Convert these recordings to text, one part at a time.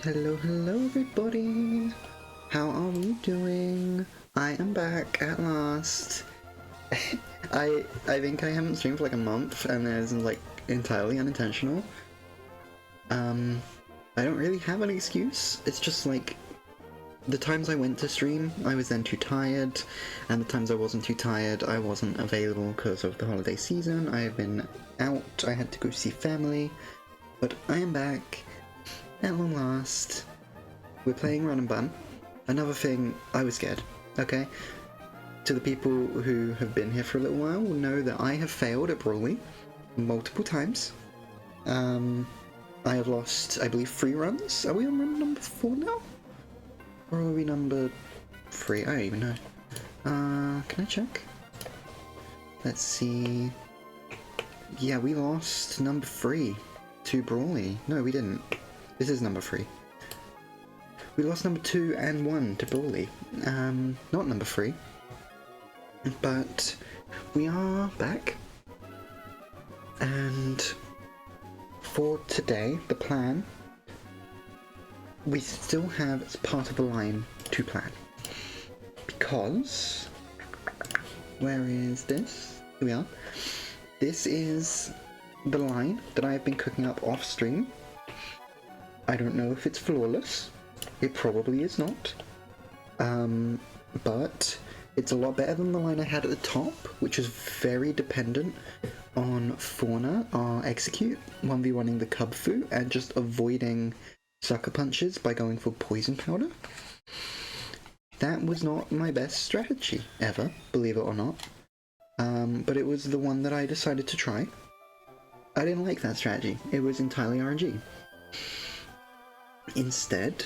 Hello, hello everybody! How are we doing? I am back at last. I think I haven't streamed for like a month and it's like entirely unintentional. I don't really have an excuse. It's just like the times I went to stream, I was then too tired, and the times I wasn't too tired, I wasn't available because of the holiday season. I have been out, I had to go see family, but I am back. At long last, we're playing Run Bun. Another thing, I was scared, okay? To the people who have been here for a little while will know that I have failed at Brawly multiple times. I have lost, I believe, 3 runs. Are we on run number 4 now? Or are we number 3? I don't even know. Can I check? Let's see. Yeah, we lost number 3 to Brawly. No, we didn't. This is number 3. We lost number 2 and 1 to Brawly. Not number 3. But we are back. And for today, the plan, we still have as part of the line to plan. Because, where is this? Here we are. This is the line that I have been cooking up off stream. I don't know if it's flawless. It probably is not. But it's a lot better than the line I had at the top, which is very dependent on Fauna, our execute, 1v1ing the Cub Fu, and just avoiding sucker punches by going for poison powder. That was not my best strategy ever, believe it or not. But it was the one that I decided to try. I didn't like that strategy. It was entirely RNG. Instead,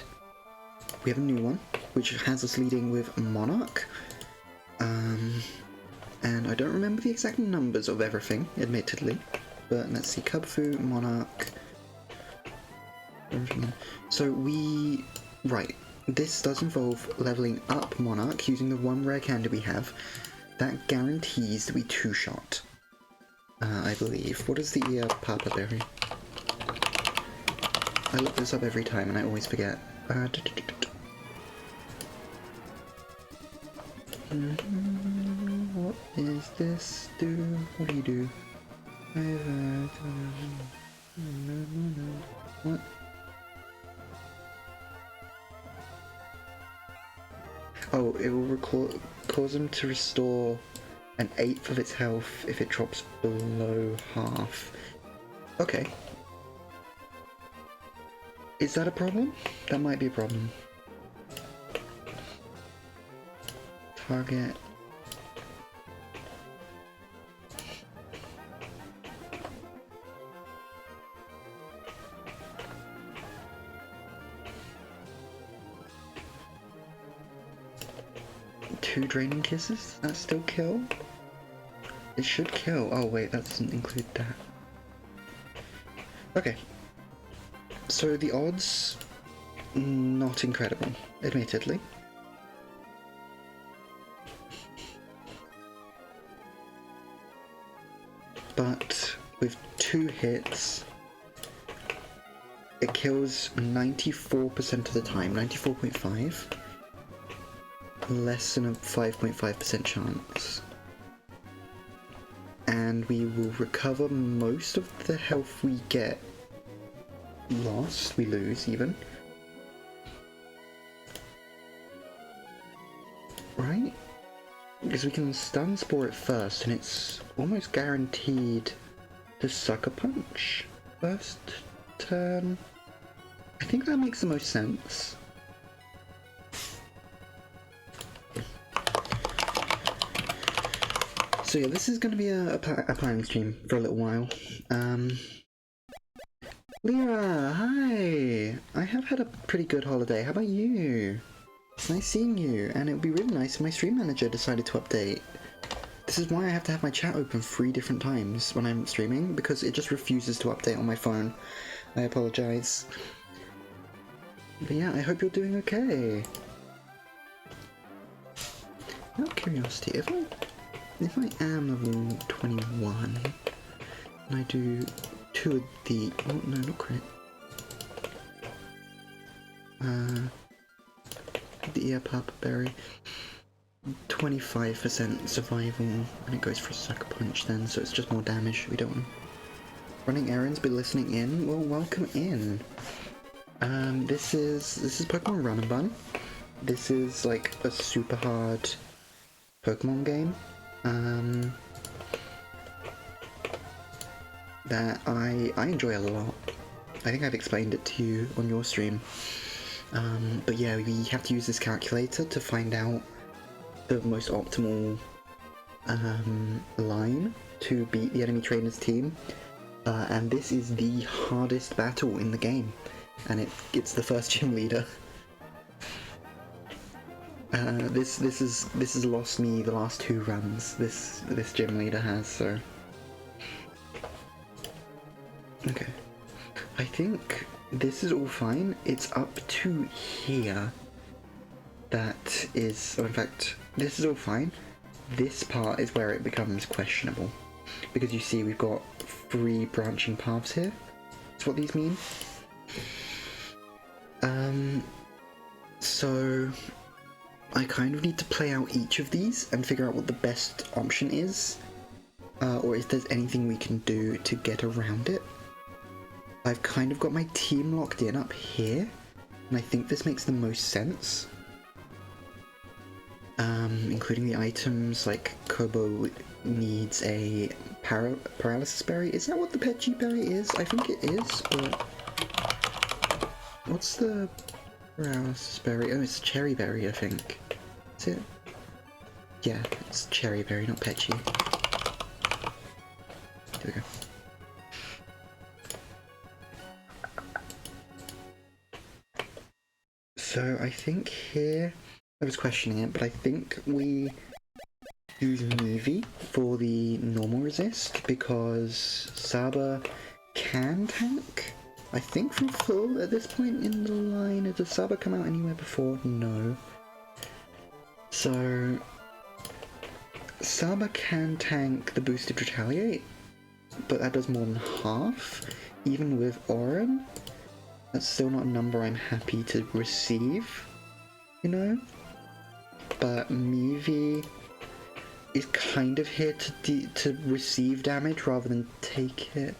we have a new one, which has us leading with Monarch. And I don't remember the exact numbers of everything, admittedly. But let's see, Cub Fu, Monarch. So right, this does involve leveling up Monarch using the one rare candy we have. That guarantees that we 2-shot, I believe. What is the Papa Berry? I look this up every time and I always forget. What is this do? What do you do? What? Oh, it will cause him to restore 1/8 of its health if it drops below half. Okay. Is that a problem? That might be a problem. Target. Two draining kisses? That still kill? It should kill. Oh wait, that doesn't include that. Okay. So the odds, not incredible, admittedly. But with 2 hits, it kills 94% of the time, 94.5. Less than a 5.5% chance. And we will recover most of the health we get lost, we lose even. Right? Because we can stun spore it first and it's almost guaranteed to sucker punch first turn. I think that makes the most sense. So yeah, this is going to be a planning stream for a little while. Lyra, hi! I have had a pretty good holiday. How about you? It's nice seeing you, and it would be really nice if my stream manager decided to update. This is why I have to have my chat open 3 different times when I'm streaming, because it just refuses to update on my phone. I apologize. But yeah, I hope you're doing okay. Out of curiosity, if I am level 21, and I do 2 of the... oh no, not crit. The ear purple berry. 25% survival, and it goes for a sucker punch then, so it's just more damage. We don't want running errands, but listening in. Well, welcome in. This is Pokemon Run Bun. This is like a super hard Pokemon game. That I enjoy a lot. I think I've explained it to you on your stream. But yeah, we have to use this calculator to find out the most optimal line to beat the enemy trainer's team. And this is the hardest battle in the game. And it's the first gym leader. This has lost me the last 2 runs. This gym leader has, so. Okay. I think this is all fine. It's up to here. That is, in fact, this is all fine. This part is where it becomes questionable. Because you see we've got 3 branching paths here. That's what these mean. So I kind of need to play out each of these and figure out what the best option is. Or if there's anything we can do to get around it. I've kind of got my team locked in up here, and I think this makes the most sense. Including the items, like Kobo needs a paralysis berry. Is that what the Pidgey berry is? I think it is, but what's the paralysis berry? Oh, it's cherry berry, I think. Is it? Yeah, it's cherry berry, not Pidgey. There we go. So I think here, I was questioning it, but I think we use Meavy for the normal resist because Saba can tank. I think from full at this point in the line. Does Saba come out anywhere before? No. So Saba can tank the boosted retaliate, but that does more than half, even with Auron. That's still not a number I'm happy to receive, you know? But Meavy is kind of here to receive damage rather than take it.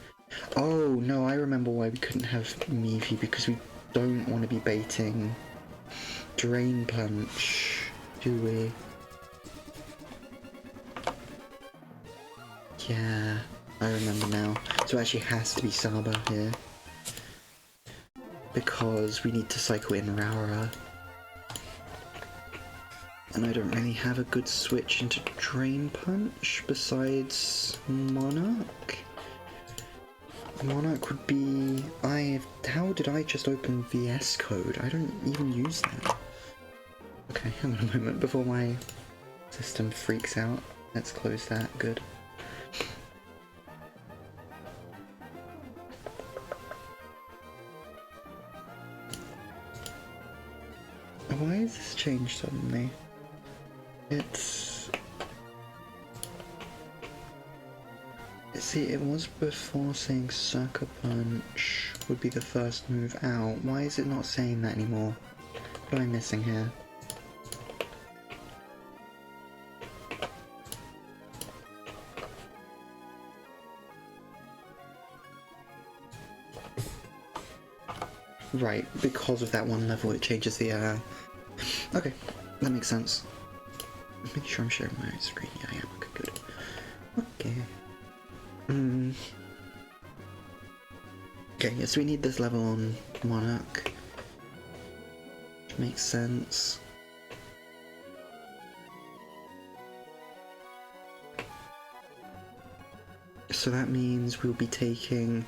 Oh, no, I remember why we couldn't have Meavy, because we don't want to be baiting Drain Punch, do we? Yeah, I remember now. So it actually has to be Saba here. Because we need to cycle in Raura. And I don't really have a good switch into Drain Punch besides Monarch. Monarch would be... How did I just open VS Code? I don't even use that. Okay, hang on a moment before my system freaks out. Let's close that. Good. Why has this changed suddenly? See, it was before saying Sucker Punch would be the first move out. Why is it not saying that anymore? What am I missing here? Right, because of that one level it changes the Okay, that makes sense. Make sure I'm sharing my screen. Yeah, I am. Okay, good. Okay. Okay, yes, we need this level on Monarch. Which makes sense. So that means we'll be taking...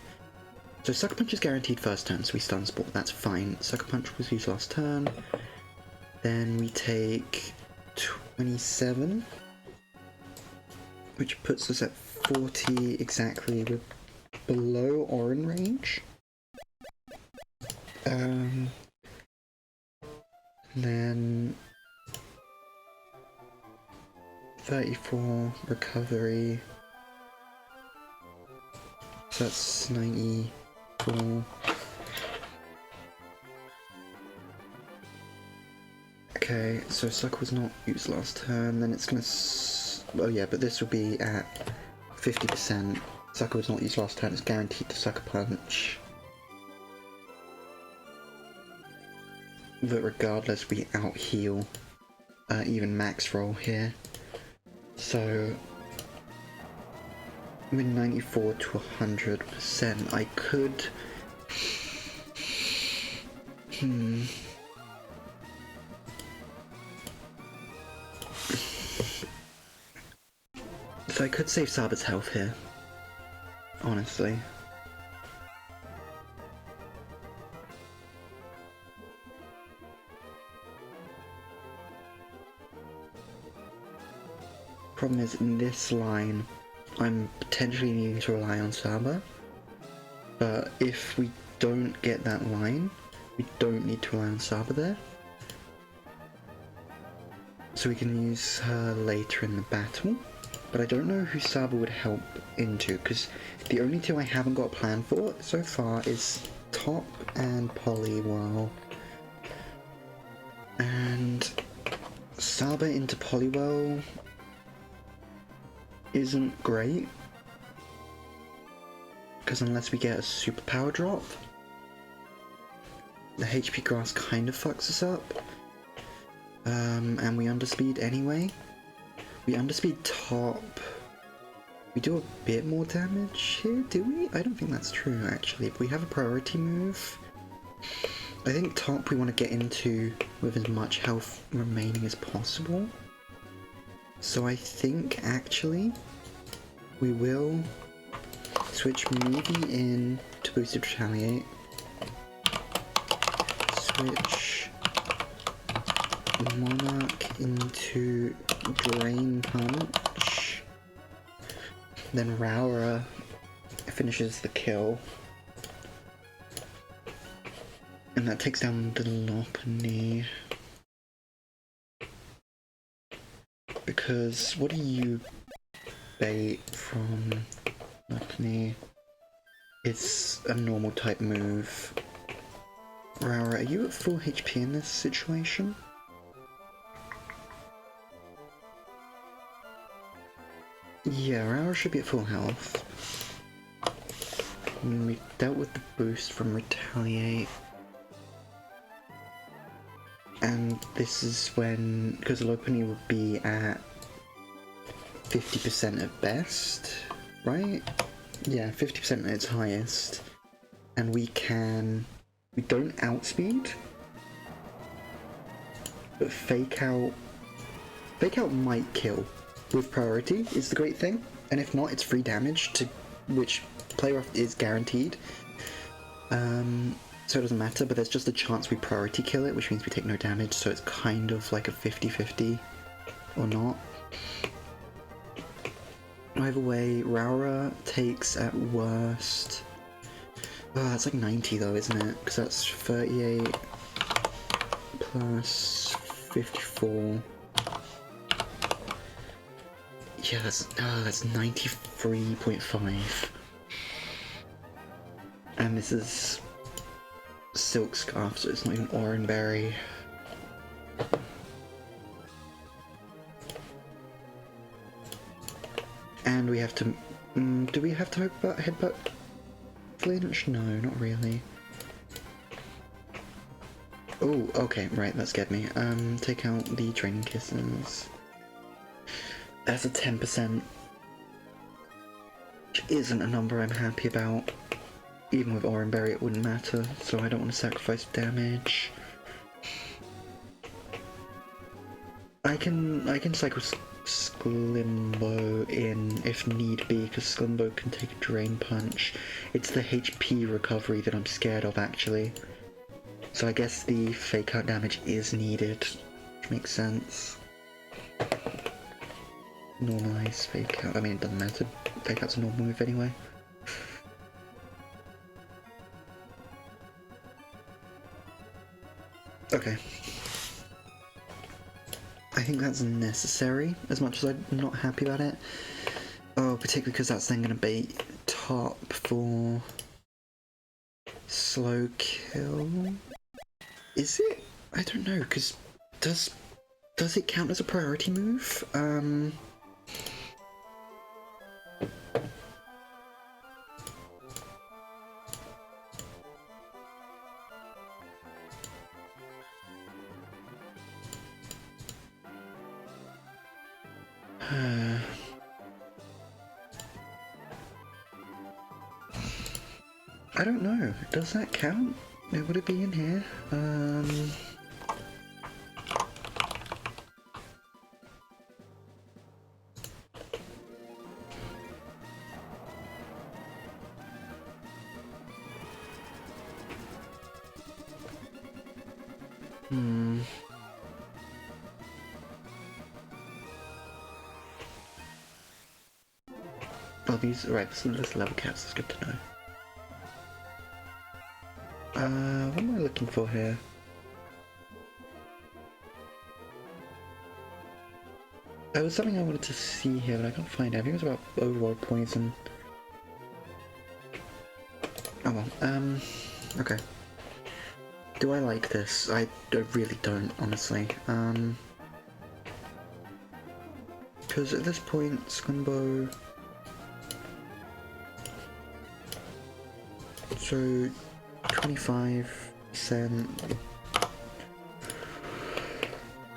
So Sucker Punch is guaranteed first turn, so we stun Sport, that's fine. Sucker Punch was used last turn. Then we take 27, which puts us at 40 exactly. We're below Auron range. Then 34 recovery. So that's 94. Okay, so Sucker was not used last turn, then it's gonna oh yeah, but this will be at 50%. Sucker was not used last turn, it's guaranteed to Sucker Punch. But regardless, we out-heal even max roll here. So, with 94 to 100%, I could... So I could save Saba's health here, honestly. Problem is, in this line, I'm potentially needing to rely on Saba, but if we don't get that line, we don't need to rely on Saba there. So we can use her later in the battle, but I don't know who Saba would help into, because the only two I haven't got a plan for so far is Top and Poliwell. And Saba into Poliwell isn't great, because unless we get a superpower drop, the HP grass kind of fucks us up. And we underspeed anyway. We underspeed Top. We do a bit more damage here, do we? I don't think that's true, actually. If we have a priority move, I think Top we want to get into with as much health remaining as possible. So I think, actually, we will switch Meavy in to Boosted Retaliate. Switch Monarch into Drain Punch. Then Raura finishes the kill. And that takes down the Lopunny. Because what do you bait from Lopunny? It's a normal type move. Raura, are you at full HP in this situation? Yeah, Raura should be at full health. And we dealt with the boost from Retaliate. And this is when, because Lopunny would be at 50% at best, right? Yeah, 50% at its highest. And we don't outspeed, but Fake Out might kill with priority is the great thing. And if not, it's free damage, to which player off is guaranteed. So it doesn't matter, but there's just a chance we priority kill it, which means we take no damage, so it's kind of like a 50-50 or not. Either way, Raura takes at worst... Oh, that's like 90 though, isn't it? Because that's 38 plus 54. Yeah, that's 93.5. And this is Silk Scarf, so it's not even Oranberry. And we have to... do we have to headbutt Flinch? No, not really. Oh, okay, right, that scared me. Take out the Draining Kisses. That's a 10%. Which isn't a number I'm happy about. Even with Oranberry it wouldn't matter, so I don't want to sacrifice damage. I can cycle Sklimbo in if need be, because Sklimbo can take a Drain Punch. It's the HP recovery that I'm scared of, actually. So I guess the Fake Out damage is needed, which makes sense. Normalize Fake Out, I mean it doesn't matter, Fake Out's a normal move anyway. Okay. I think that's necessary, as much as I'm not happy about it. Oh, particularly because that's then going to bait Top for slow kill. Is it? I don't know, because Does it count as a priority move? I don't know. Does that count? Would it be in here? Oh, these, right, so this level caps is good to know. What am I looking for here? There was something I wanted to see here, but I can't find it. I think it was about overworld poison. Oh well, okay. Do I like this? I really don't, honestly. Because at this point, Scumbo... So, 25%...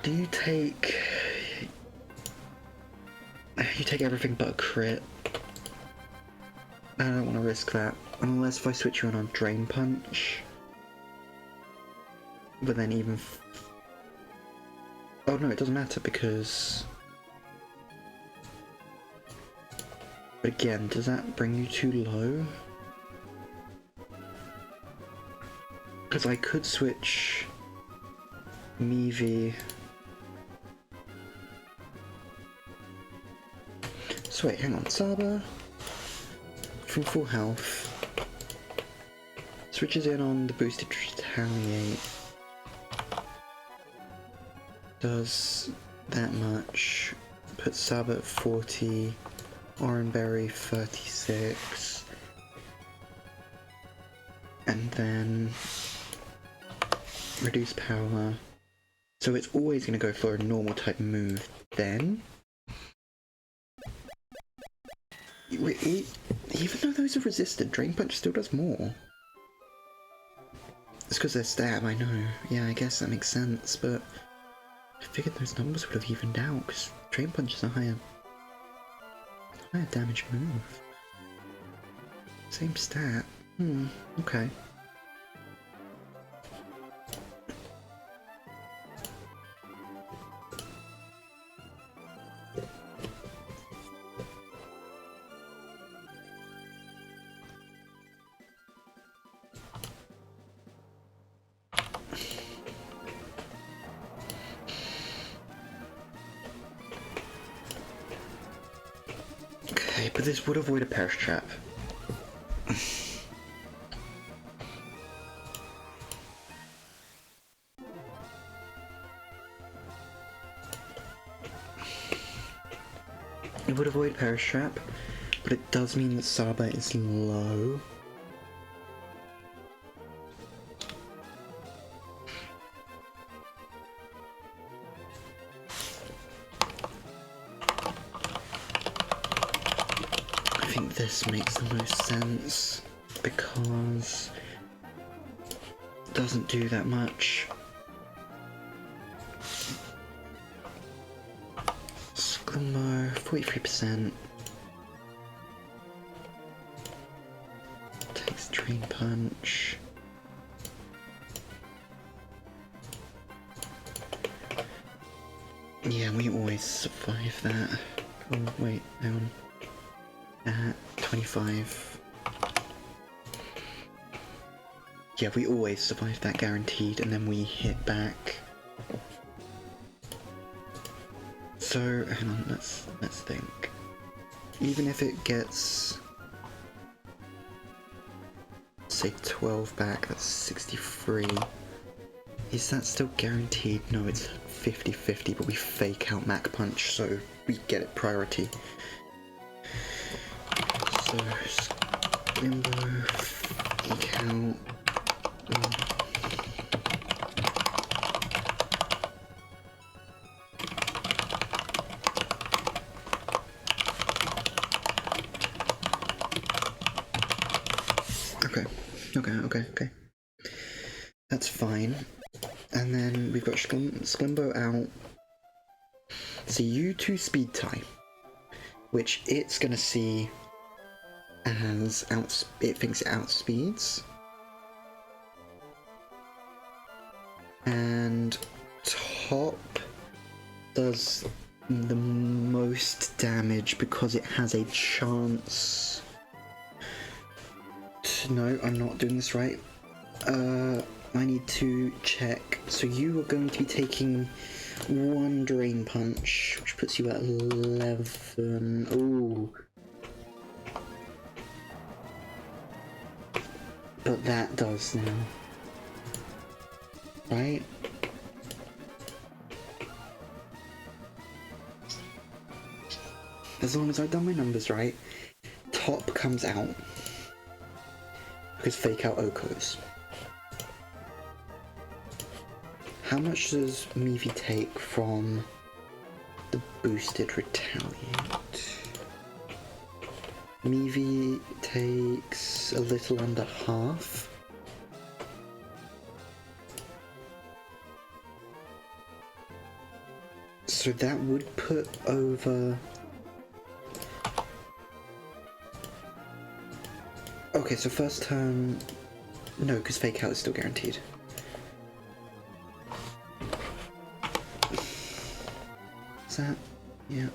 Do you take... You take everything but a crit? I don't want to risk that. Unless if I switch you on Drain Punch. But then even... Oh no, it doesn't matter because... But again, does that bring you too low? Because I could switch... Meavy... So wait, hang on, Saba... From full health... Switches in on the boosted Retaliate... Does that much, put Saba at 40, Oranberry 36, and then reduce power. So it's always going to go for a normal type move then. Even though those are resisted, Drain Punch still does more. It's because they're stab, I know. Yeah, I guess that makes sense, but... I figured those numbers would have evened out, because Drain Punch is a higher damage move. Same stat. Okay. But this would avoid a Perish Trap. It would avoid Perish Trap, but it does mean that Saba is low. I think this makes the most sense because it doesn't do that much. Sclimmer, 43%. Takes Drain Punch. Yeah, we always survive that. Oh wait, hang on. 25. Yeah, we always survive that guaranteed, and then we hit back. So, hang on, let's think. Even if it gets, say 12 back, that's 63. Is that still guaranteed? No, it's 50-50, but we fake out Mach Punch, so we get it priority. So, Limbo, account. Okay. That's fine. And then we've got Sklimbo out. So you 2 speed tie, which it's gonna see as it thinks it outspeeds. And Top does the most damage because it has a chance to... No, I'm not doing this right. I need to check. So you are going to be taking 1 Drain Punch, which puts you at 11. Ooh. But that does now. Right? As long as I've done my numbers right, Top comes out because Fake Out Oko's. How much does Meavy take from the boosted Retaliate? Meavy takes a little under half. So that would put over... Okay, so first turn... No, because Fake Out is still guaranteed. Is that... Yeah.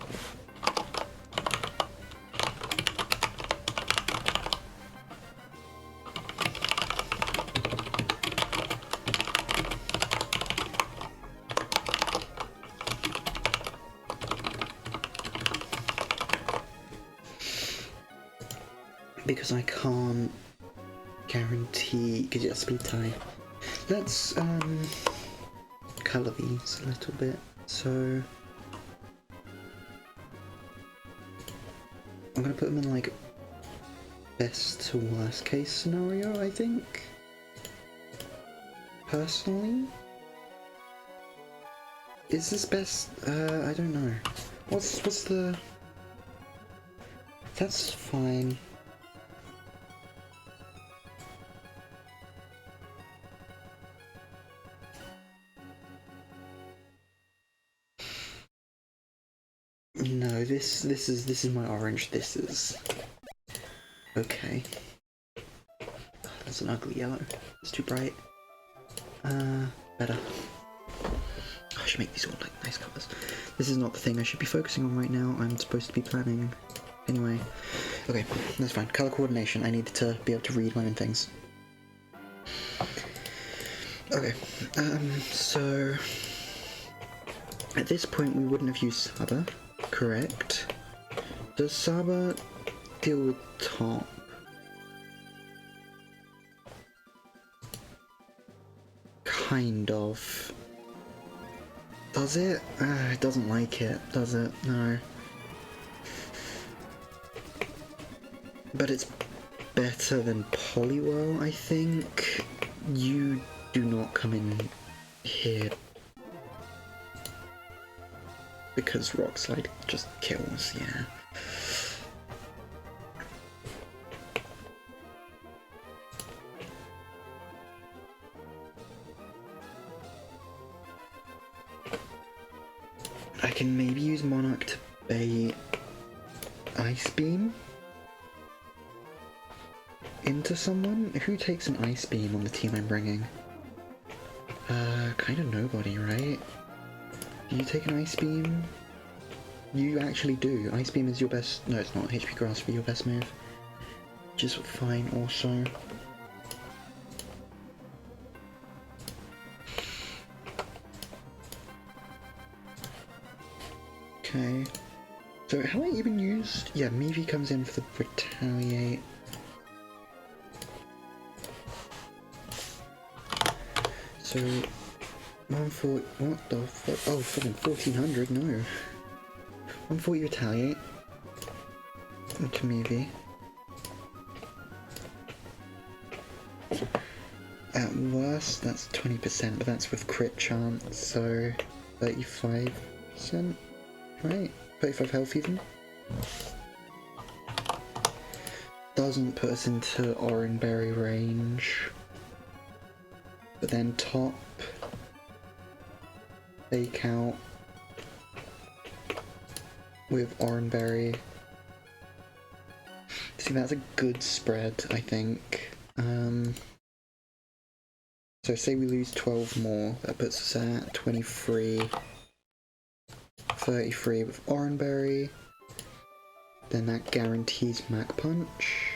Because I can't guarantee, because it's speed tie. Let's colour these a little bit. So I'm gonna put them in like best to worst case scenario, I think. Personally, is this best? I don't know. What's the? That's fine. No, this is my orange. This is okay. That's an ugly yellow. It's too bright. Better. I should make these all like nice colours. This is not the thing I should be focusing on right now. I'm supposed to be planning. Anyway, okay, that's fine. Colour coordination. I need to be able to read lemon things. Okay. So at this point we wouldn't have used Saba. Correct. Does Saba deal with Top? Kind of. Does it? It doesn't like it, does it? No. But it's better than Poliwhirl, I think. You do not come in here because Rock Slide just kills, yeah. I can maybe use Monarch to bait Ice Beam into someone? Who takes an Ice Beam on the team I'm bringing? Kind of nobody, right? Do you take an Ice Beam? You actually do. Ice Beam is your best... No, it's not. HP Grasp for your best move. Just fine also. Okay. So have I even used... Yeah, Meavy comes in for the Retaliate. So... 140... What the fuck? Oh, fucking 1400, no. 140 Retaliate. To Meavy. At worst, that's 20%, but that's with crit chance, so 35%, right? 35 health even. doesn't put us into Oranberry range. But then top, fake out with Oranberry. See, that's a good spread, I think. So say we lose 12 more, that puts us at 23, 33 with Oranberry. Then that guarantees Mac Punch.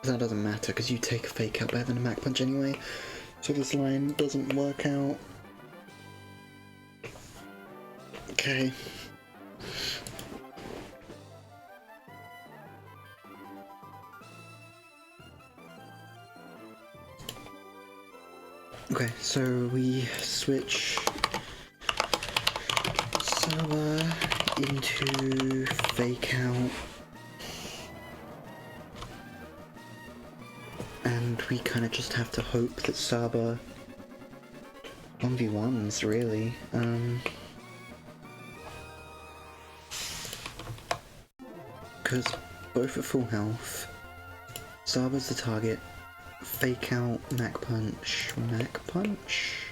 That doesn't matter, because you take a fake out better than a Mac Punch anyway. So this line doesn't work out. Okay. Okay, so we switch Saba into fake out. And we kind of just have to hope that Saba 1v1s, really. Because both are full health. Saba's the target. Fake out, Mac Punch, Mac Punch?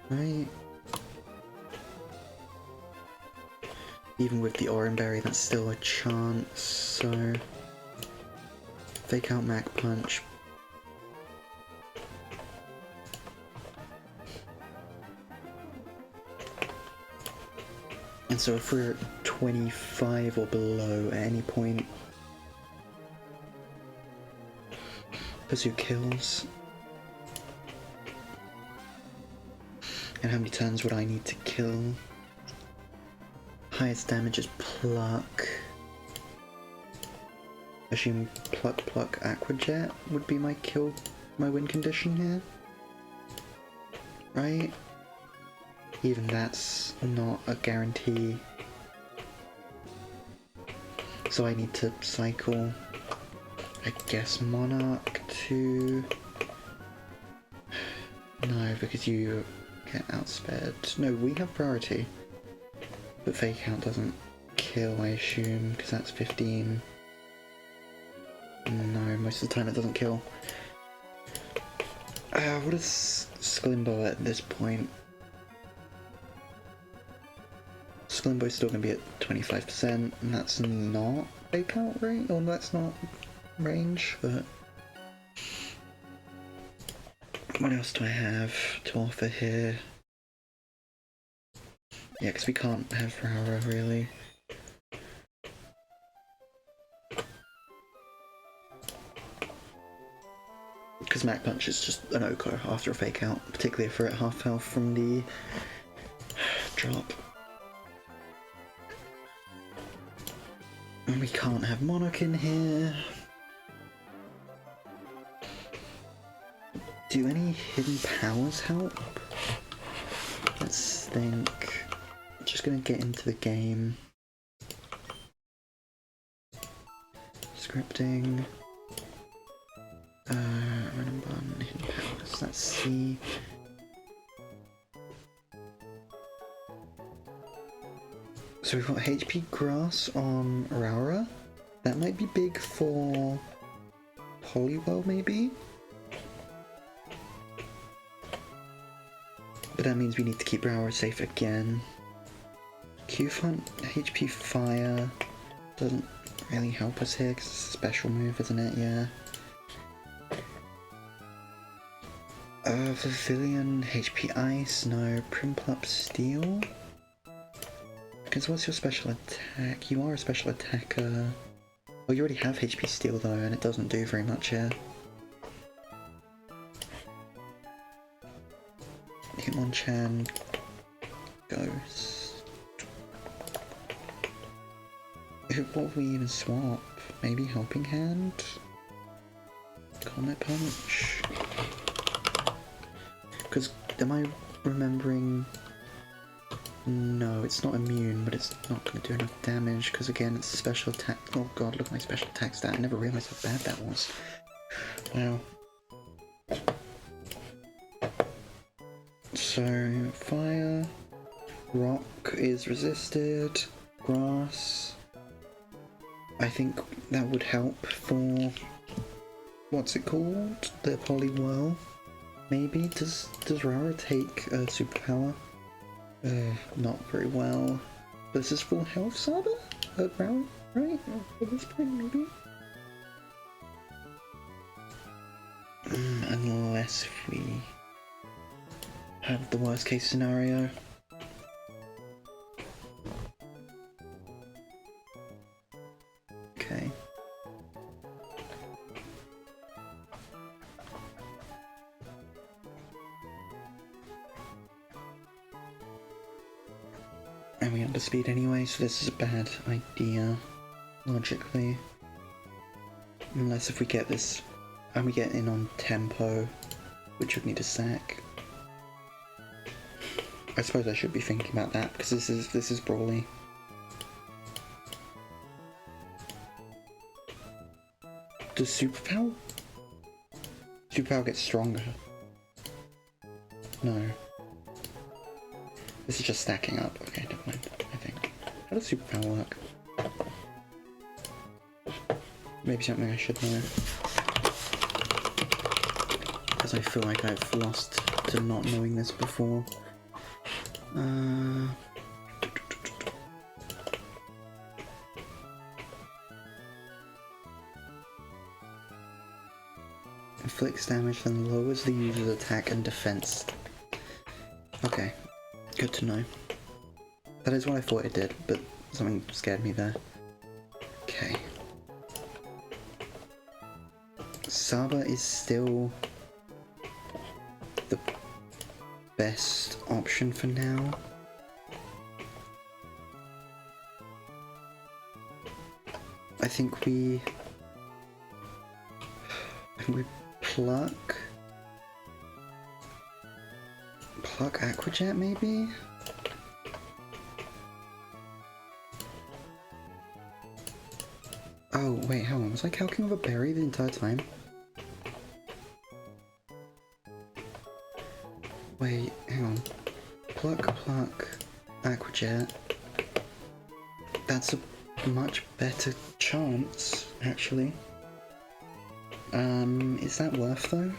Right? Even with the Oranberry, that's still a chance, so... Fake out, Mac Punch. And so if we're at 25 or below at any point, Pursuit kills. And how many turns would I need to kill? Highest damage is Pluck. Assume Pluck Aqua Jet would be my win condition here. Right? Even that's not a guarantee. So I need to cycle, I guess, Monarch to... No, because you get outsped. No, we have priority. But Fake Out doesn't kill, I assume, because that's 15. No, most of the time it doesn't kill. What is Sklimbo at this point? Sklimbo's still going to be at 25%, and that's not Fake Out range, or that's not range, but... What else do I have to offer here? Yeah, because we can't have Rara, really. Because Mac Punch is just an Oko after a Fake Out, particularly if we're at half health from the drop. And we can't have Monarch in here. Do any hidden powers help? Let's think. Just gonna get into the game. Scripting. Run Bun, hidden powers. Let's see. So we've got HP Grass on Aurora. That might be big for Poliwhirl, maybe? But that means we need to keep Aurora safe again. Q-Front, HP Fire doesn't really help us here because it's a special move, isn't it? Yeah. Pavilion, HP Ice, no. Primplup Steel? Because what's your special attack? You are a special attacker. Well, you already have HP Steel though, and it doesn't do very much here. Hitmonchan, Ghost. What would we even swap? Maybe Helping Hand? Comet Punch? Because, am I remembering... No, it's not immune, but it's not going to do enough damage, because again, it's a special attack. Oh god, look at my special attack stat. I never realised how bad that was. Wow. So, Fire, Rock is resisted. Grass. I think that would help for... what's it called? The Poliwhirl? Maybe? Does Rara take a superpower? Not very well. But this is full health, Saba? Rara, right? At this point, maybe? Unless we have the worst case scenario. Okay. And we underspeed anyway, so this is a bad idea, logically. Unless if we get this, and we get in on tempo, which would need a sack. I suppose I should be thinking about that, because this is brawly. Does Superpower get stronger? No. This is just stacking up. Okay, never mind, I think. How does Superpower work? Maybe something I should know. Because I feel like I've lost to not knowing this before. Inflicts damage then lowers the user's attack and defense. Okay, good to know. That is what I thought it did, but something scared me there. Okay. Saba is still the best option for now. I think we pluck Aquajet maybe? Oh wait, hang on, was I calculating with a berry the entire time? Wait, hang on. Pluck, Aquajet. That's a much better chance, actually. Is that worth though?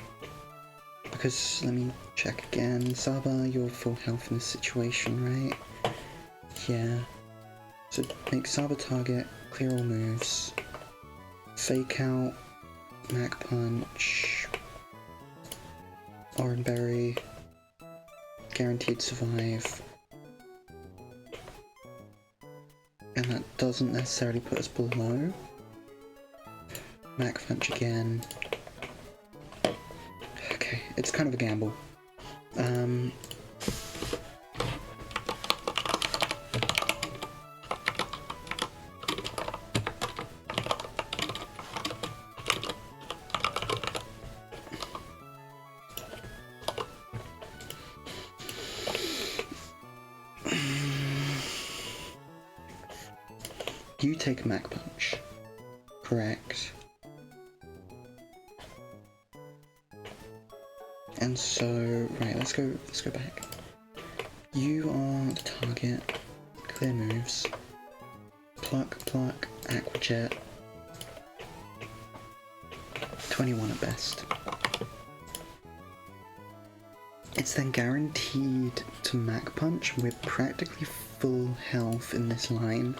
Because, let me check again. Saba, you're full health in this situation, right? Yeah. So make Saba target, clear all moves. Fake out, Mac Punch, Oran Berry, guaranteed survive. And that doesn't necessarily put us below. Mac Punch again. Okay, it's kind of a gamble. You take a Mac Punch, correct? And so, right, let's go back. You are the target, clear moves, pluck, Aquajet, 21 at best. It's then guaranteed to Mac Punch. We're practically full health in this line.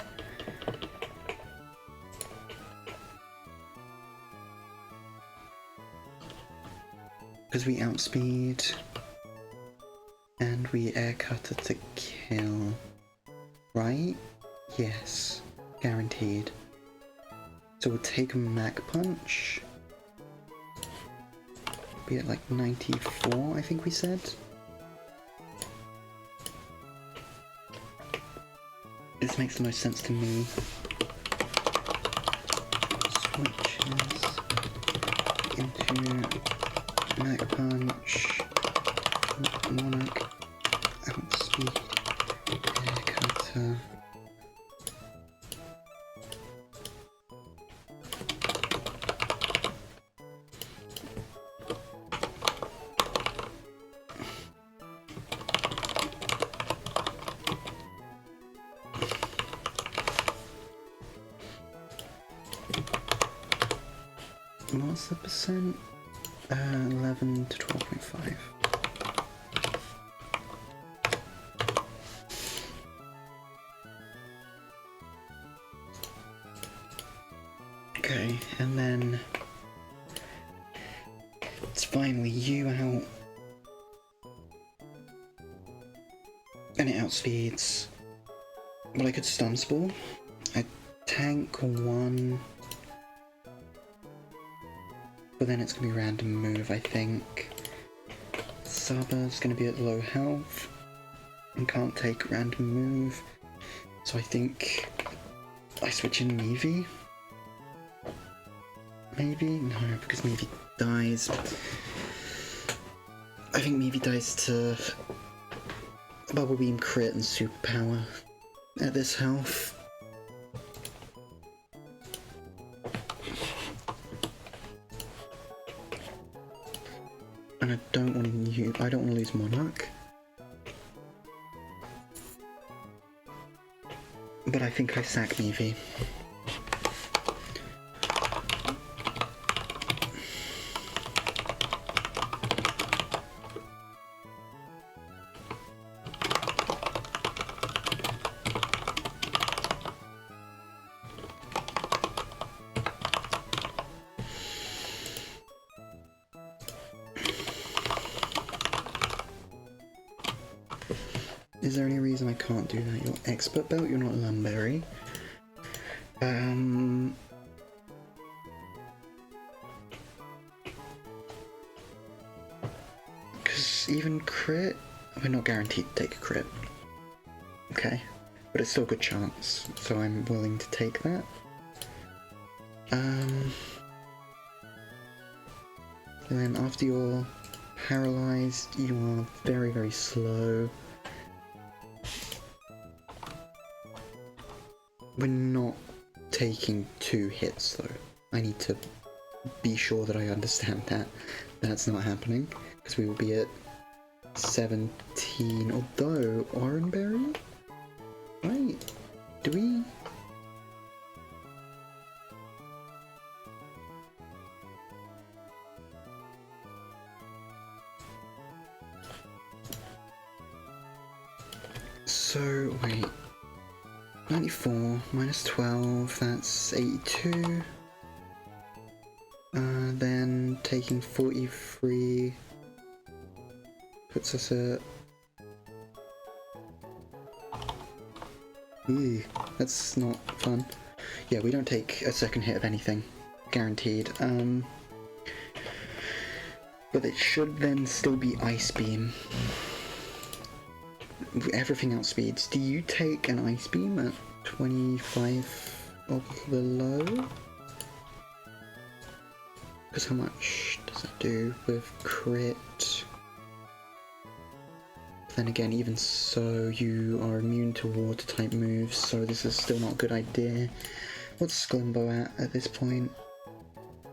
Because we outspeed, and we air cutter to kill, right? Yes, guaranteed. So we'll take a Mac Punch, be at like 94, I think we said. This makes the most sense to me. Switches into Mac Punch, Monarch, outspeed, air cutter. What's the percent? 11 to 12.5. Okay, and then it's finally you out. And it outspeeds. But I could stun spore. I tank 1. But then it's gonna be random move, I think. Saba's gonna be at low health and can't take random move. So I think I switch in Meavy. Maybe? No, because Meavy dies. I think Meavy dies to Bubble Beam crit and superpower at this health. And I don't want to lose Monarch. But I think I sack Meavy. Is there any reason I can't do that? You're expert belt, you're not Lumberry. Because even crit, we're not guaranteed to take a crit. Okay, but it's still a good chance, so I'm willing to take that. And then after you're paralyzed, you are very, very slow. We're not taking 2 hits though. I need to be sure that I understand that that's not happening, because we will be at 17, although Oranberry? Right, do we? So, wait. 94 minus 12, that's 82. Then taking 43 puts us at... Ooh, that's not fun. Yeah, we don't take a second hit of anything, guaranteed. But it should then still be Ice Beam. Everything outspeeds. Do you take an Ice Beam at 25 or below? Because how much does it do with crit? Then again, even so, you are immune to water type moves, so this is still not a good idea. What's Glimbo at this point?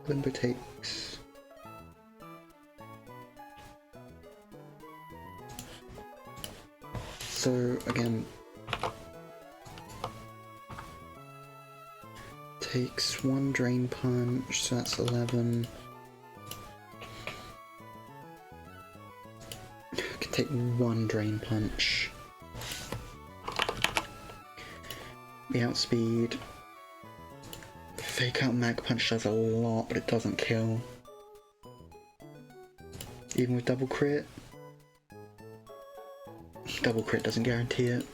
Glimbo takes... So, again, takes 1 Drain Punch, so that's 11. Can take 1 Drain Punch. We outspeed. Fake Out Mag Punch does a lot, but it doesn't kill. Even with double crit. Double crit doesn't guarantee it.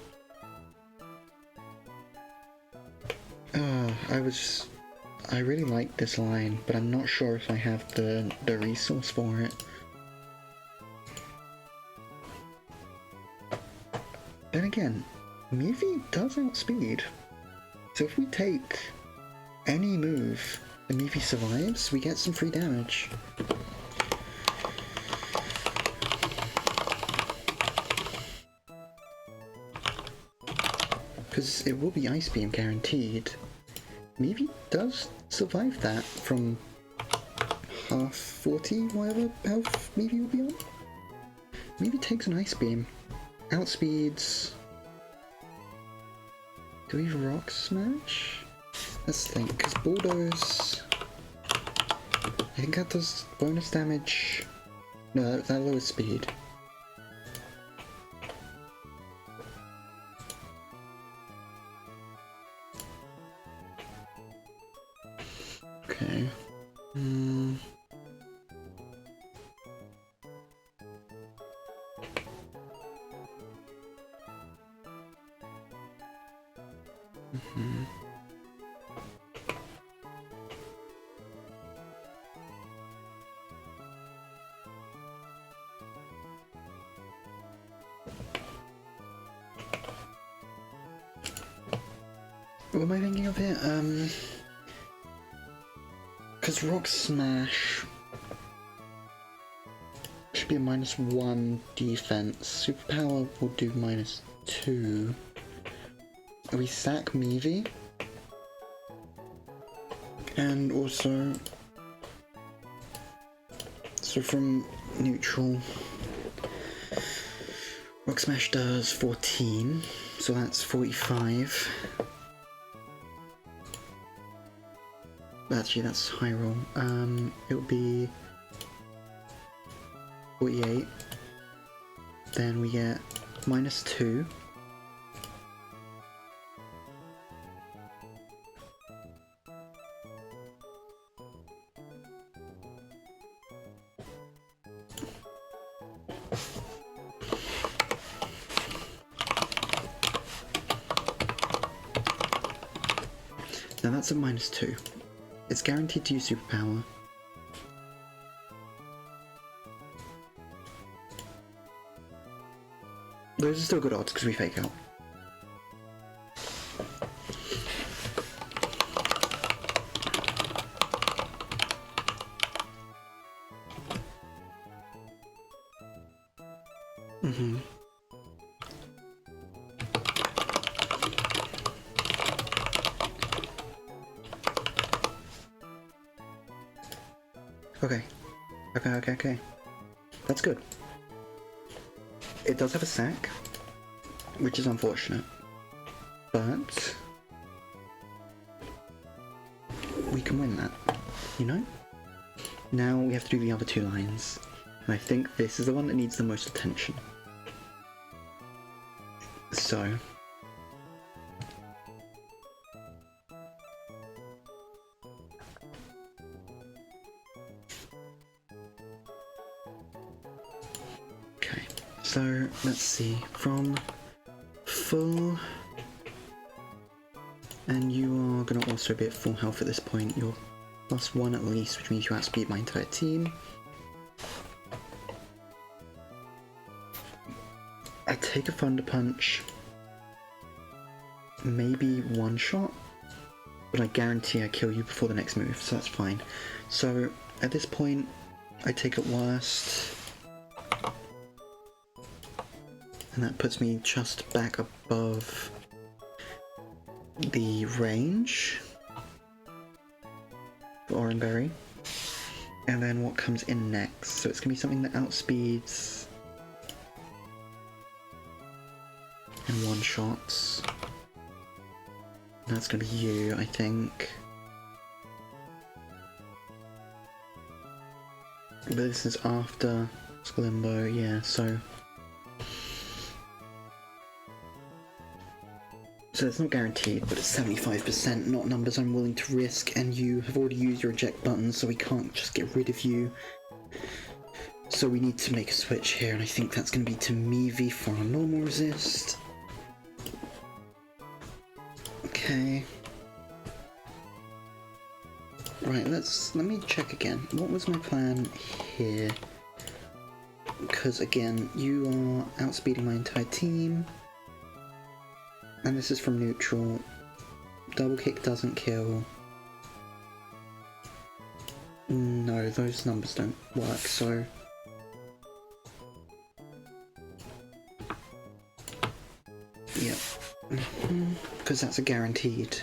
I really like this line, but I'm not sure if I have the resource for it. Then again, Meavy does outspeed. So if we take any move and Meavy survives, we get some free damage. Because it will be Ice Beam guaranteed. Meavy does survive that from half 40, whatever health Meavy will be on. Meavy takes an Ice Beam. Outspeeds... Do we Rock Smash? Let's think, because Bulldoze, I think that does bonus damage. No, that lowers speed. Okay. What am I thinking of here? Because Rock Smash should be a -1 defense. Superpower will do -2. We sack Meavy. And also, so from neutral, Rock Smash does 14, so that's 45. Actually, that's high roll. It would be 48. Then we get -2. Now that's a -2. It's guaranteed to use superpower. Those are still good odds because we fake out. Okay. That's good. It does have a sack, which is unfortunate, but we can win that, you know? Now we have to do the other 2 lines, and I think this is the one that needs the most attention. So, so let's see, from full, and you are going to also be at full health at this point. You're +1 at least, which means you outspeed my entire team. I take a Thunder Punch, maybe one shot, but I guarantee I kill you before the next move, so that's fine. So at this point, I take it worst. And that puts me just back above the range for Oranberry. And then what comes in next? So it's going to be something that outspeeds and one-shots. That's going to be you, I think. But this is after Limbo, yeah, so... So it's not guaranteed, but it's 75%, not numbers I'm willing to risk, and you have already used your eject button, so we can't just get rid of you. So we need to make a switch here, and I think that's going to be to Meavy for our normal resist. Okay. Right, let me check again. What was my plan here? Because again, you are outspeeding my entire team. And this is from neutral. Double kick doesn't kill. No, those numbers don't work, so... Yep. Because that's a guaranteed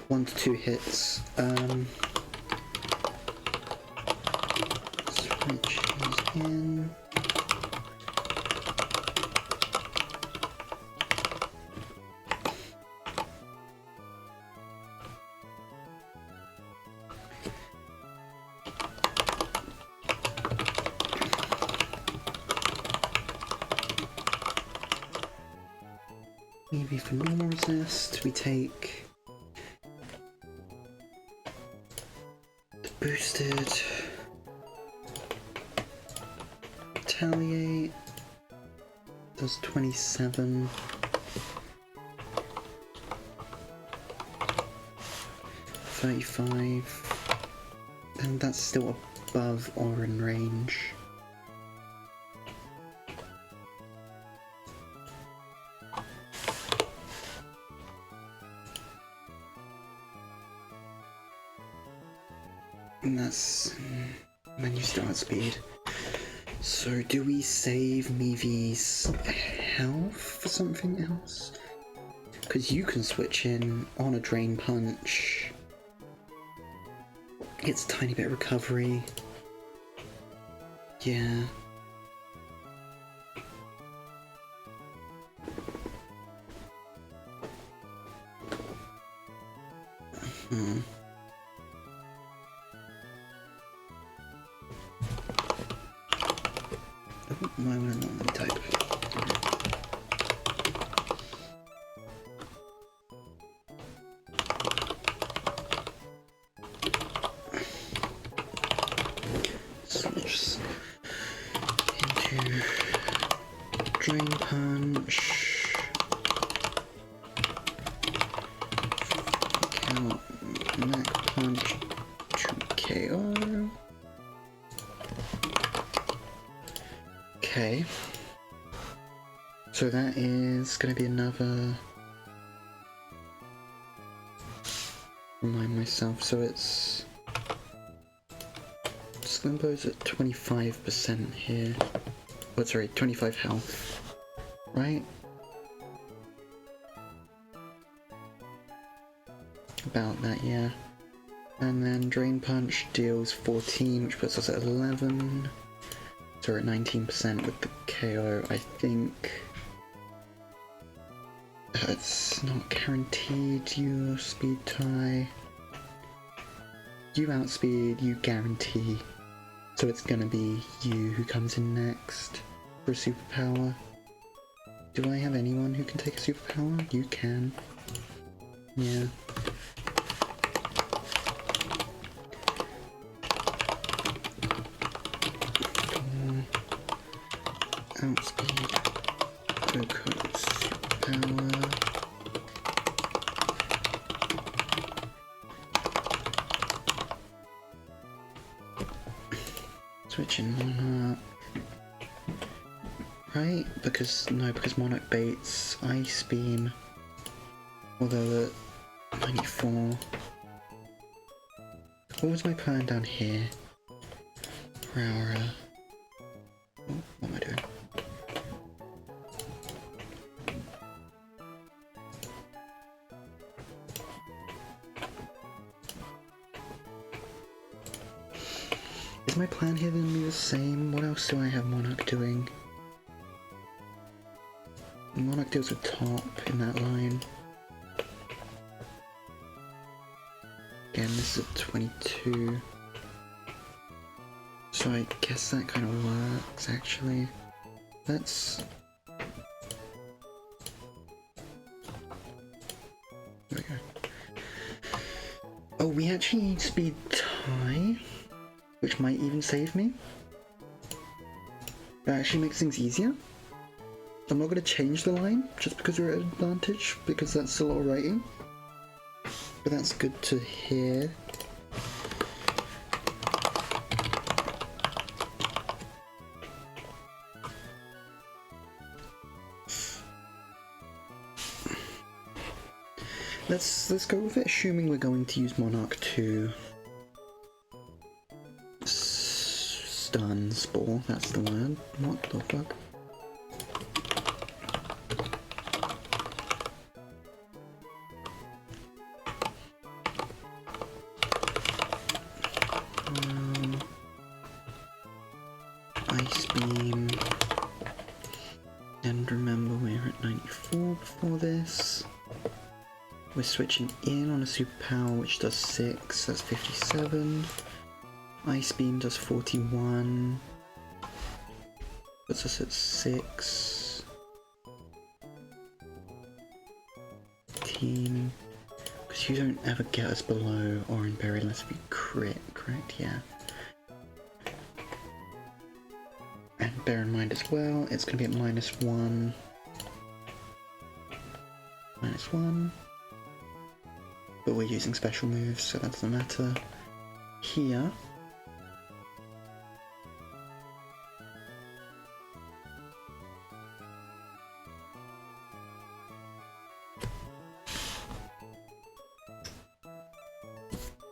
1 to 2 hits. Switch these in. EV for normal resist. We take the boosted retaliate. Does 27. 35. And that's still above or in range. And that's menu start speed. So do we save Meevy's health for something else? Because you can switch in on a Drain Punch. It's a tiny bit of recovery. Yeah. Why would I not let me type? Switch into Drain Punch. Count Mac Punch to KO. Okay, so that is going to be another, remind myself, so it's, Slimbo's at 25% here, oh sorry, 25 health, right? About that, yeah. And then Drain Punch deals 14, which puts us at 11. So we're at 19% with the KO, I think. It's not guaranteed, you speed tie. You outspeed, you guarantee. So it's gonna be you who comes in next for a superpower. Do I have anyone who can take a superpower? You can. Yeah. Outspeed, focus, power. Switching Monarch. Right? Because Monarch baits Ice Beam. Although at 94. What was my plan down here? Aura. Oh, what am I doing? Is my plan here going to be the same? What else do I have Monarch doing? Monarch deals with top in that line. Again, this is at 22. So I guess that kind of works, actually. Let's... There we go. Oh, we actually need speed tie, which might even save me. That actually makes things easier. I'm not going to change the line, just because we're at an advantage, because that's a lot of writing. But that's good to hear. Let's go with it, assuming we're going to use Monarch to stun Spore, that's the word. What the fuck? Ice Beam. And remember we're at 94 before this. We're switching in on a superpower which does 6, that's 57. Ice Beam does 41. Puts us at 6. 15. Because you don't ever get us below Orange Berry unless we crit, correct? Yeah. And bear in mind as well, it's going to be at -1. -1. But we're using special moves, so that doesn't matter. Here.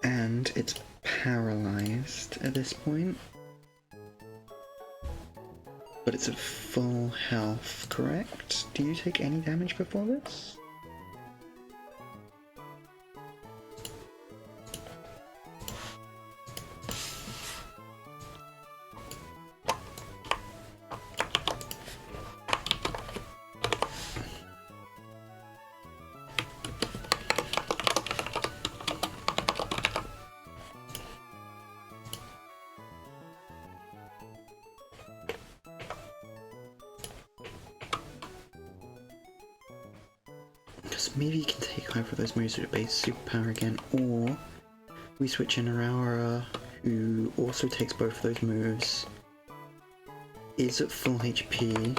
And it's paralyzed at this point. But it's at full health, correct? Do you take any damage before this? Maybe you can take either of those moves with base superpower again, or we switch in Aurora, who also takes both of those moves, is at full HP.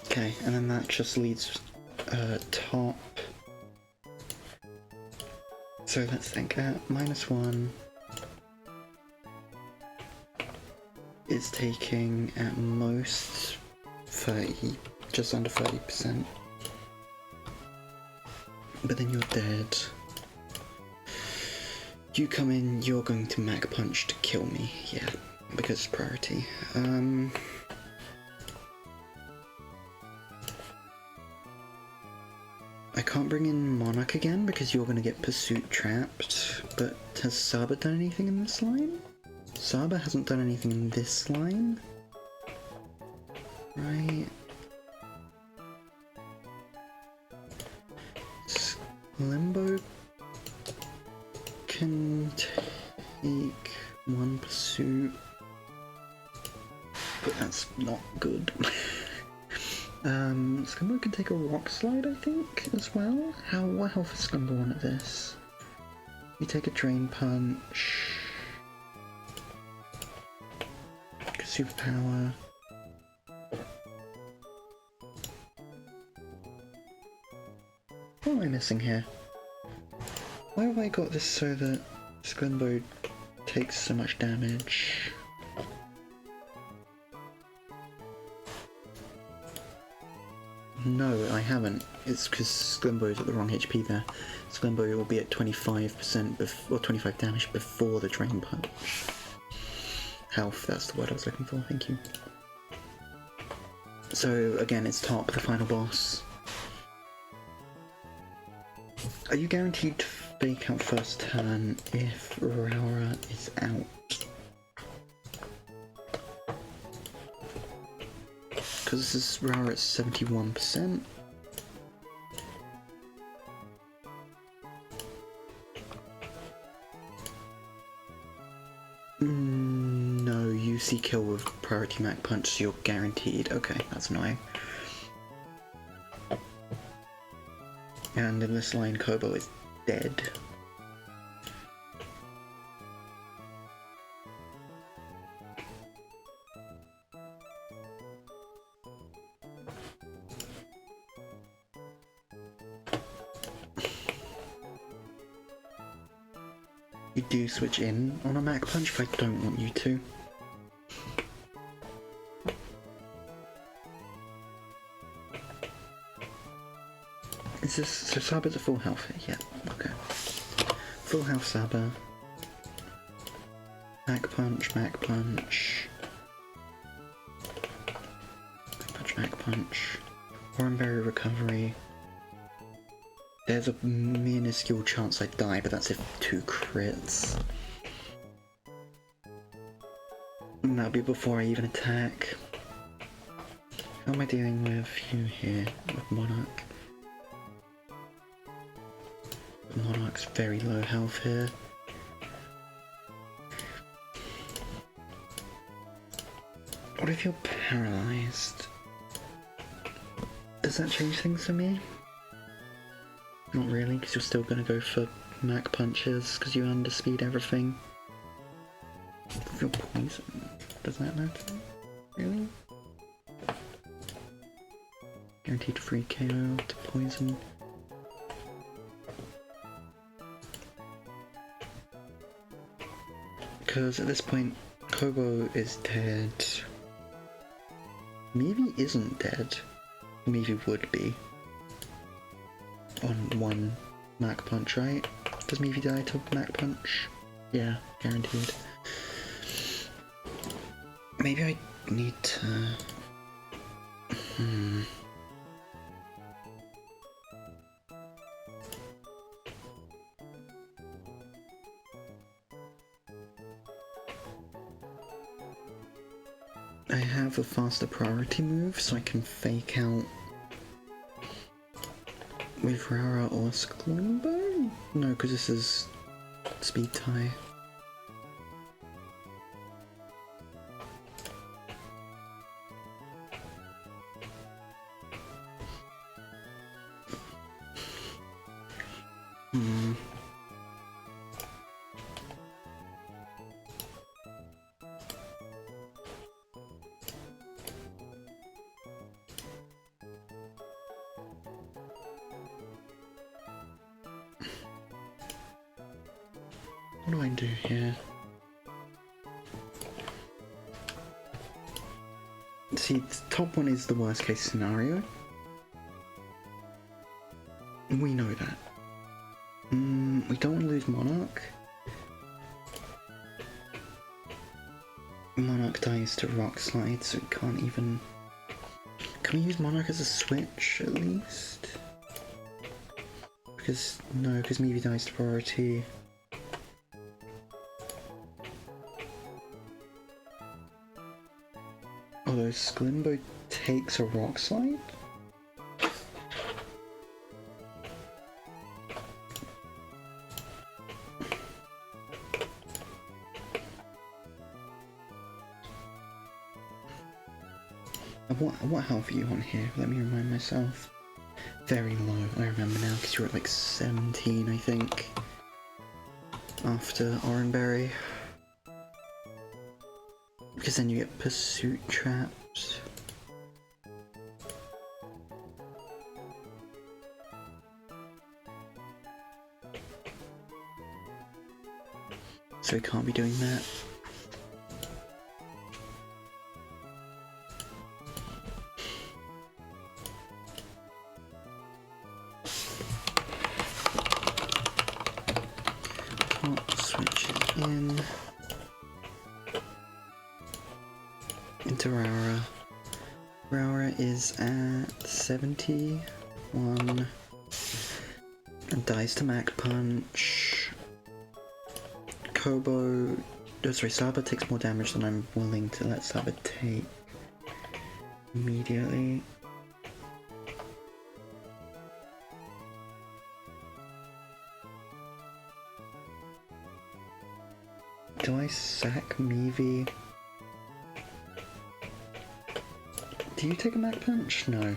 Okay, and then that just leads top. So let's think, -1 is taking at most 30, just under 30%. But then you're dead. You come in, you're going to Mac Punch to kill me, yeah, because it's priority. I can't bring in Monarch again because you're going to get Pursuit trapped, but has Saba done anything in this line? Saba hasn't done anything in this line. Right. Limbo can take 1 Pursuit, but that's not good. Scumbo can take a Rock Slide, I think, as well. What health is Scumbo on at this? You take a Drain Punch. Superpower. What am I missing here? Why have I got this so that Scumbo takes so much damage? No, I haven't. It's because Sklimbo's at the wrong HP there. Sklimbo will be at 25% or 25 damage before the Drain Punch. Health, that's the word I was looking for, thank you. So again, it's top, the final boss. Are you guaranteed to fake out first turn if Aurora is out? Because this is Aurora at 71%. No, you see kill with priority Mac Punch, so you're guaranteed. Okay, that's annoying. And in this line, Kobo is dead. You do switch in on a Mac Punch, but I don't want you to. Is this... so Saba's at full health here? Yeah, okay. Full health Saba. Mac Punch, Mac Punch. Mac Punch, Mac Punch. Oranberry Recovery. There's a minuscule chance I die, but that's if 2 crits. And that'll be before I even attack. How am I dealing with you here, with Monarch? Monarch's very low health here. What if you're paralyzed? Does that change things for me? Not really, because you're still gonna go for Mac punches, because you underspeed everything. If you're poison, does that matter? Really? Guaranteed free KO to poison. Because at this point, Kobo is dead. Meavy isn't dead. Meavy would be. On one Mac punch, right? Does Meavy die to Mac punch? Yeah, guaranteed. Maybe I need to... I have a faster priority move, so I can fake out with Rara or Sklimbo? No, because this is speed tie. What do I do here? See, the top one is the worst case scenario. We know that. We don't want to lose Monarch. Monarch dies to Rock Slide, so we can't even... Can we use Monarch as a switch, at least? Because, no, because Meavy dies to priority. Although Sklimbo takes a Rock Slide? What health are you on here? Let me remind myself. Very low, I remember now, because you were at like 17, I think. After Oranberry. Because then you get pursuit traps. So we can't be doing that. Switch it into Rara. Rara is at 71 and dies to Mac Punch. Kobo, oh sorry, Saba takes more damage than I'm willing to let Saba take immediately. Do I sack Meavy? Do you take a Mac Punch? No.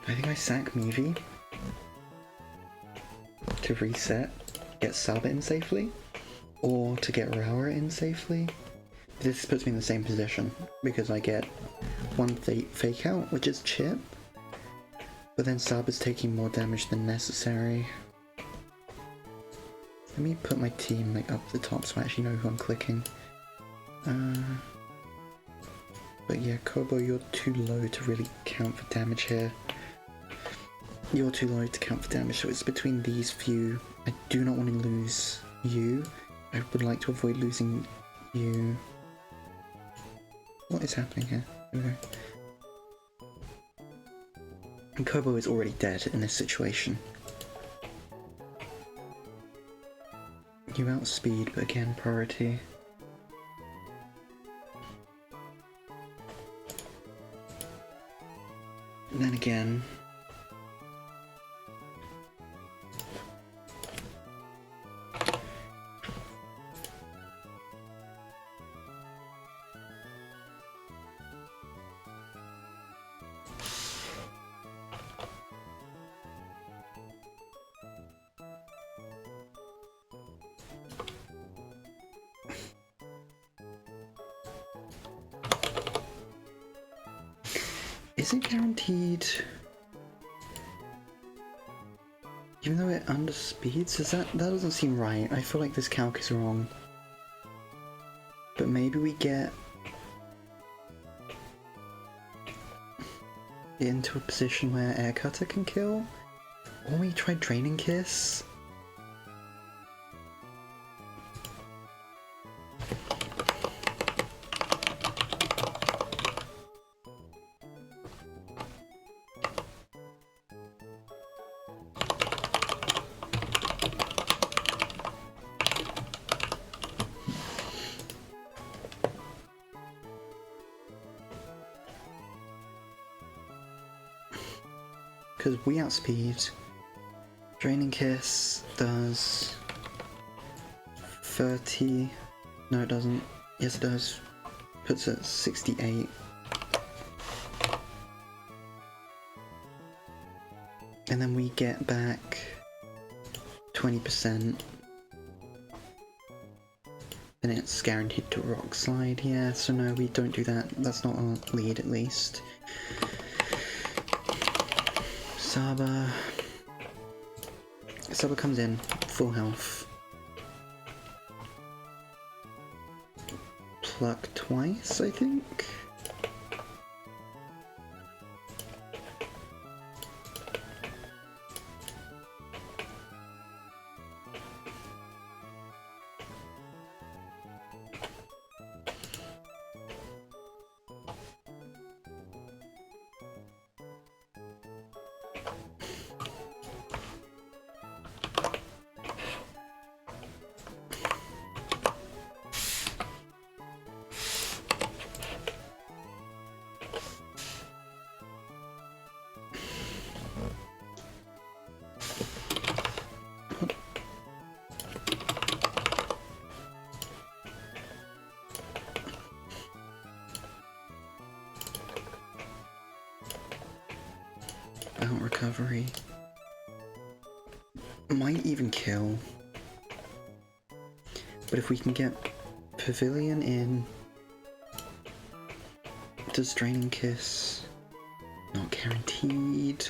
I think I sack Meavy to reset, get Saba in safely, or to get Rara in safely. This puts me in the same position, because I get one fake out, which is Chip, but then Saba's taking more damage than necessary. Let me put my team like up the top so I actually know who I'm clicking. But yeah, Kobo, you're too low to really count for damage here. You're too low to count for damage, so it's between these few. I do not want to lose you. I would like to avoid losing you. What is happening here? Okay. And Kobo is already dead in this situation. You outspeed, but again, priority. Then again... Is it guaranteed? Even though it underspeeds? That doesn't seem right. I feel like this calc is wrong. But maybe we get into a position where Air Cutter can kill? Or we try Draining Kiss? Because we outspeed. Draining Kiss does 30. No, it doesn't. Yes, it does. Puts it at 68. And then we get back 20%. And it's guaranteed to Rock Slide. Yeah, so no, we don't do that. That's not our lead, at least. Saba comes in, full health. Pluck twice, I think? Out recovery. Might even kill. But if we can get Pavilion in... Does Draining Kiss? Not guaranteed.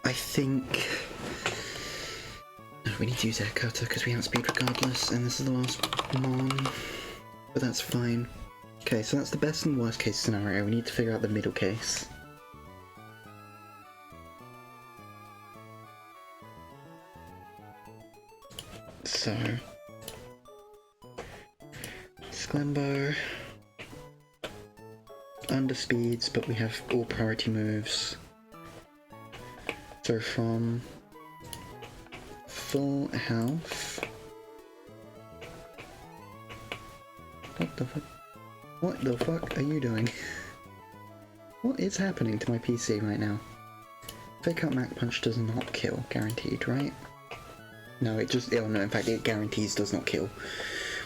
I think... No, we need to use Air Cutter because we outspeed regardless, and this is the last one. But that's fine. Okay, so that's the best and worst case scenario. We need to figure out the middle case. So... Sklembo... Underspeeds, but we have all priority moves. So from... full health... What the fuck? What the fuck are you doing? What is happening to my PC right now? Fake Out Mach Punch does not kill, guaranteed, right? No, it just... oh no, in fact it guarantees does not kill.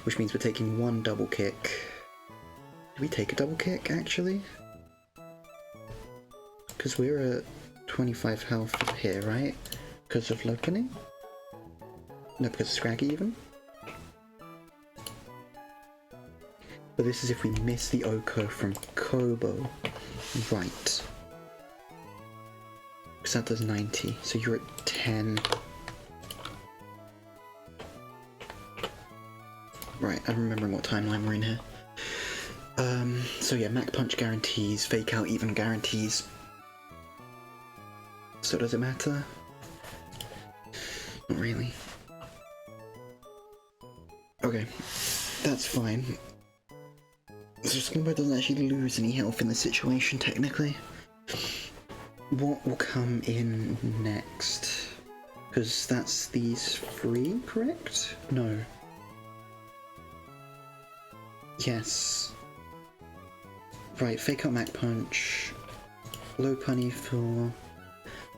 Which means we're taking one double kick. Did we take a double kick, actually? Because we're at 25 health here, right? Because of Lopening? No, because of Scraggy even? But this is if we miss the Oko from Kobo. Right. Because that does 90, so you're at 10. Right, I'm remembering what timeline we're in here. So yeah, Mach Punch guarantees, Fake Out even guarantees. So does it matter? Not really. Okay, that's fine. So Skimbo doesn't actually lose any health in this situation, technically. What will come in next? Because that's these three, correct? No. Yes. Right, fake out Mac Punch. Low punny for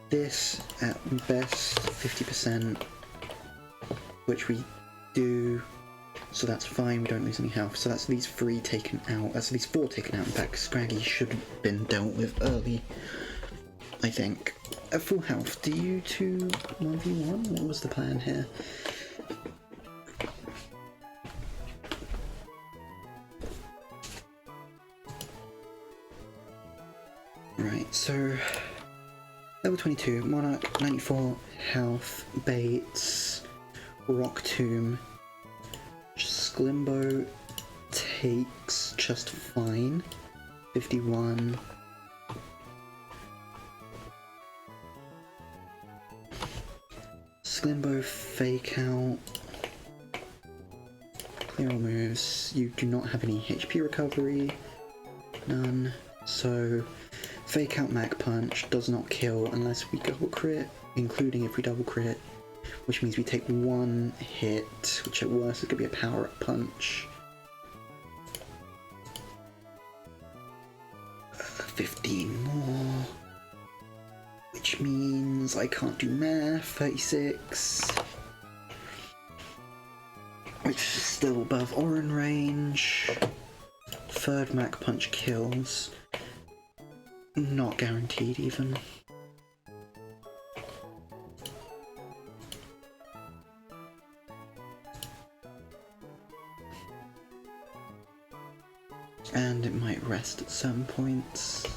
this, at best 50%, which we do, so that's fine, we don't lose any health. So that's these 3 taken out, that's these 4 taken out. In fact, Scraggy should have been dealt with early, I think. At full health, do you 2 1v1? What was the plan here? Right, so level 22, Monarch, 94 health, Bates, Rock Tomb, Sklimbo takes just fine, 51. Sklimbo fake out, clear all moves, you do not have any HP recovery, none, so fake out Mac Punch does not kill unless we double crit, including if we double crit, which means we take 1 hit, which at worst is going to be a power up punch. 15 more, which means I can't do math, 36, which is still above Orin range. 3rd Mac Punch kills. Not guaranteed even. And it might rest at certain points,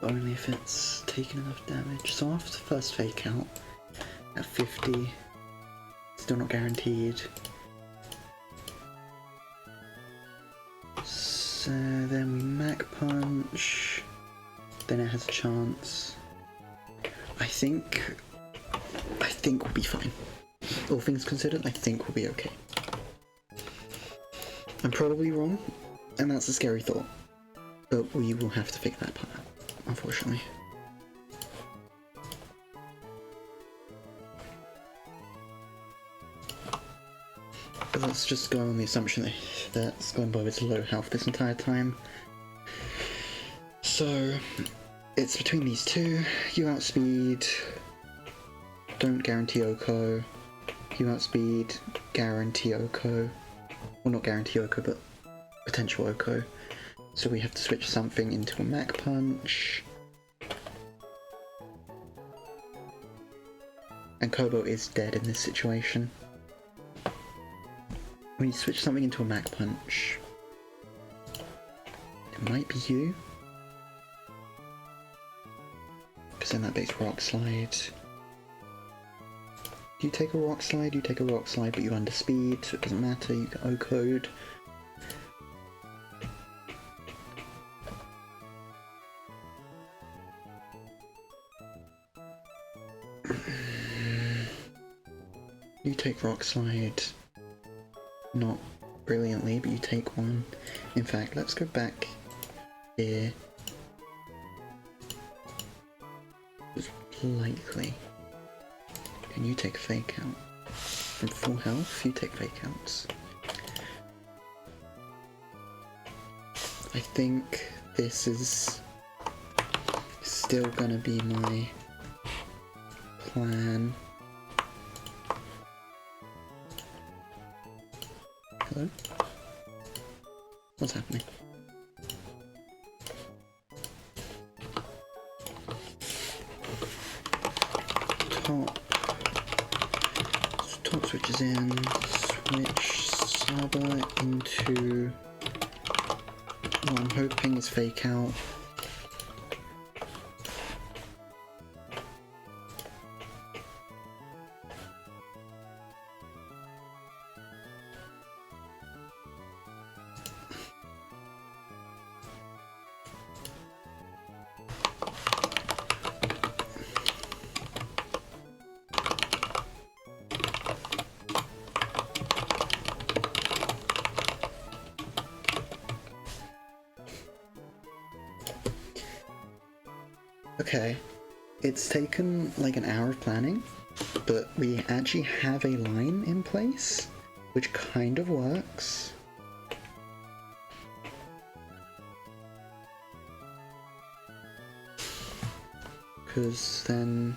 but only if it's taken enough damage. So after the first fake out at 50, still not guaranteed. So then we Mac Punch, then it has a chance. I think we'll be fine. All things considered, I think we'll be okay. I'm probably wrong, and that's a scary thought, but we will have to figure that part out, unfortunately. But let's just go on the assumption that Sklimbo is low health this entire time. So, it's between these 2. You outspeed, don't guarantee Oko. You outspeed, guarantee Oko. Well, not guarantee Oko, but potential Oko. So we have to switch something into a Mac Punch. And Kobo is dead in this situation. When you switch something into a Mac Punch, it might be you. Because then that base Rock Slide. You take a Rock Slide, but you underspeed, so it doesn't matter, you get O-code. You take Rock Slide, not brilliantly, but you take 1. In fact, let's go back here. Just likely. And you take fake out. From full health, you take fake outs. I think this is still gonna be my plan. Hello? What's happening? Top switches in, switch Saba into what I'm hoping is fake out. Okay, it's taken like an hour of planning, but we actually have a line in place, which kind of works. because then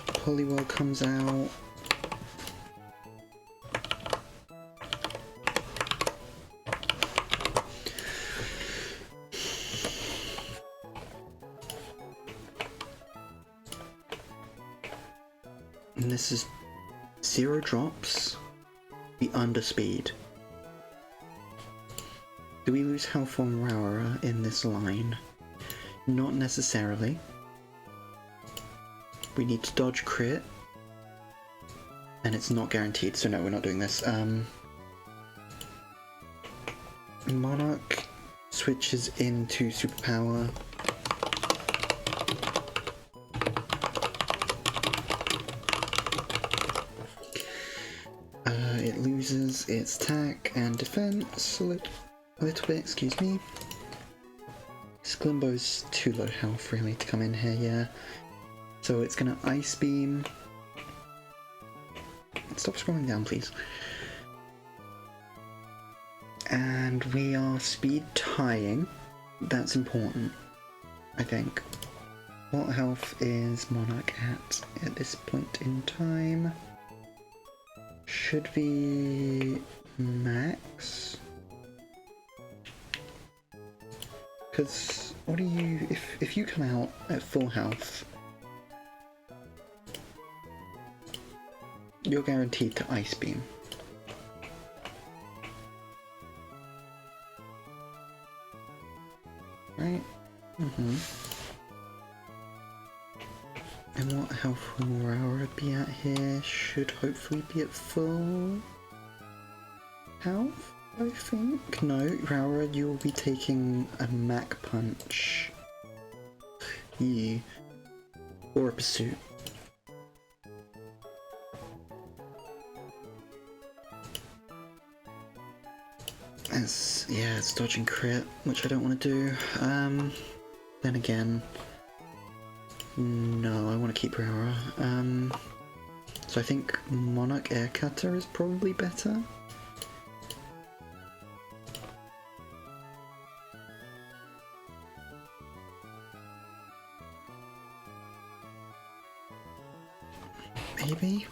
Poliwell comes out. And this is 0 drops, the underspeed. Do we lose health on Rowera in this line? Not necessarily. We need to dodge crit. And it's not guaranteed, so no, we're not doing this. Monarch switches into superpower. It loses its attack and defense a little bit, excuse me. Sklimbo's too low health really to come in here, yeah. So it's gonna Ice Beam. Stop scrolling down, please. And we are speed tying. That's important, I think. What health is Monarch at this point in time? Should be max. Because what do you, if you come out at full health, you're guaranteed to Ice Beam. Right? And what health will Rowera be at here? Should hopefully be at full health, I think? No, Rowera, you will be taking a Mach Punch. Yeah. Or a Pursuit. Yeah, it's dodging crit, which I don't want to do. Then again, no, I want to keep Rowera. So I think Monarch Air Cutter is probably better. Maybe?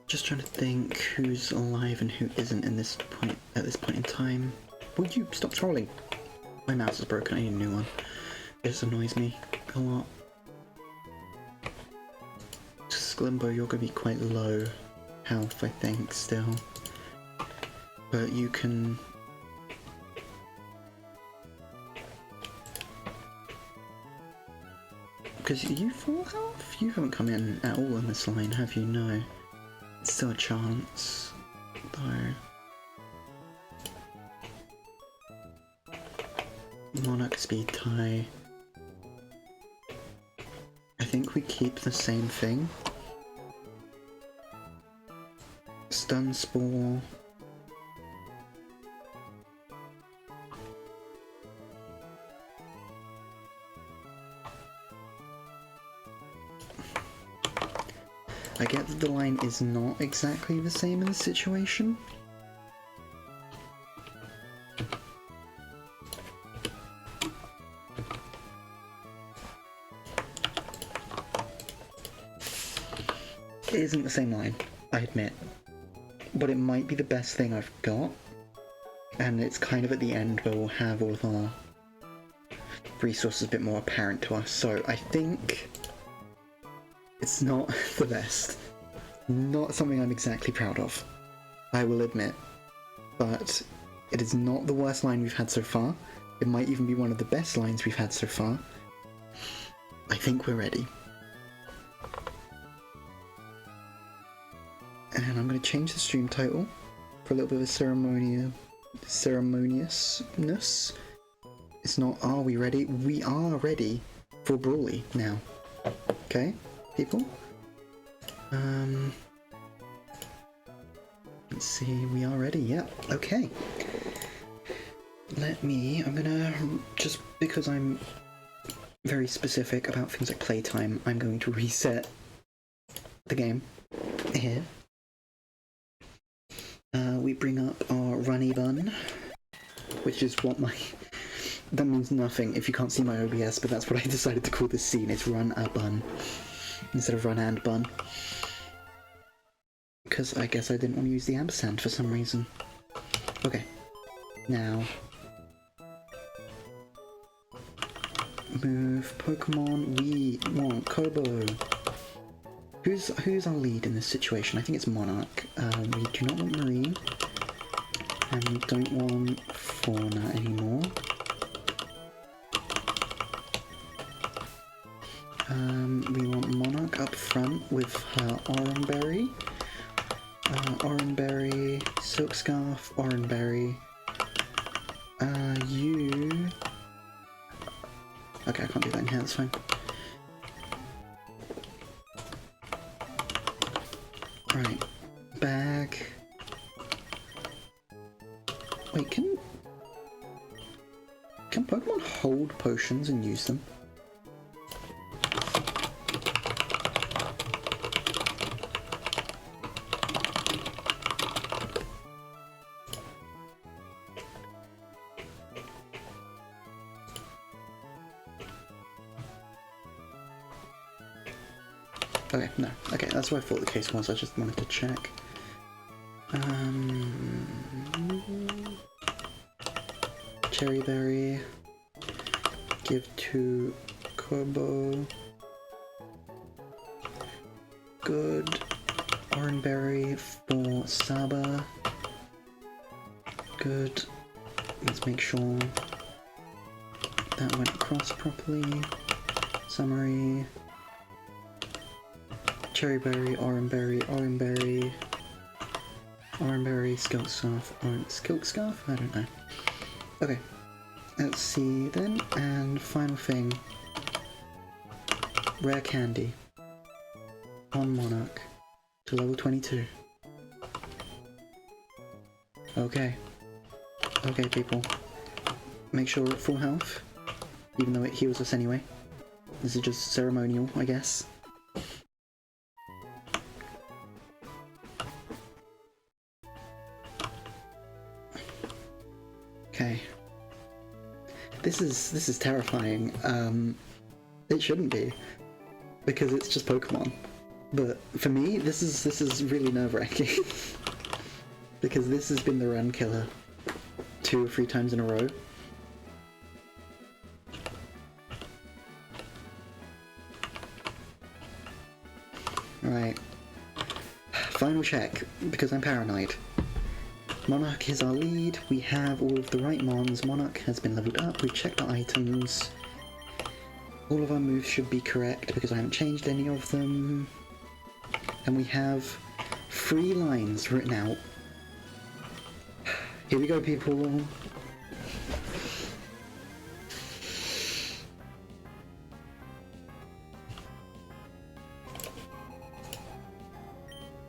Just trying to think who's alive and who isn't in this point at this point in time. Would you stop trolling? My mouse is broken, I need a new one. This annoys me a lot. Sklimbo, you're gonna be quite low health, I think, still. But you can... Because you full health? You haven't come in at all in this line, have you? No. It's still a chance, though. Monarch speed tie. I think we keep the same thing. Stun Spore. I get that the line is not exactly the same in this situation. It isn't the same line, I admit. But it might be the best thing I've got. And it's kind of at the end where we'll have all of our resources a bit more apparent to us. So I think it's not the best. Not something I'm exactly proud of, I will admit. But it is not the worst line we've had so far. It might even be one of the best lines we've had so far. I think we're ready. And I'm going to change the stream title for a little bit of ceremoniousness. It's not, are we ready? We are ready for Brawly now. Okay, people? Let's see, we are ready, yep, okay. I'm gonna, just because I'm very specific about things like playtime, I'm going to reset the game here. We bring up our Runny Bun, which is what my that means nothing if you can't see my OBS, but that's what I decided to call this scene. It's Run a Bun instead of Run and Bun. Because I guess I didn't want to use the ampersand for some reason. Okay. Now. Move Pokemon. We want Kobo. Who's our lead in this situation? I think it's Monarch. We do not want Marine. And we don't want Fauna anymore. We want Monarch up front with her Oranberry. Oranberry, Silk Scarf, Oranberry. You... Okay, I can't do that in here, that's fine. Right. Bag. Wait, can Pokemon hold potions and use them? Okay, no. Okay, that's what I thought the case was. I just wanted to check. Cherry Berry. Give to Kobo. Good. Oranberry for Saba. Good. Let's make sure that went across properly. Summary. Cherryberry, Oranberry, Oranberry, Oranberry, Skilk Scarf, Skilk Scarf? I don't know. Okay, let's see then, and final thing. Rare Candy. On Monarch. To level 22. Okay. Okay, people. Make sure we're at full health, even though it heals us anyway. This is just ceremonial, I guess. Okay. This is terrifying. It shouldn't be, because it's just Pokemon. But for me, this is really nerve-wracking. Because this has been the run killer 2 or 3 times in a row. Right. Final check, because I'm paranoid. Monarch is our lead, we have all of the right mons, Monarch has been leveled up, we've checked our items. All of our moves should be correct because I haven't changed any of them. And we have 3 lines written out. Here we go, people.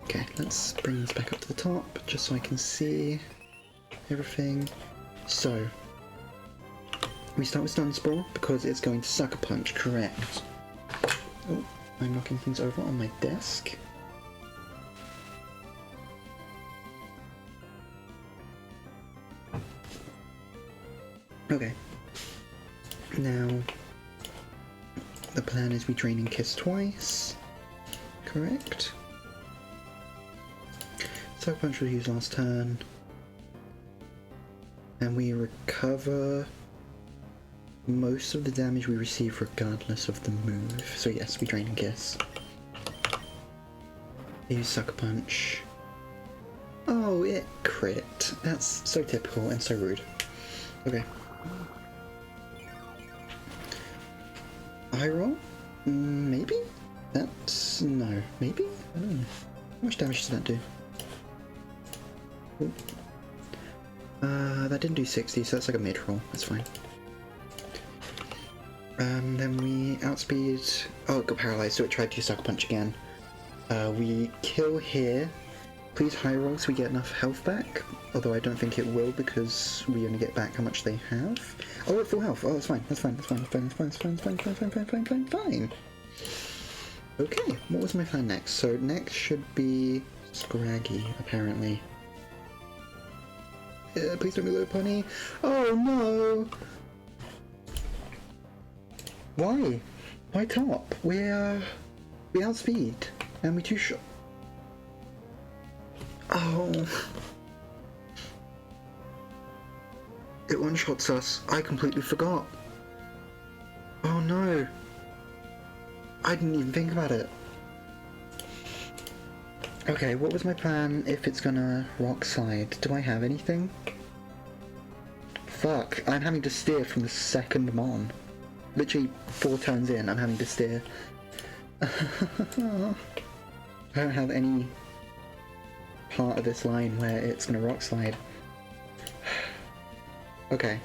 Okay, let's bring this back up to the top, just so I can see everything. So, we start with Stun Spore, because it's going to Sucker Punch, correct. Oh, I'm knocking things over on my desk. Okay. Now, the plan is we Drain and Kiss twice, correct. Sucker Punch was used last turn, and we recover most of the damage we receive regardless of the move. So yes, we Drain and Kiss. Use Sucker Punch. Oh, it crit. That's so typical and so rude. Okay. High roll? Maybe? That's... no. Maybe? I don't know. How much damage does that do? Ooh. That didn't do 60, so that's like a mid-roll. That's fine. Then we outspeed... oh, it got paralyzed, so it tried to Sucker Punch again. We kill here. Please high roll so we get enough health back. Although I don't think it will because we only get back how much they have. Oh, at full health. Oh, that's fine. That's fine. That's fine. That's fine. That's fine. That's fine. Fine. Fine. Fine. Fine. Fine. Fine. Okay. What was my plan next? So next should be Scraggy, apparently. Please don't be low, Pony. Oh no! Why? Why top? We outspeed and we too short. Oh. It one-shots us. I completely forgot. Oh no. I didn't even think about it. Okay, what was my plan if it's gonna rock slide? Do I have anything? Fuck, I'm having to steer from the second mon. Literally 4 turns in, I'm having to steer. I don't have any part of this line where it's gonna rock slide. Okay.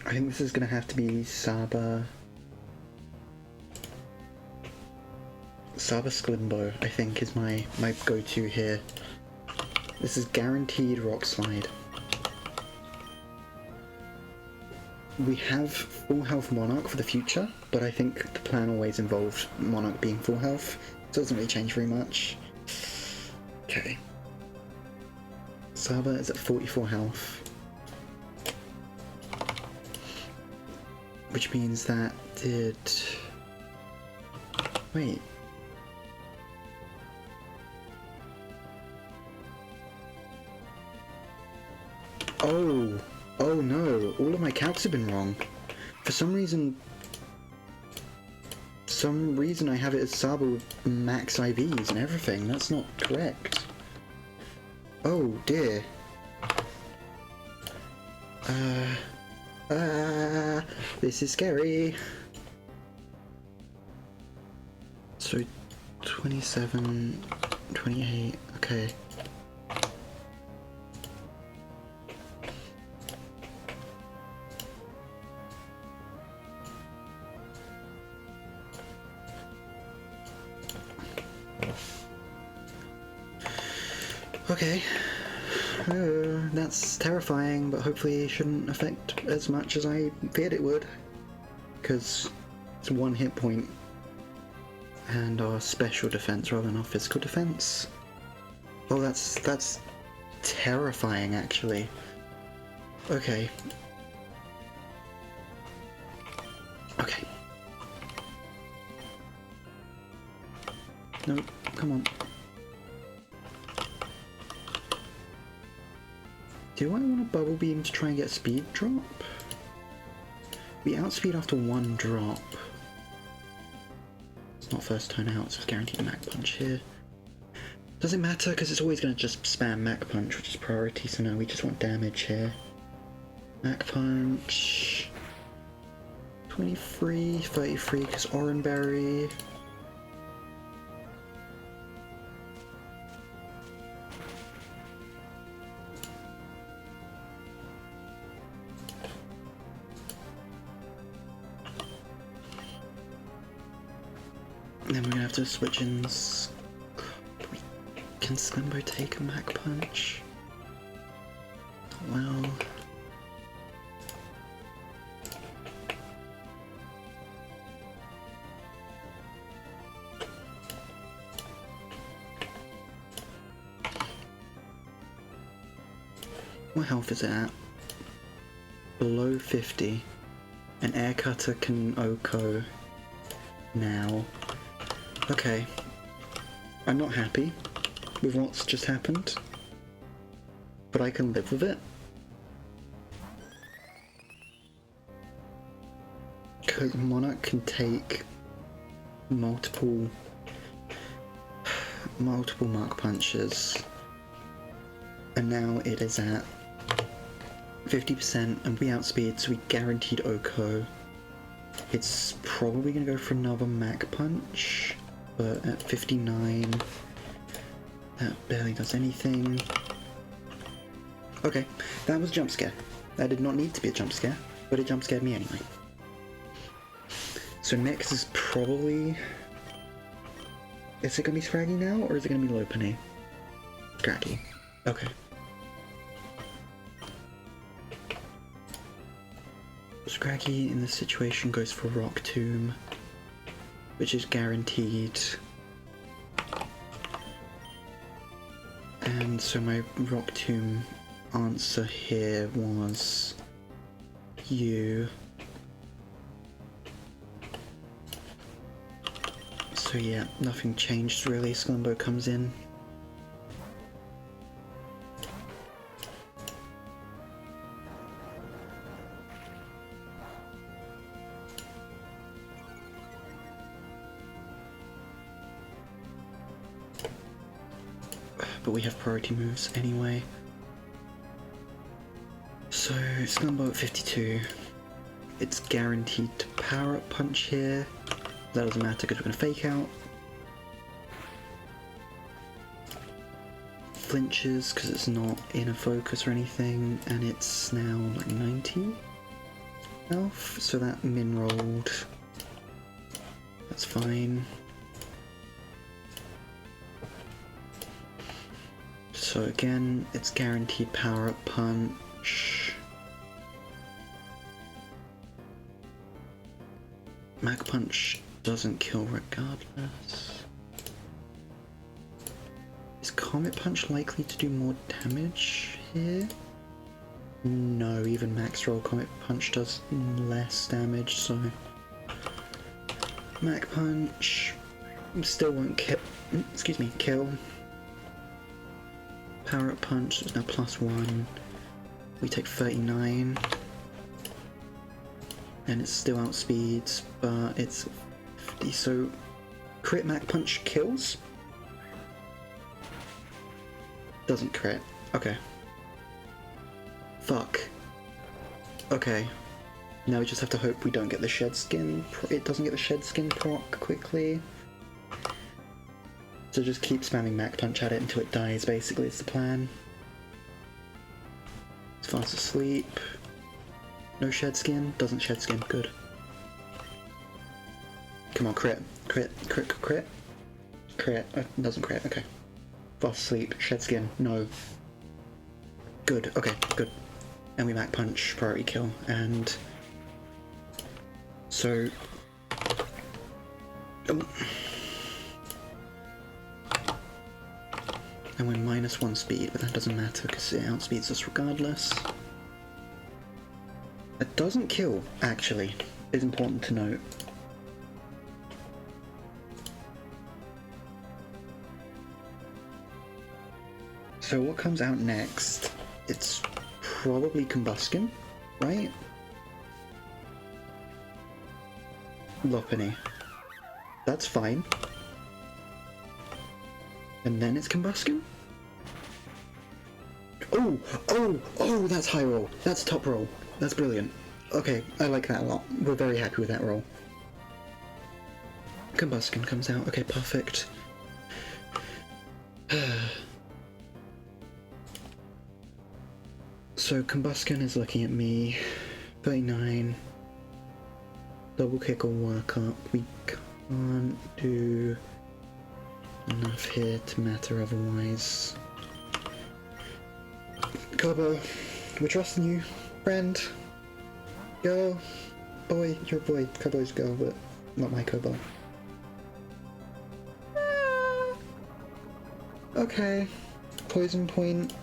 I think this is gonna have to be Saba Sklimbo, I think, is my go-to here. This is guaranteed rock slide. We have full health Monarch for the future, but I think the plan always involved Monarch being full health, so it doesn't really change very much. Okay. Saba is at 44 health. Which means that did... Wait. Oh no, all of my calcs have been wrong. For some reason I have it as Saba with max IVs and everything. That's not correct. Oh dear. This is scary. So 27, 28, okay. Okay, that's terrifying, but hopefully it shouldn't affect as much as I feared it would, because it's 1 hit point and our special defense rather than our physical defense. Oh, that's terrifying, actually. Okay. Okay. No, come on. Do I want a bubble beam to try and get a speed drop? We outspeed after 1 drop. It's not first turn out, so it's guaranteed Mach Punch here. Doesn't matter because it's always going to just spam Mach Punch, which is priority, so no, we just want damage here. Mach Punch. 23, 33 because Oranberry. Then we're gonna have to switch in. Can Sklimbo take a Mach Punch? Well. What health is it at? Below 50. An Air Cutter can OHKO now. Okay. I'm not happy with what's just happened, but I can live with it. Because Monarch can take multiple Mach Punches, and now it is at 50% and we outspeed, so we guaranteed OHKO. It's probably gonna go for another Mach Punch, but at 59, that barely does anything. Okay, that was a jump scare. That did not need to be a jump scare, but it jump scared me anyway. So next is probably... Is it gonna be Scraggy now, or is it gonna be Lopunny? Scraggy. Okay. Scraggy in this situation goes for Rock Tomb, which is guaranteed. And so my Rock Tomb answer here was you. So yeah, nothing changed really. Slumbo comes in. But we have priority moves anyway. So, Slumbo at 52. It's guaranteed to power up punch here. That doesn't matter because we're going to fake out. Flinches because it's not in a focus or anything, and it's now like 90 health, so that min rolled. That's fine. So again, it's guaranteed power up punch. Mag punch doesn't kill regardless. Is Comet Punch likely to do more damage here? No, even max roll Comet Punch does less damage, so Mag Punch still won't kill. Excuse me, kill. Power up punch is now +1. We take 39. And it's still outspeeds, but it's 50, so crit Mac Punch kills? Doesn't crit. Okay. Fuck. Okay. Now we just have to hope we don't get the shed skin. It doesn't get the shed skin proc quickly. So just keep spamming Mac Punch at it until it dies, basically, it's the plan. It's fast asleep. No shed skin? Doesn't shed skin. Good. Come on, crit. Crit. Crit. Crit. Crit. Doesn't crit. Okay. Fast asleep. Shed skin. No. Good. Okay, good. And we Mac Punch. Priority kill. And... so... and we're -1 speed, but that doesn't matter because it outspeeds us regardless. It doesn't kill, actually. It's important to note. So what comes out next? It's probably Combustion, right? Lopunny. That's fine. And then it's Combustion? Oh! Oh! Oh! That's high roll. That's top roll. That's brilliant. Okay, I like that a lot. We're very happy with that roll. Combustion comes out. Okay, perfect. So Combustion is looking at me. 39. Double kick will work up. We can't do enough here to matter otherwise. Kobo, we're trusting you, friend. Girl. Boy, you're a boy. Kobo's girl, but not my Kobo. Okay. Poison point.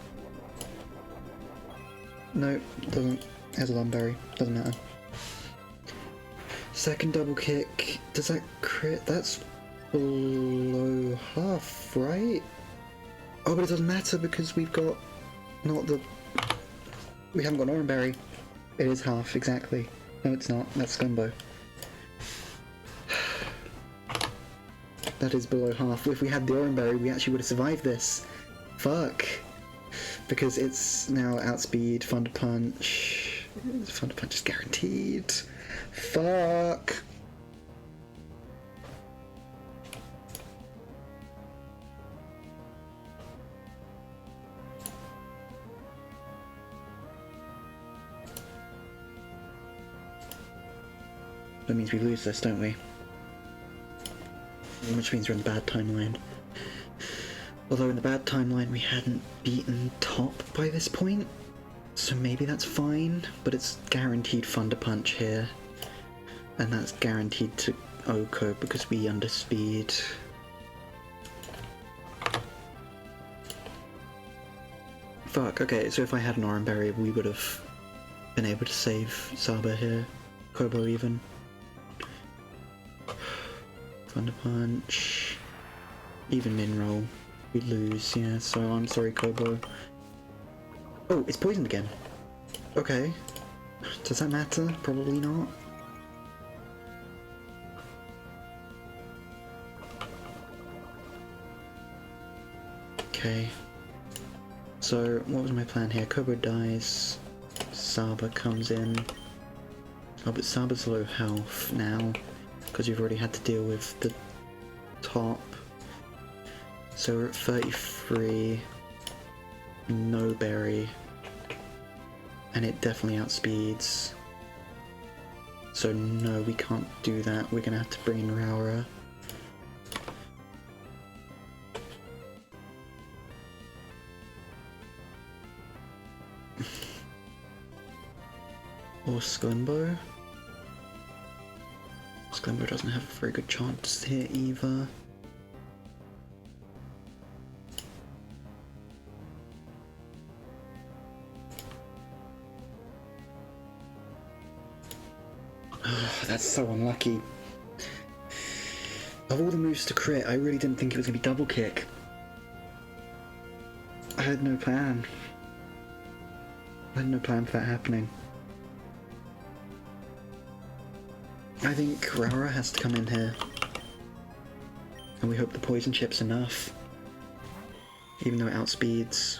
No, doesn't. Has a Lumberry. Doesn't matter. Second double kick. Does that crit? That's below half, right? Oh, but it doesn't matter because we've got not the... we haven't got an Oranberry. It is half, exactly. No, it's not. That's Scumbo. That is below half. If we had the Oranberry, we actually would have survived this. Fuck. Because it's now outspeed, Thunder Punch. Thunder Punch is guaranteed. Fuck. That means we lose this, don't we? Which means we're in the bad timeline. Although in the bad timeline we hadn't beaten top by this point. So maybe that's fine, but it's guaranteed Thunder Punch here. And that's guaranteed to Oko because we underspeed. Fuck, okay, so if I had an Oran Berry, we would have been able to save Saba here. Kobo even. Thunder Punch. Even Min Roll. We lose, yeah, so I'm sorry, Kobo. Oh, it's poisoned again. Okay. Does that matter? Probably not. Okay. So, what was my plan here? Kobo dies. Saba comes in. Oh, but Saba's low health now, because we've already had to deal with the top. So we're at 33. No berry. And it definitely outspeeds. So no, we can't do that. We're gonna have to bring in Raura. Or Sklimbo. Sklimbo doesn't have a very good chance here either. That's so unlucky. Of all the moves to crit, I really didn't think it was going to be double kick. I had no plan. I had no plan for that happening. I think Raura has to come in here. And we hope the poison chip's enough. Even though it outspeeds.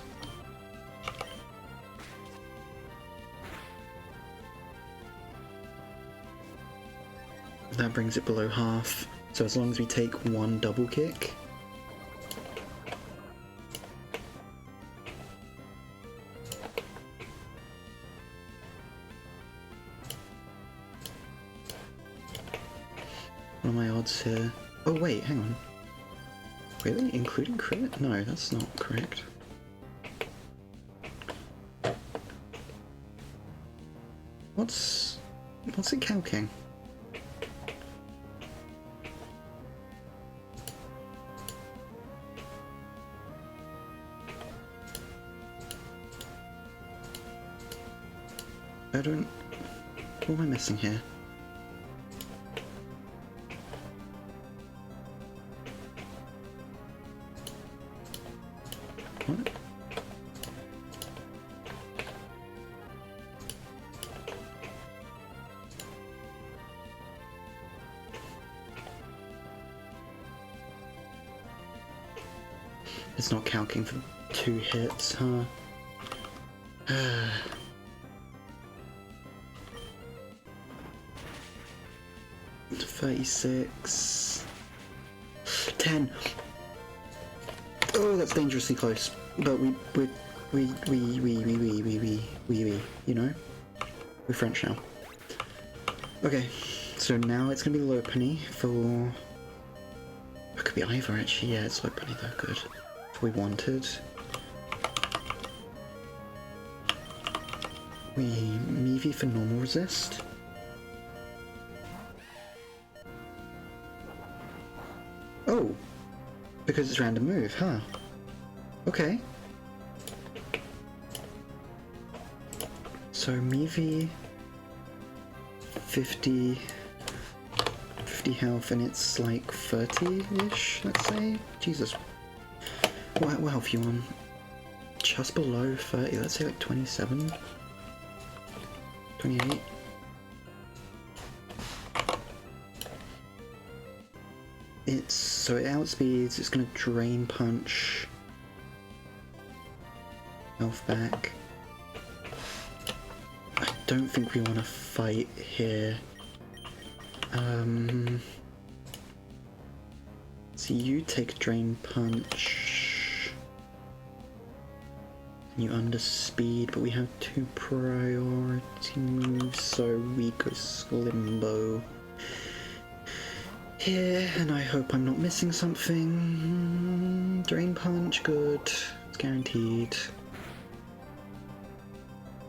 That brings it below half. So as long as we take one double kick. What are my odds here? Oh wait, hang on. Really? Including crit? No, that's not correct. What's it calcing? I don't... What am I missing here? What? It's not calculating for 2 hits, huh? 36... 10! Oh, that's dangerously close. But we, you know? We're French now. Okay, so now it's gonna be Lopunny for... It could be either, actually. Yeah, it's Lopunny though, good. If we wanted. Meavy for normal resist. Oh! Because it's random move, huh? Okay. So Meavy... 50 health and it's like 30-ish, let's say? Jesus. What health you on? Just below 30, let's say like 27? 28? So it outspeeds, it's gonna Drain Punch. Health back. I don't think we want to fight here. So you take Drain Punch. You underspeed, but we have 2 priority moves, so we go Sklimbo here, and I hope I'm not missing something. Drain Punch, good. It's guaranteed.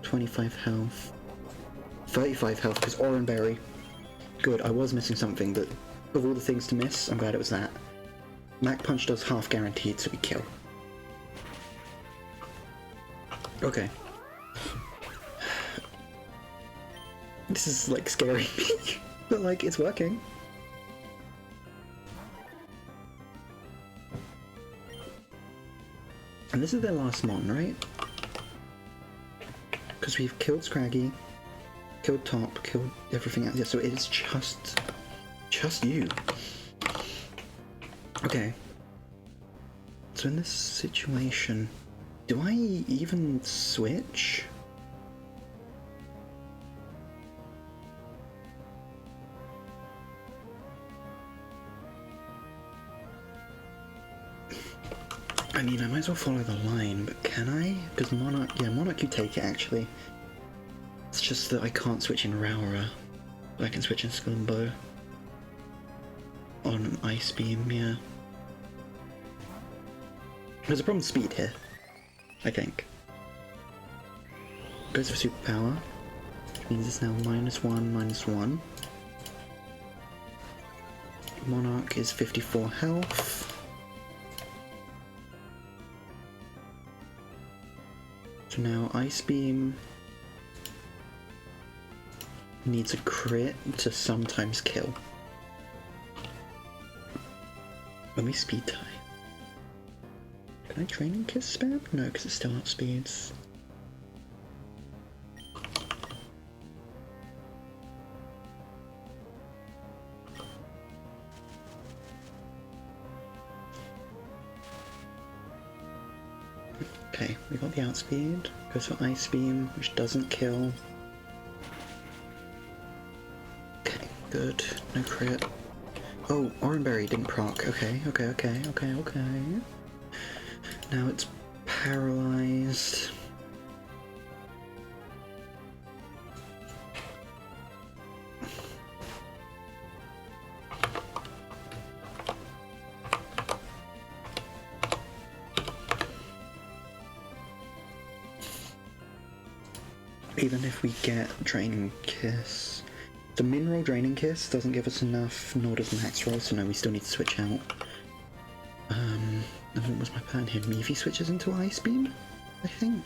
25 health. 35 health, because Oranberry. Good, I was missing something, but of all the things to miss, I'm glad it was that. Mach Punch does half guaranteed, so we kill. Okay. This is, like, scaring me, but, like, it's working. And this is their last mon, right? Because we've killed Scraggy, killed Top, killed everything else. Yeah, so it is just you. Okay. So in this situation, do I even switch? I mean, I might as well follow the line, but can I? Because Monarch, yeah, Monarch you take it actually. It's just that I can't switch in Raura. But I can switch in Skullumbo. On Ice Beam, yeah. There's a problem with speed here, I think. Goes for superpower, which means it's now -1/-1. Monarch is 54 health. So now Ice Beam needs a crit to sometimes kill. Let me speed tie. Can I Training Kiss spam? No, because it still outspeeds. Okay, we got the outspeed. Goes for Ice Beam, which doesn't kill. Okay, good. No crit. Oh, Oranberry didn't proc. Okay. Now it's paralyzed. Even if we get Draining Kiss. The Min-Roll Draining Kiss doesn't give us enough, nor does Max Roll, so no, we still need to switch out. And what was my plan here? Meavy switches into Ice Beam, I think?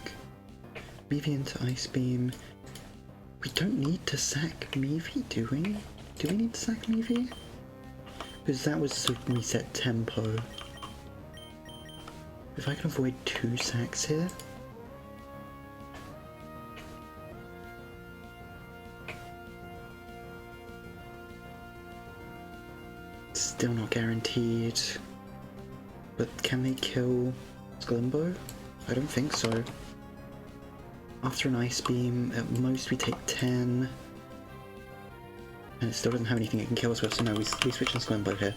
Meavy into Ice Beam. We don't need to sack Meavy, do we? Do we need to sack Meavy? Because that was to reset tempo. If I can avoid 2 sacks here. Still not guaranteed. But can they kill Skullumbo? I don't think so. After an Ice Beam, at most we take 10. And it still doesn't have anything it can kill us with, so no, we switch in Skullumbo here.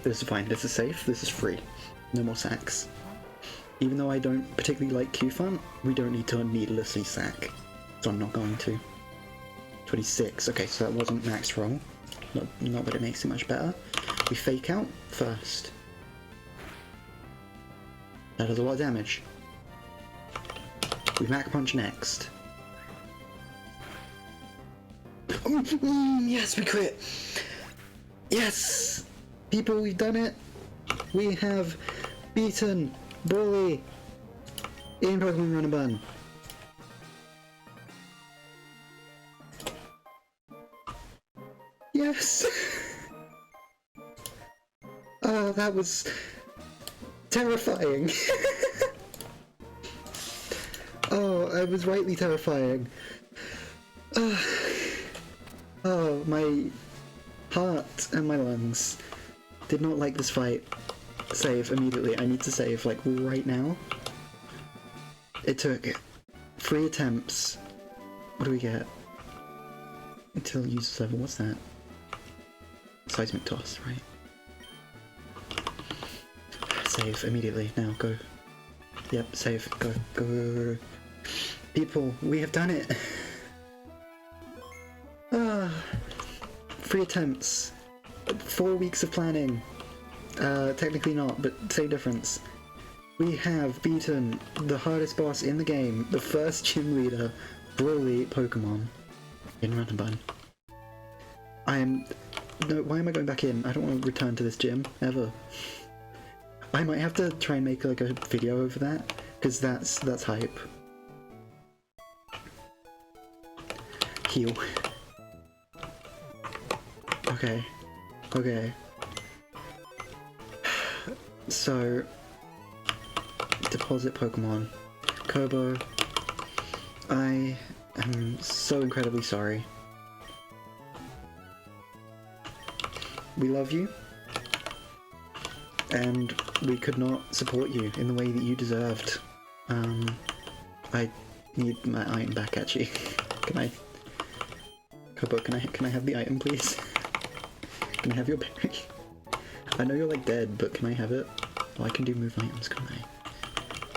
This is fine, this is safe, this is free. No more sacks. Even though I don't particularly like Q-Fun, we don't need to needlessly sack. So I'm not going to. 26, okay, so that wasn't max roll. Not that it makes it much better. We fake out first. That does a lot of damage. We Mach Punch next. Yes, we crit! Yes! People, we've done it! We have beaten Bully in Pokemon Run Bun. Yes! Oh, that was terrifying. Oh, it was rightly terrifying. Oh, my heart and my lungs did not like this fight. Save immediately. I need to save, like, right now. It took 3 attempts. What do we get? Until user level. What's that? Seismic Toss, right? Save immediately. Now, go. Yep, save. Go. Go. People, we have done it! 3 attempts. 4 weeks of planning. Technically not, but same difference. We have beaten the hardest boss in the game, the first gym leader, brawly Pokemon in Run Bun. No, why am I going back in? I don't want to return to this gym, ever. I might have to try and make like a video over that, because that's hype. Heal. Okay. Okay. So, deposit Pokemon. Kobo, I am so incredibly sorry. We love you, and we could not support you in the way that you deserved. I need my item back, actually. Can I... Kobo, can I have the item, please? Can I have your berry? I know you're like dead, but can I have it? Oh, I can do move items, can't I?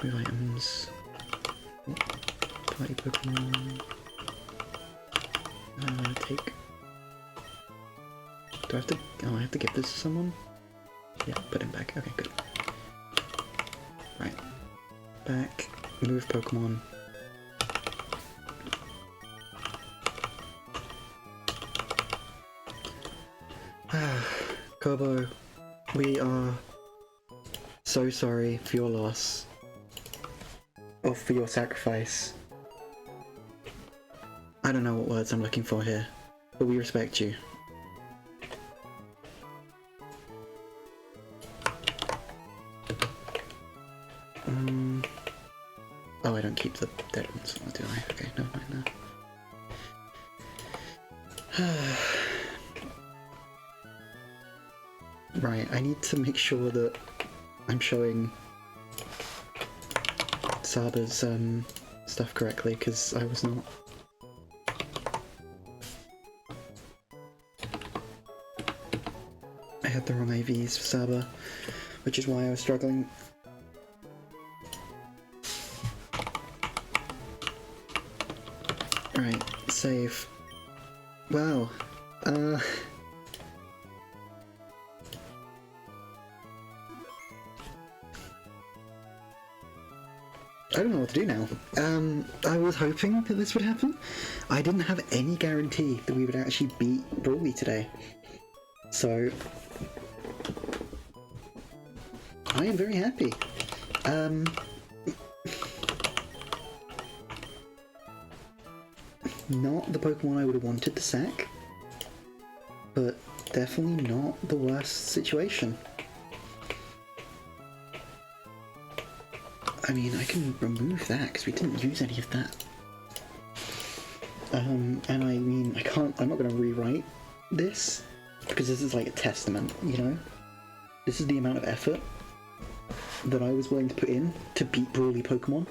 Move items... Party Pokemon... take... Do I have to... Oh, I have to give this to someone? Yeah, put him back. Okay, good. Right. Back. Move Pokemon. Kobo, we are so sorry for your loss. Or for your sacrifice. I don't know what words I'm looking for here, but we respect you. Oh, I don't keep the dead ones, do I? Okay, never mind now. Right, I need to make sure that I'm showing Saba's stuff correctly, because I was not. I had the wrong IVs for Saba, which is why I was struggling. Right, save. Wow. I don't know what to do now. I was hoping that this would happen. I didn't have any guarantee that we would actually beat Brawly today. So... I am very happy. Not the Pokemon I would have wanted to sack, but definitely not the worst situation. I mean, I can remove that because we didn't use any of that. And I mean, I'm not going to rewrite this because this is like a testament, you know? This is the amount of effort that I was willing to put in to beat Brawly Pokemon.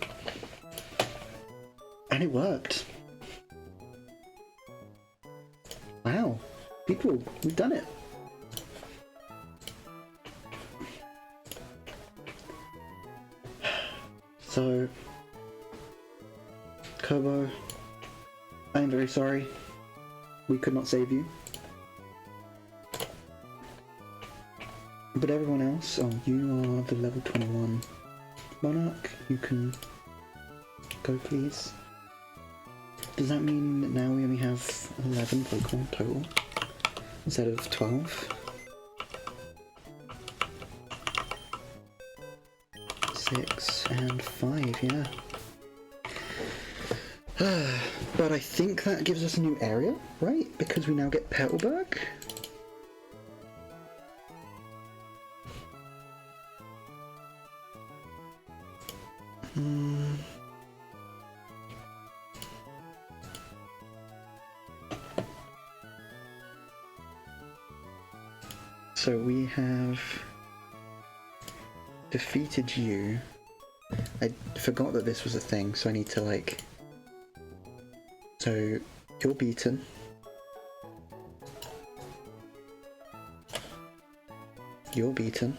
And it worked. Wow. People, we've done it. So, Kobo, I am very sorry. We could not save you. But everyone else, oh, you are the level 21 Monarch. You can go, please. Does that mean that now we only have 11 Pokemon total instead of 12? 6 and 5, yeah. But I think that gives us a new area, right? Because we now get Petalburg? So we have defeated you. I forgot that this was a thing, so I need to like... So, you're beaten. You're beaten.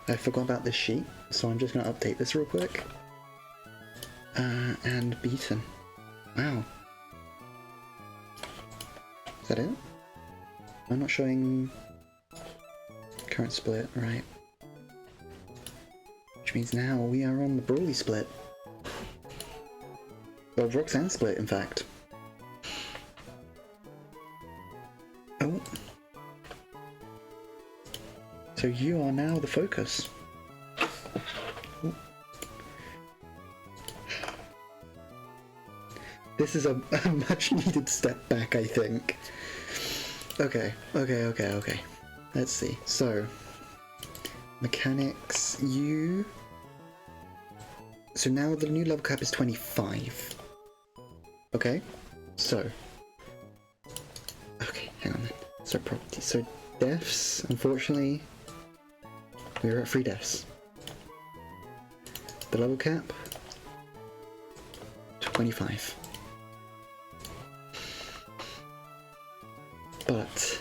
I forgot about this sheet, so I'm just going to update this real quick. And beaten. Wow. Is that it? I'm not showing current split, right? Which means now we are on the Brawly split. Or Roxanne split, in fact. Oh. So you are now the focus. Ooh. This is a much needed step back, I think. Okay. Let's see. So, mechanics, you... So now the new level cap is 25. Okay, so... Okay, hang on then. So properties. So deaths, unfortunately, we're at 3 deaths. The level cap, 25. But,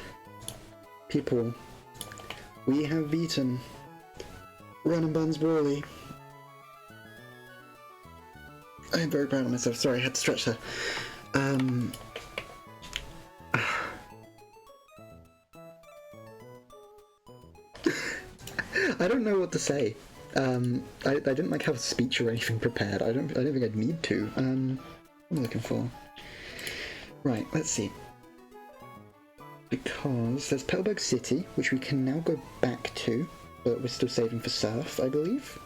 people, we have beaten Run Bun's Brawly. I am very proud of myself. Sorry, I had to stretch there. I don't know what to say. I didn't like have a speech or anything prepared. I don't think I'd need to. What am I looking for? Right, let's see. Because there's Petalburg City, which we can now go back to, but we're still saving for Surf, I believe.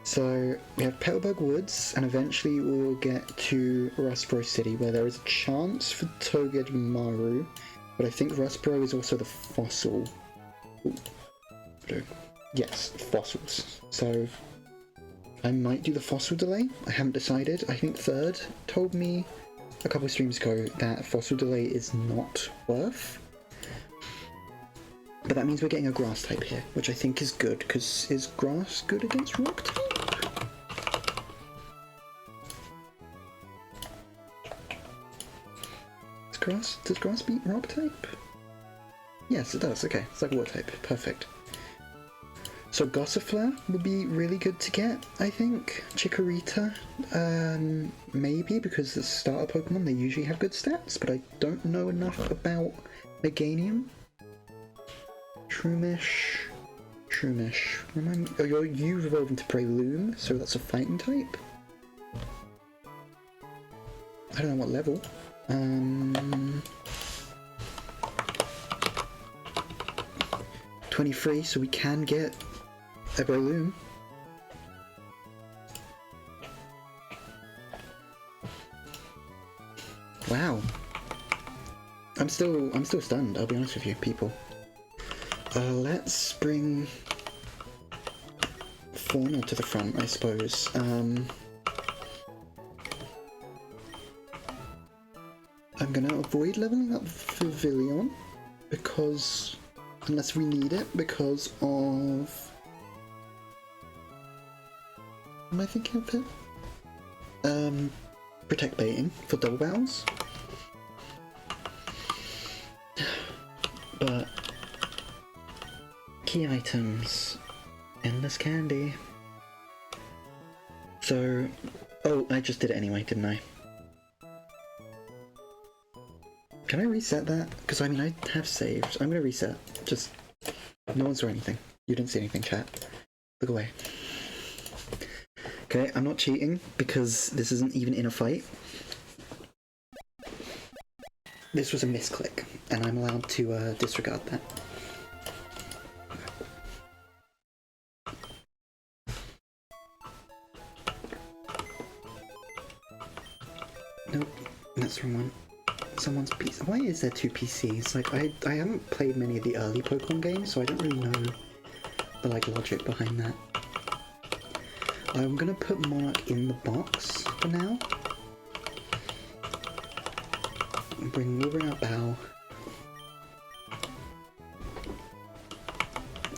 So we have Petalburg Woods, and eventually we'll get to Rustboro City, where there is a chance for Toged Maru, but I think Rustboro is also the fossil. Ooh. Yes, fossils. So I might do the fossil delay. I haven't decided. I think Third told me a couple of streams ago that fossil delay is not worth. But that means we're getting a grass type here, which I think is good, because is grass good against rock type? Does grass beat rock type? Yes, it does. Okay, it's like water type. Perfect. So Gossifleur would be really good to get, I think. Chikorita, maybe, because the starter Pokemon, they usually have good stats, but I don't know enough about Meganium. Shroomish. Remind me. Oh, you evolved into Breloom, so that's a fighting type. I don't know what level. 23, so we can get a Breloom. Wow. I'm still stunned, I'll be honest with you, people. Let's bring Fauna to the front, I suppose. I'm gonna avoid leveling up Vivillon, because, unless we need it, because of... What am I thinking of it? Protect baiting for double battles. But key items, endless candy. So, oh, I just did it anyway, didn't I? Can I reset that? Because I mean, I have saved. I'm gonna reset. Just, no one saw anything. You didn't see anything, chat. Look away. Okay, I'm not cheating because this isn't even in a fight. This was a misclick, and I'm allowed to disregard that. Nope, that's the wrong one. Someone's PC. Why is there 2 PCs? Like, I haven't played many of the early Pokemon games, so I don't really know the logic behind that. I'm gonna put Monarch in the box for now. Bring Wolverine out Bow.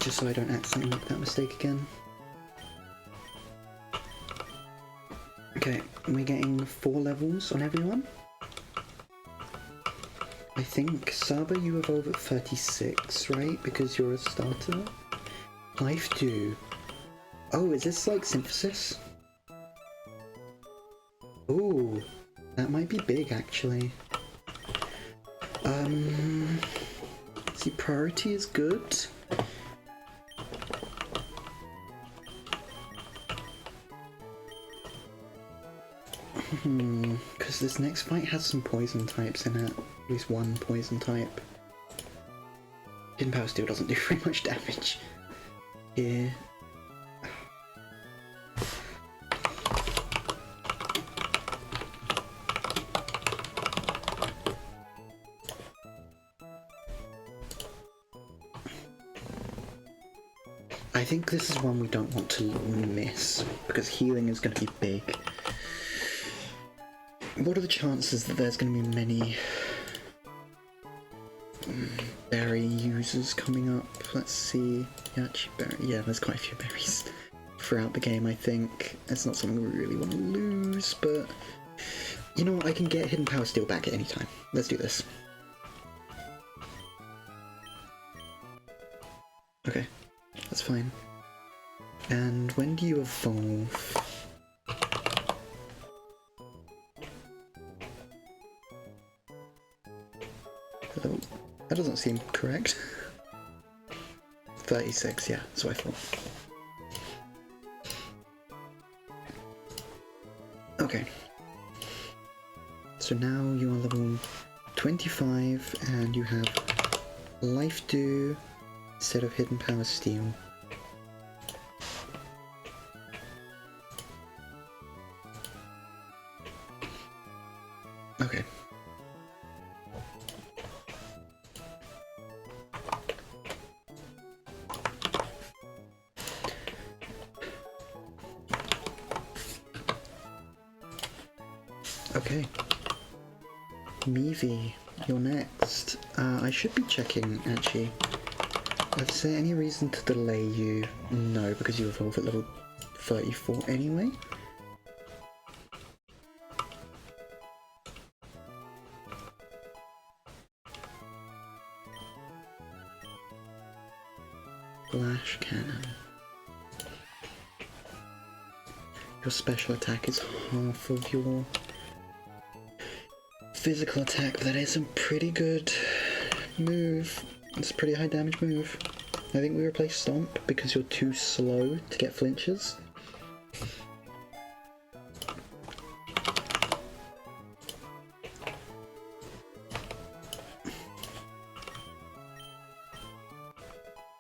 Just so I don't accidentally make that mistake again. Okay, we're getting 4 levels on everyone. I think, Saba, you evolve at 36, right? Because you're a starter? Life Dew. Oh, is this like Synthesis? Ooh, that might be big actually. See, priority is good. Because this next fight has some poison types in it. At least one poison type. Hidden Power Steel doesn't do very much damage. Here. I think this is one we don't want to miss, because healing is going to be big. What are the chances that there's going to be many berry users coming up? Let's see. Yeah, there's quite a few berries throughout the game, I think. It's not something we really want to lose, but you know what? I can get Hidden Power Steel back at any time. Let's do this. Okay, that's fine. And when do you evolve? Oh, that doesn't seem correct. 36, yeah, that's what I thought. Okay. So now you are level 25 and you have Life Dew instead of Hidden Power Steel. Okay. Okay. Meavy, you're next. I should be checking, actually. Is there any reason to delay you? No, because you evolve at level 34 anyway. Flash Cannon. Your special attack is half of your physical attack, but that is a pretty good move. It's a pretty high damage move. I think we replace Stomp because you're too slow to get flinches.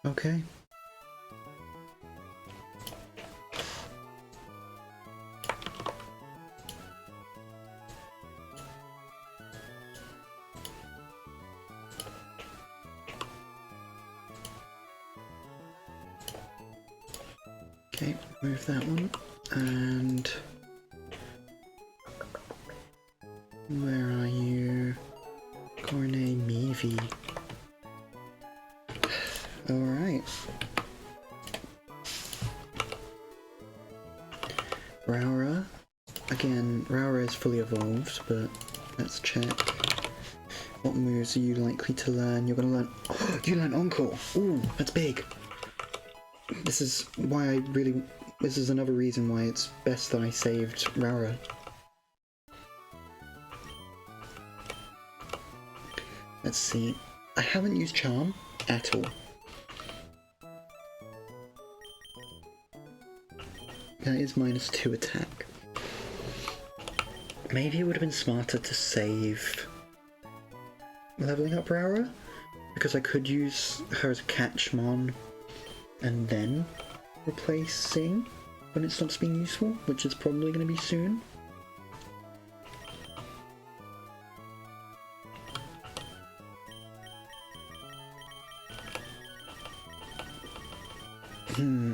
Okay. Okay, move that one, and where are you? Cornet Meavy. Alright. Raura. Again, Raura is fully evolved, but let's check. What moves are you likely to learn? You're gonna learn... Oh, you learn Encore! Ooh, that's big! This is why this is another reason why it's best that I saved Raura. Let's see. I haven't used Charm at all. That is -2 attack. Maybe it would have been smarter to save leveling up Raura, because I could use her as a catchmon and then replace Sing when it stops being useful, which is probably going to be soon.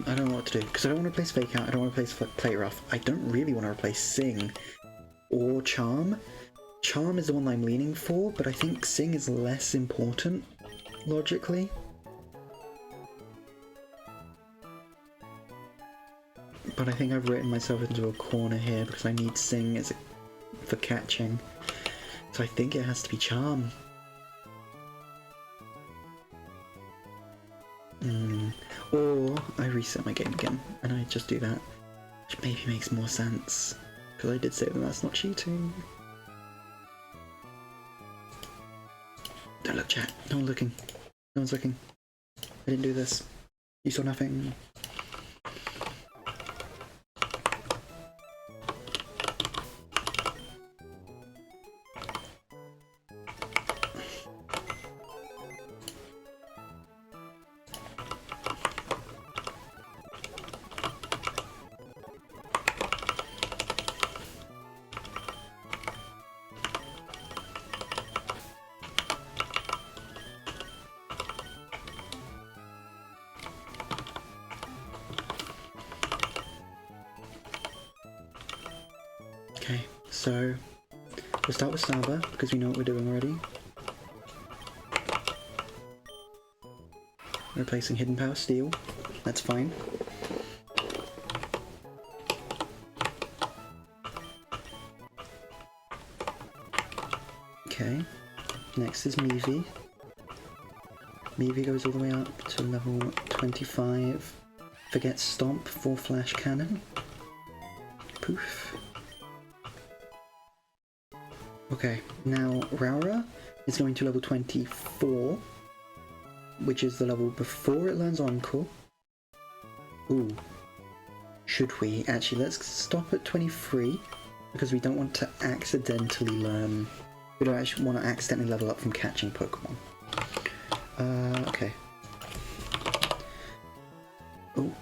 I don't know what to do, because I don't want to replace Fake Out, I don't want to replace Play Rough, I don't really want to replace Sing or Charm. Charm is the one I'm leaning for, but I think Sing is less important, logically. But I think I've written myself into a corner here because I need Sing for catching. So I think it has to be Charm. Or I reset my game again and I just do that, which maybe makes more sense. because I did say that that's not cheating. Don't look, chat. No one's looking. No one's looking. I didn't do this. You saw nothing. Okay, so we'll start with Saba because we know what we're doing already. Replacing Hidden Power Steel, that's fine. Okay, next is Meavy. Meavy goes all the way up to level 25. Forget Stomp for Flash Cannon. Poof. Okay, now Raura is going to level 24, which is the level before it learns Encore. Ooh. Should we? Actually, let's stop at 23, because we don't want to accidentally learn... We don't actually want to accidentally level up from catching Pokemon. Okay. Ooh.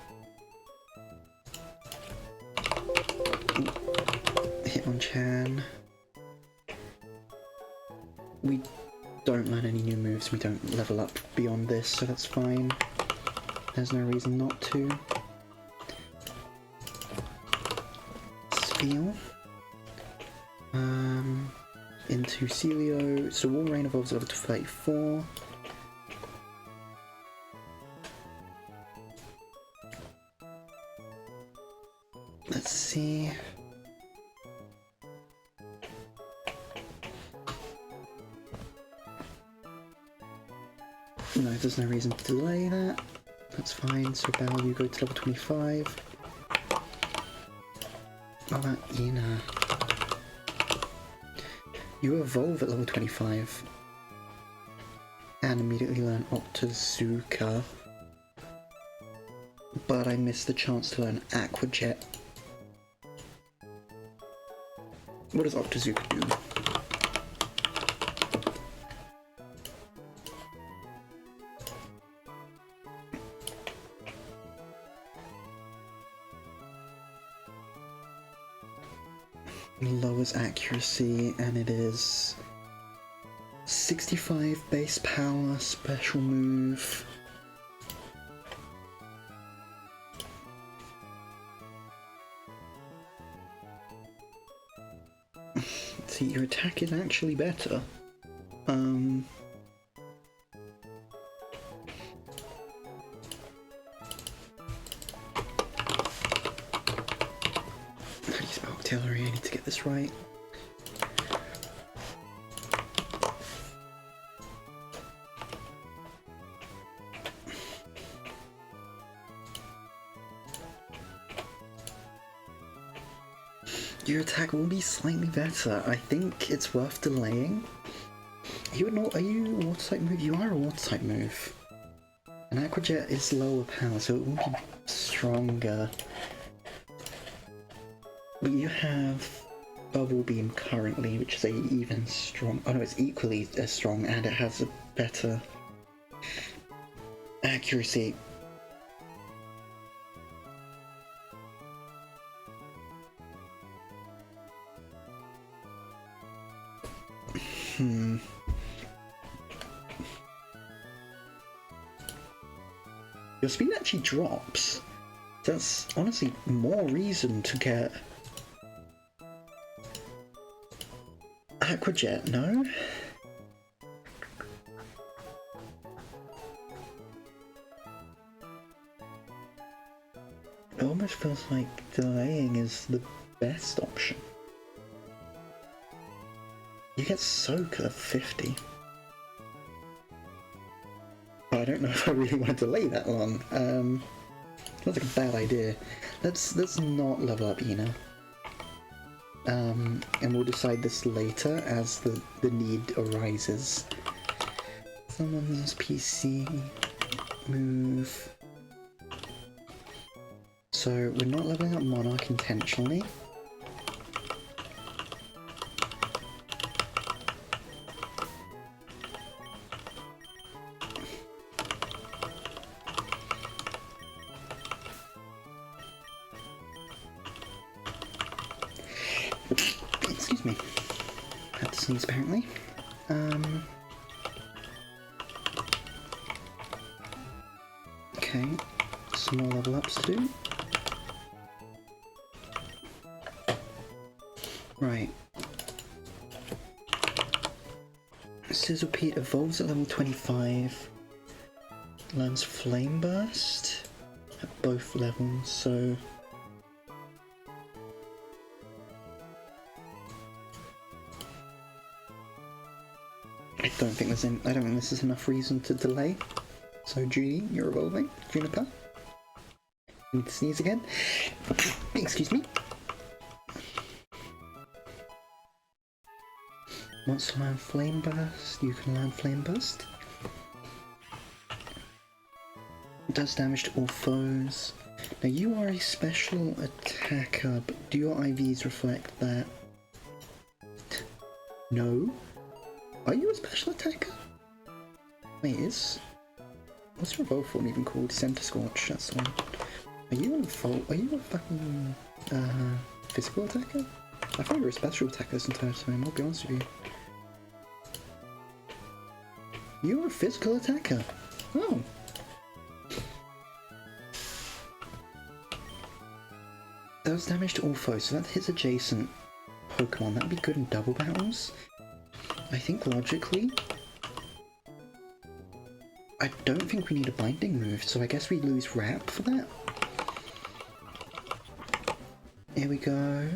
Hitmonchan. We don't learn any new moves, we don't level up beyond this, so that's fine. There's no reason not to. Spheal. Into Celio. So Walrein evolves level to 34. Let's see. No, there's no reason to delay that. That's fine. So Bell, you go to level 25. What about Ina? You evolve at level 25. And immediately learn Octazooka. But I missed the chance to learn Aqua Jet. What does Octazooka do? Lowers accuracy, and it is 65 base power, special move. See, your attack is actually better. How do you spell artillery? I need to get this right. Your attack will be slightly better. I think it's worth delaying. Are you a water type move? You are a water type move. An Aqua Jet is lower power, so it will be stronger. But you have Bubble Beam currently, which is even strong. Oh no, it's equally as strong, and it has a better accuracy. Your speed actually drops. That's honestly more reason to get Aqua Jet, no? It almost feels like delaying is the best option. You get Soak at 50. But I don't know if I really want to delay that long. Sounds like a bad idea. Let's not level up Ina. And we'll decide this later as the need arises. Someone's PC move. So we're not leveling up Monarch intentionally. Excuse me. Had to sneeze apparently. Okay, some more level ups to do. Right. Sizzle Pete evolves at level 25. Learns Flame Burst at both levels, so I don't think this is enough reason to delay. So Judy, you're evolving. Juniper. Need to sneeze again. Excuse me. Wants to learn Flame Burst. You can learn Flame Burst. Does damage to all foes. Now you are a special attacker, but do your IVs reflect that? No. Are you a special attacker? Wait, what's your evolve form even called? Center Scorch, that's the one. Are you a fucking physical attacker? I thought you were a special attacker this entire time, I'll be honest with you. You're a physical attacker. Oh. Does damage to all foes, so that hits adjacent Pokemon. That would be good in double battles. I think logically, I don't think we need a binding move, so I guess we lose Wrap for that. Here we go.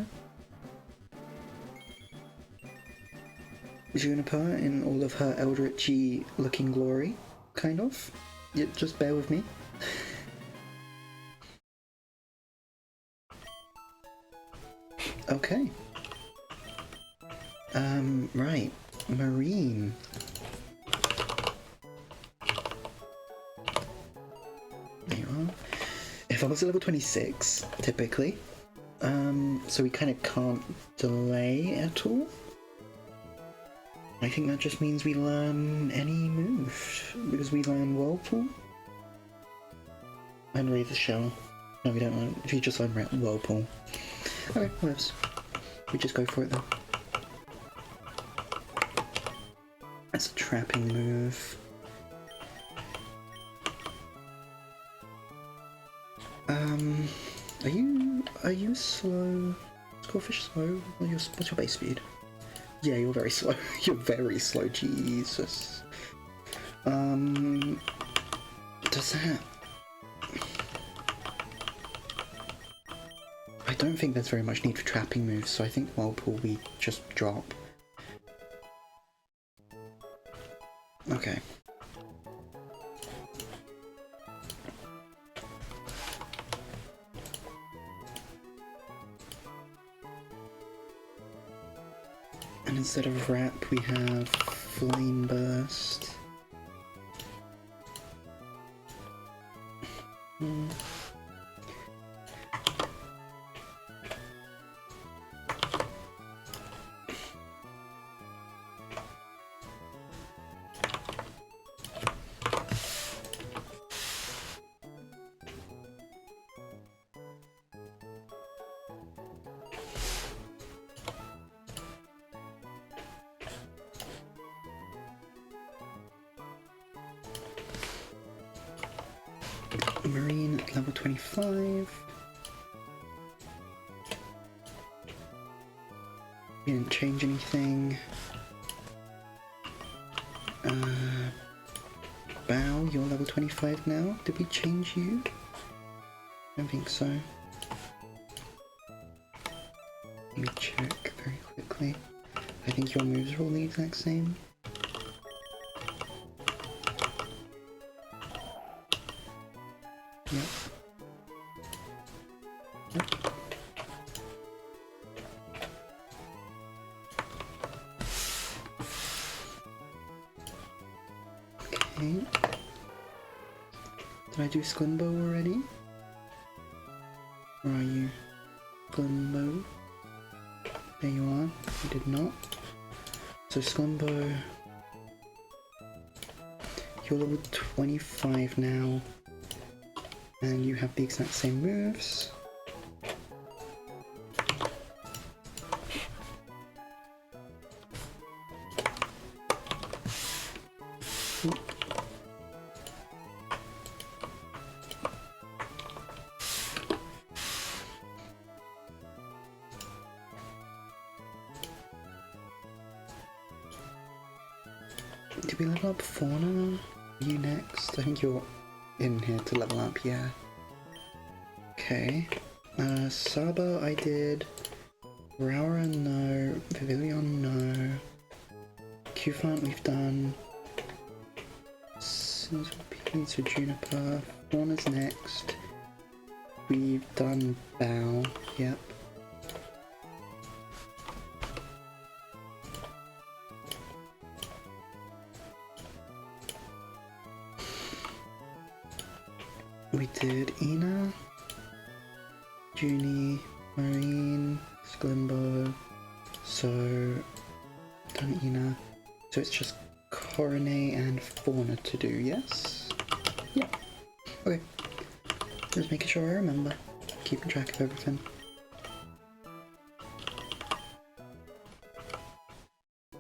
Juniper in all of her Eldritchy looking glory, kind of. Yeah, just bear with me. Okay. Right. Marine. There you are. If I was at level 26, typically, so we kind of can't delay at all. I think that just means we learn any move, because we learn Whirlpool. And Razor Shell. No, we don't learn, if you just learn Whirlpool. Okay, whatever. We just go for it then. That's a trapping move. Are you slow? Scorefish slow? What's your base speed? Yeah, you're very slow. You're very slow, Jesus. Does that... I don't think there's very much need for trapping moves, so I think Whirlpool we just drop. Okay. And instead of Wrap, we have Flame Burst. Marine at level 25. We didn't change anything. Bow, you're level 25 now. Did we change you? I don't think so. Let me check very quickly. I think your moves are all the exact same. Yep. Yep. Okay. Did I do Sklimbo already? Where are you? Sklimbo. There you are. You did not. So Sklimbo. You're level 25 now. And you have the exact same moves. Did we level up Fauna? You next? I think you're in here to level up, yeah. Okay. Saba I did. Raura no. Pavilion no. Qfont we've done. Pizza Juniper. Fauna's next. We've done Bow. Yep. We did Ina, Junie, Marine, Sklimbo, so done Ina. So it's just Coronet and Fauna to do, yes? Yeah. Okay. Just making sure I remember. Keeping track of everything.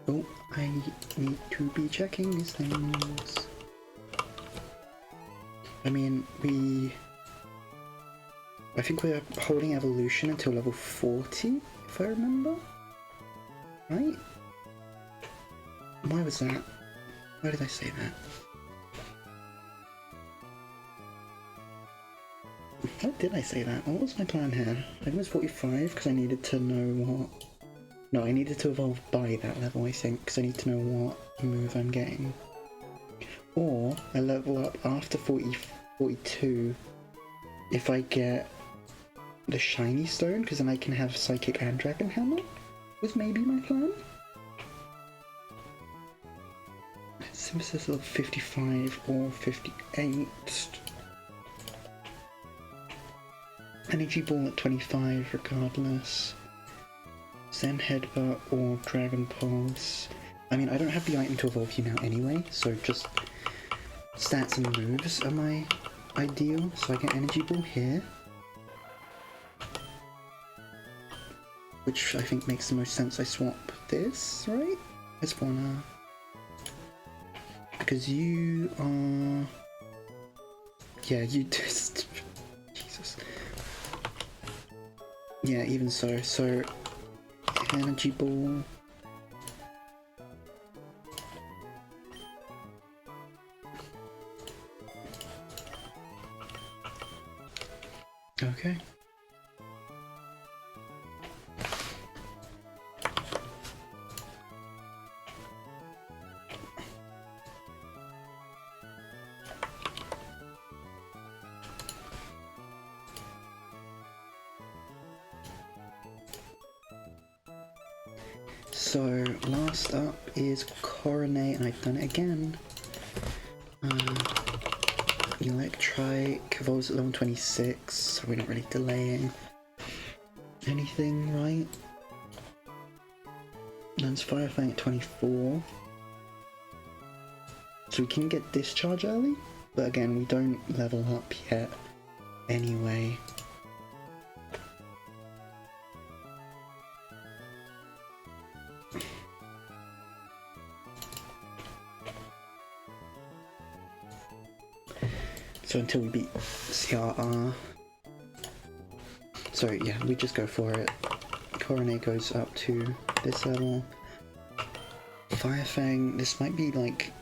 Oh, I need to be checking these things. I mean, I think we're holding evolution until level 40, if I remember. Right? Why was that? Why did I say that? Why did I say that? What was my plan here? I think it was 45 because I needed to know what... No, I needed to evolve by that level, I think, because I need to know what move I'm getting. Or I level up after 42 if I get the shiny stone, because then I can have Psychic and Dragon Hammer, was maybe my plan. Synthesis of 55 or 58. Energy Ball at 25 regardless. Zen Headbutt or Dragon Pulse. I mean, I don't have the item to evolve you now anyway, so just stats and moves are my ideal. So I get Energy Ball here, which I think makes the most sense. I swap this, right? As Fauna. Because you are... Yeah, you just... Jesus. Yeah, even so. So, Energy Ball. Okay. So, last up is Coronet, and I've done it again. Electrike evolves at level 26, so we're not really delaying anything, right? Learns Fire Fang at 24. So we can get Discharge early, but again, we don't level up yet anyway. So until we beat CRR. So yeah, we just go for it. Coronet goes up to this level. Fire Fang, this might be like...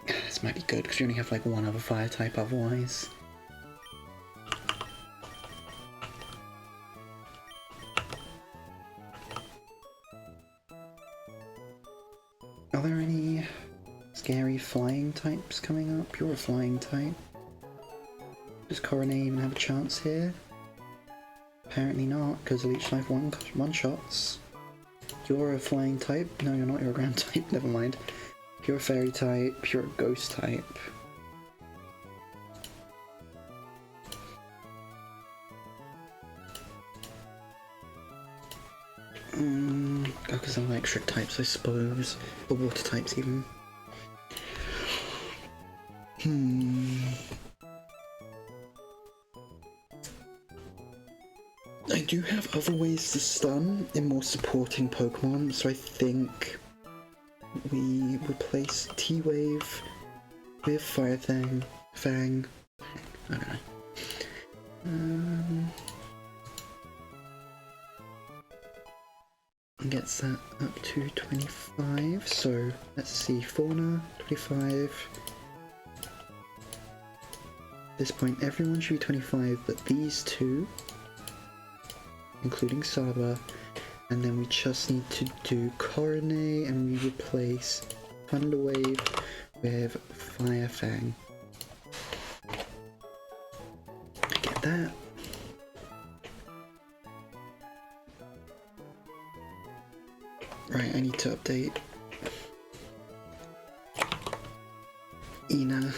This might be good because you only have like one other fire type otherwise. Are there any scary flying types coming up? You're a flying type. Does Coronet even have a chance here? Apparently not, because Leech Life one shots. You're a flying type? No, you're not, you're a ground type, never mind. Pure fairy type, pure ghost type. Because I'm electric types, I suppose. Or water types, even. I do have other ways to stun in more supporting Pokemon, so I think we replace T-Wave with Fire Fang. I don't know. Gets that up to 25, so let's see, Fauna, 25. At this point everyone should be 25, but these two, including Saba, and then we just need to do Coronet and we replace Thunder Wave with Fire Fang. Get that. Right, I need to update Ina.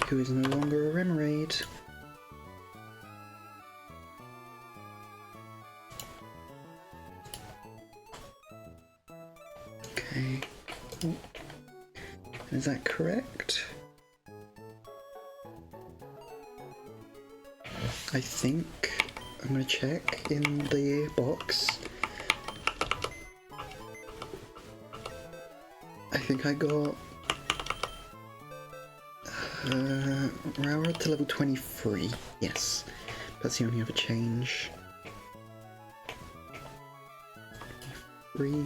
Who is no longer a Remoraid. Okay. Is that correct? I think I'm gonna check in the box. I think I got Rara to level 23. Yes, that's the only other change. 23.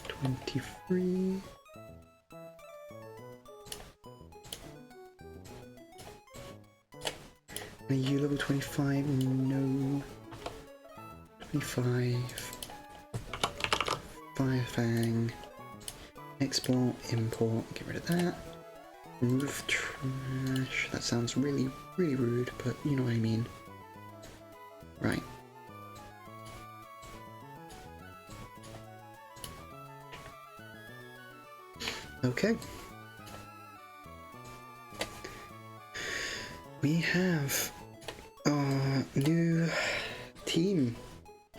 23. Are you level 25? No. 25. Fire Fang. Export, import, get rid of that. Remove trash. That sounds really, really rude, but you know what I mean. Right. Okay. We have our new team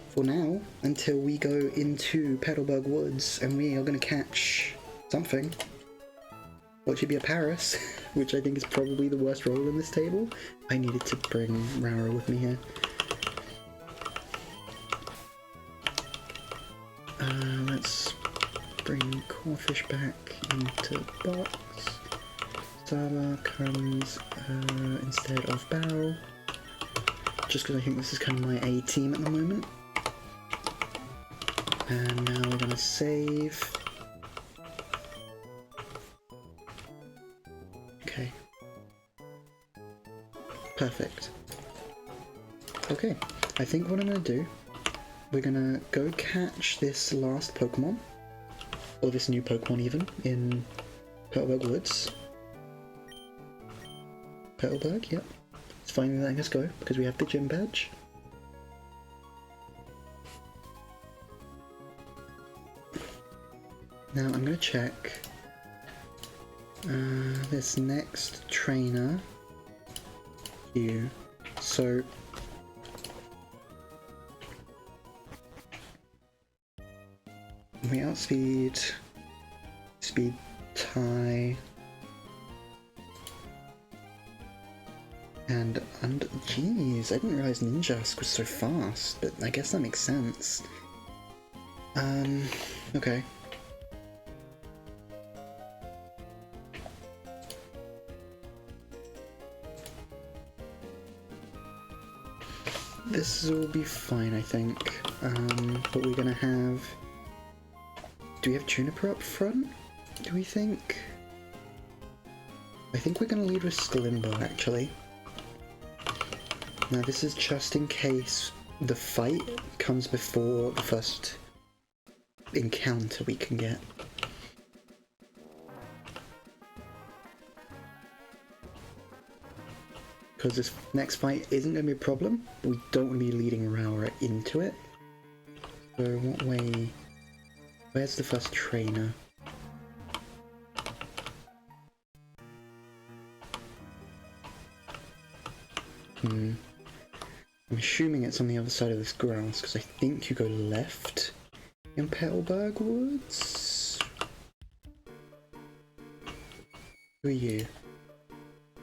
for now until we go into Petalburg Woods and we are going to catch something. What should be a Paris, which I think is probably the worst roll in this table. I needed to bring Rara with me here. Let's bring Corfish back into the box. Saba comes instead of Barrel, just because I think this is kind of my A team at the moment. And now we're going to save. Okay. Perfect. Okay, I think what I'm going to do, we're going to go catch this last Pokemon, or this new Pokemon even, in Petalburg Woods. Petalburg, yep. It's finally letting us go because we have the gym badge. Now I'm going to check this next trainer here. So we outspeed, speed tie, and jeez, I didn't realize Ninjask was so fast, but I guess that makes sense. Okay. This will be fine, I think. But we're gonna have... Do we have Juniper up front? Do we think? I think we're gonna lead with Slimbo, actually. Now this is just in case the fight comes before the first encounter we can get. because this next fight isn't going to be a problem. We don't want to be leading Raura into it. So what way... Where's the first trainer? I'm assuming it's on the other side of this grass, because I think you go left in Petalburg Woods? Who are you?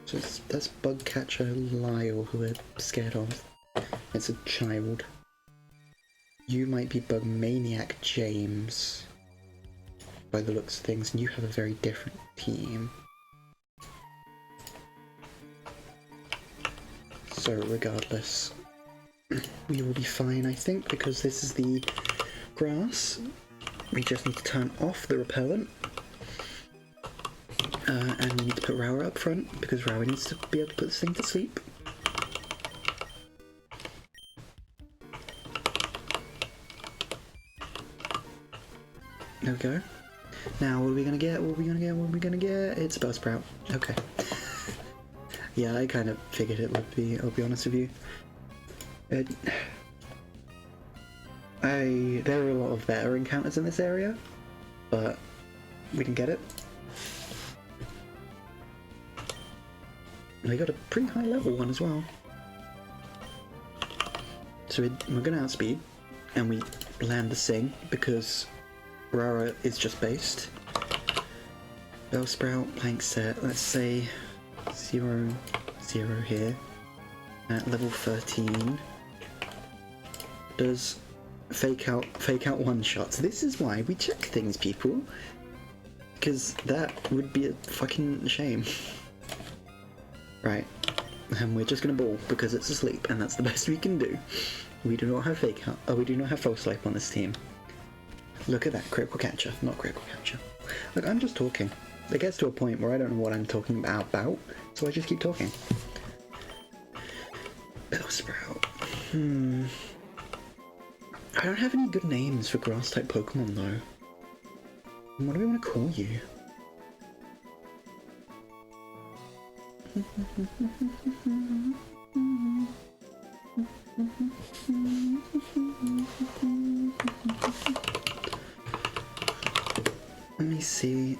So that's Bugcatcher Lyle, who we're scared of. It's a child. You might be Bugmaniac James, by the looks of things, and you have a very different team. So regardless, we will be fine, I think, because this is the grass. We just need to turn off the repellent. And we need to put Raura up front, because Raura needs to be able to put this thing to sleep. There we go. Now, what are we gonna get? What are we gonna get? What are we gonna get? It's Buzzsprout. Okay. Yeah, I kind of figured it would be, I'll be honest with you. There are a lot of better encounters in this area, but we didn't get it. We got a pretty high level one as well. So we're gonna outspeed, and we land the Sing, because Raura is just based. Bellsprout, blank set, let's say 0, 0 here. At level 13. Does fake out one-shots. This is why we check things, people. Because that would be a fucking shame. Right. And we're just gonna ball because it's asleep, and that's the best we can do. We do not have fake out. Oh, we do not have false life on this team. Look at that, critical catcher, not critical catcher. Look, I'm just talking. It gets to a point where I don't know what I'm talking about, so I just keep talking. Bellsprout. I don't have any good names for grass-type Pokemon, though. What do we want to call you? Let me see.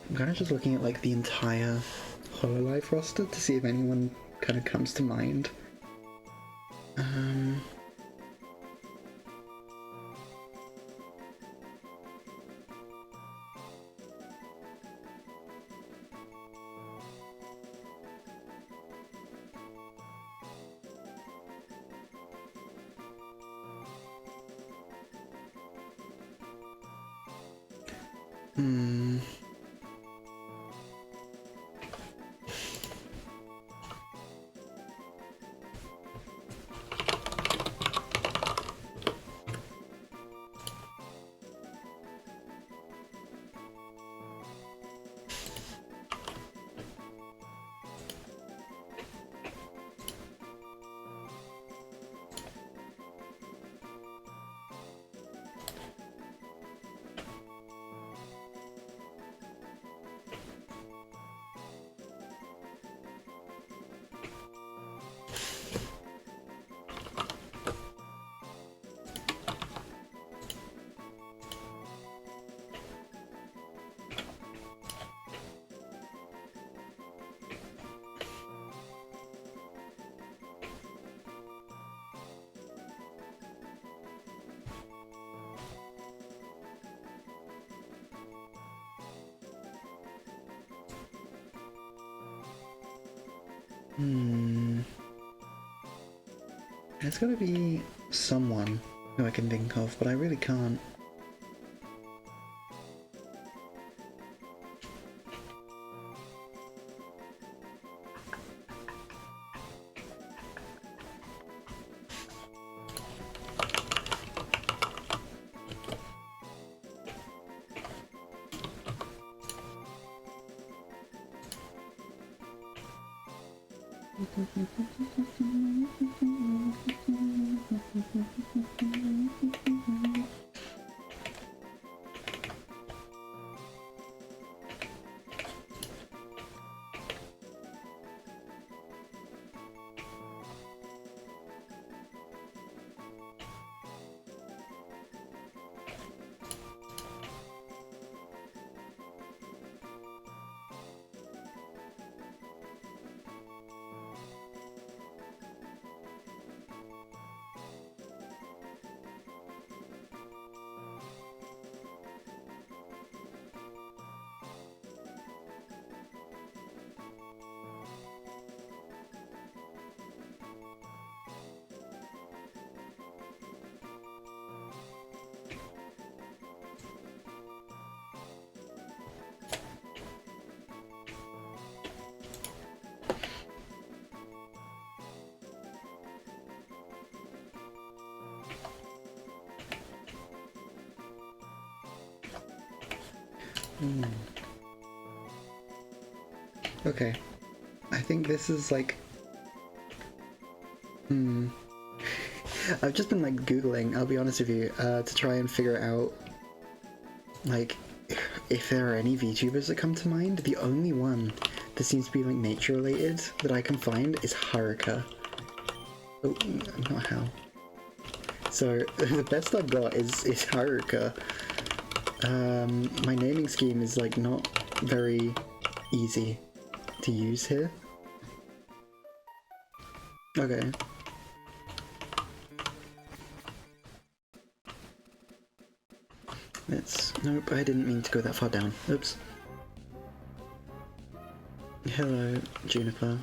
I'm kind of just looking at like the entire Hololive roster to see if anyone kind of comes to mind. There's gotta be someone who I can think of, but I really can't. Okay, I think this is like... I've just been like googling, I'll be honest with you, to try and figure out like if there are any VTubers that come to mind. The only one that seems to be like nature related that I can find is Haruka. Oh, not how. So the best I've got is Haruka. My naming scheme is like not very easy to use here. Okay. Nope, I didn't mean to go that far down. Oops. Hello, Juniper.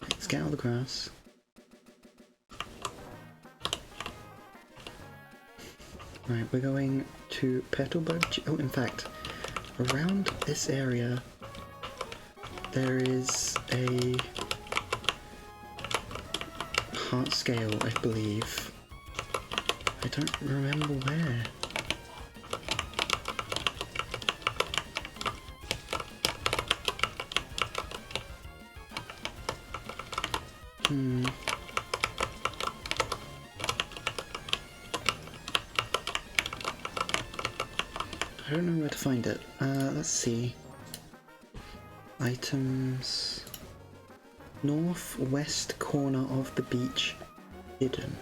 Let's get out of the grass. Right, we're going to Petalburg. Oh, in fact, around this area, there is a heart scale, I believe. I don't remember where. I don't know where to find it. Let's see. Items. Northwest corner of the beach. Hidden.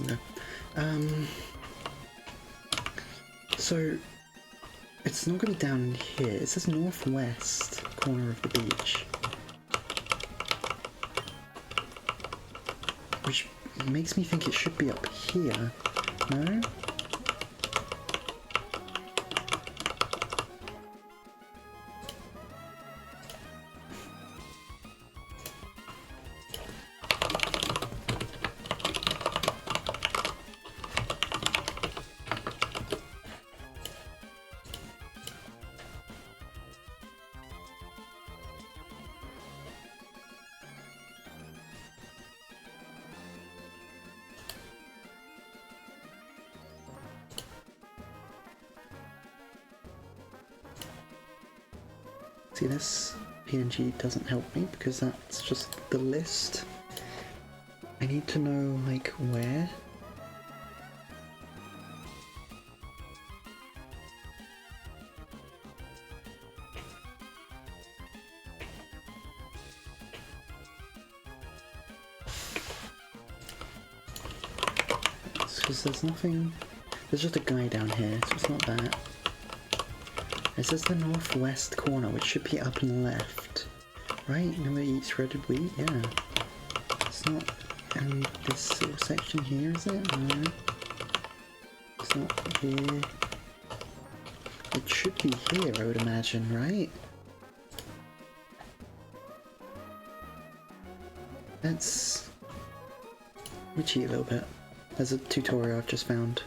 No. So it's not gonna be down here. It says northwest corner of the beach, which makes me think it should be up here. No? See, this PNG doesn't help me because that's just the list. I need to know, like, where. Because there's nothing... There's just a guy down here, so it's not that. It says the northwest corner, which should be up and left. Right? Nobody eats shredded wheat? Yeah. It's not in this little section here, is it? No. It's not here. It should be here, I would imagine, right? me cheat a little bit. There's a tutorial I've just found.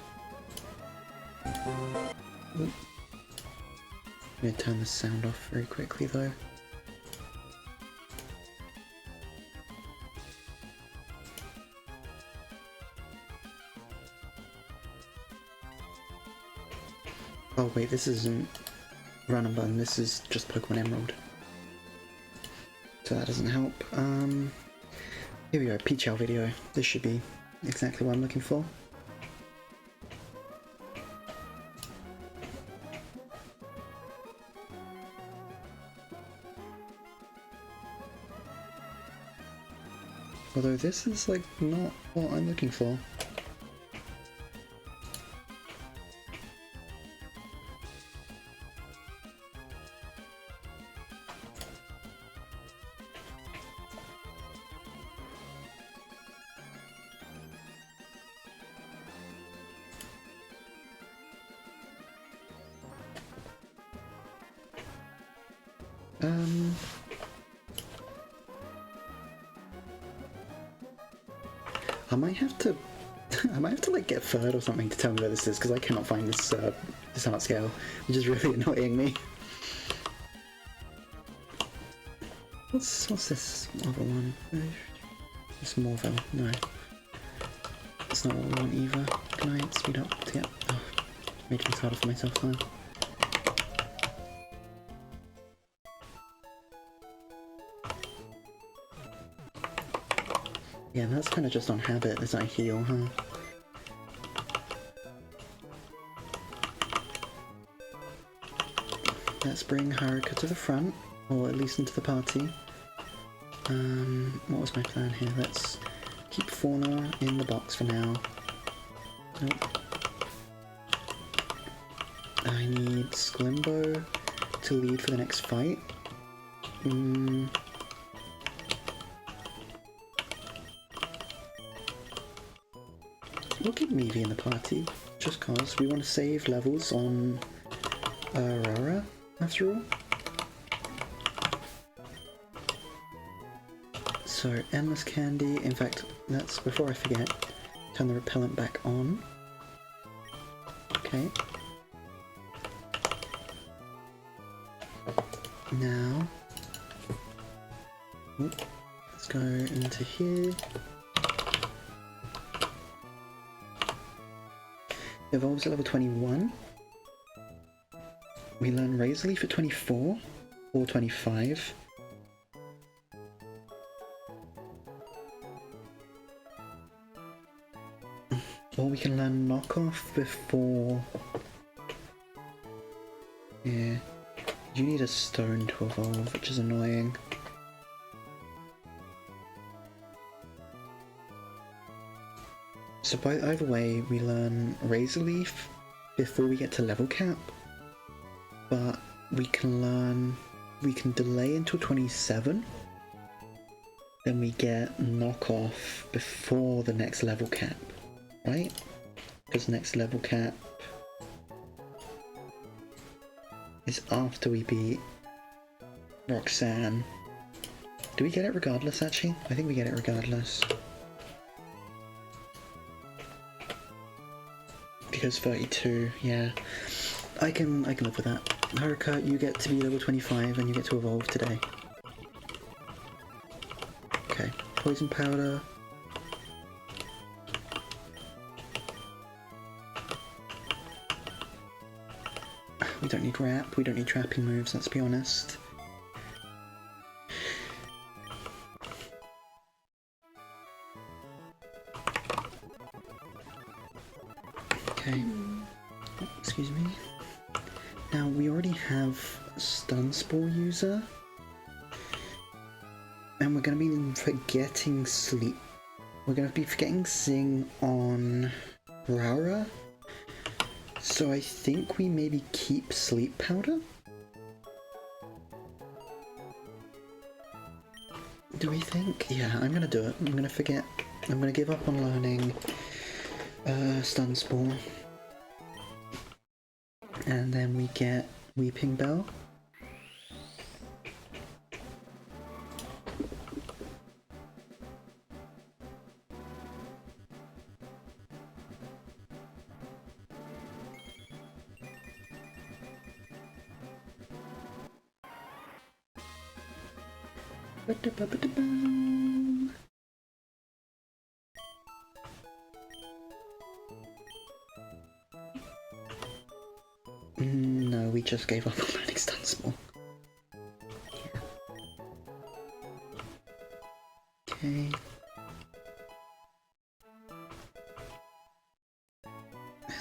Ooh. I'm gonna turn the sound off very quickly though. Oh wait, this isn't Run Bun, this is just Pokemon Emerald. So that doesn't help. Here we go, Pichao video. This should be exactly what I'm looking for. Although this is like not what I'm looking for. I might have to like get third or something to tell me where this is, because I cannot find this this art scale, which is really annoying me. What's this other one? It's Morville. No, it's not what I want either. Can I speed up to get? Oh, made things harder for myself now. Yeah, that's kind of just on habit as I heal, huh? Let's bring Haruka to the front, or at least into the party. What was my plan here? Let's keep Fauna in the box for now. Nope. I need Sklimbo to lead for the next fight. We'll keep Meavy in the party, just cause we want to save levels on Aurora, after all. So, Endless Candy, in fact, let's, before I forget, turn the repellent back on. Okay. Now, let's go into here. Evolves at level 21. We learn Razor Leaf at 24 or 25. Or we can learn Knockoff before... Yeah. You need a stone to evolve, which is annoying. So by either way, we learn Razor Leaf before we get to level cap, but we can delay until 27, then we get Knockoff before the next level cap, right? Because next level cap is after we beat Roxanne. Do we get it regardless, actually? I think we get it regardless. Because 32, yeah. I can live with that. Haruka, you get to be level 25 and you get to evolve today. Okay, Poison Powder. We don't need Wrap, we don't need trapping moves, let's be honest. Okay, oh, excuse me. Now we already have Stun Spore user, and we're going to be forgetting Sleep. We're going to be forgetting Zing on Raura, so I think we maybe keep Sleep Powder? Do we think? Yeah, I'm going to do it. I'm going to forget. I'm going to give up on learning Stun Spore. And then we get Weeping Bell. No, we just gave up on learning Stunspore. Okay.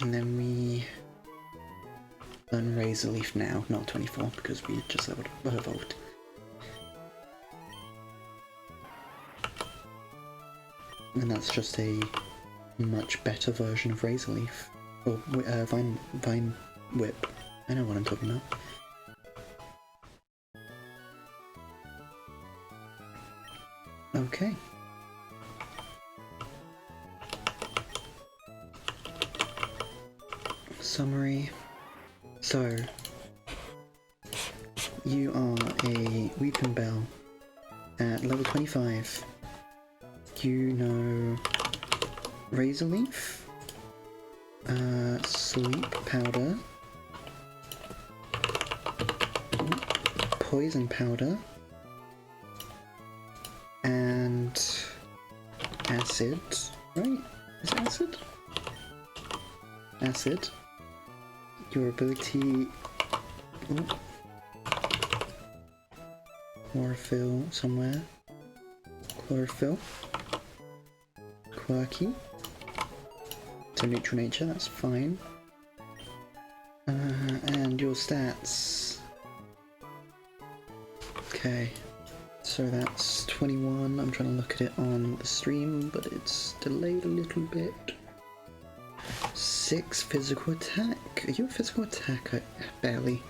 And then we learn Razor Leaf now, not 24, because we just evolved. And that's just a much better version of Razor Leaf. Or Vine Whip. I know what I'm talking about. Okay. Summary. So, you are a Weeping Bell at level 25. You know Razor Leaf, Sleep Powder, Poison Powder, and Acid, right? Is it Acid? Acid. Your ability... Chlorophyll somewhere. Chlorophyll. Quirky. So neutral nature, that's fine. And your stats. Okay. So that's 21. I'm trying to look at it on the stream, but it's delayed a little bit. 6 physical attack. Are you a physical attacker? Barely.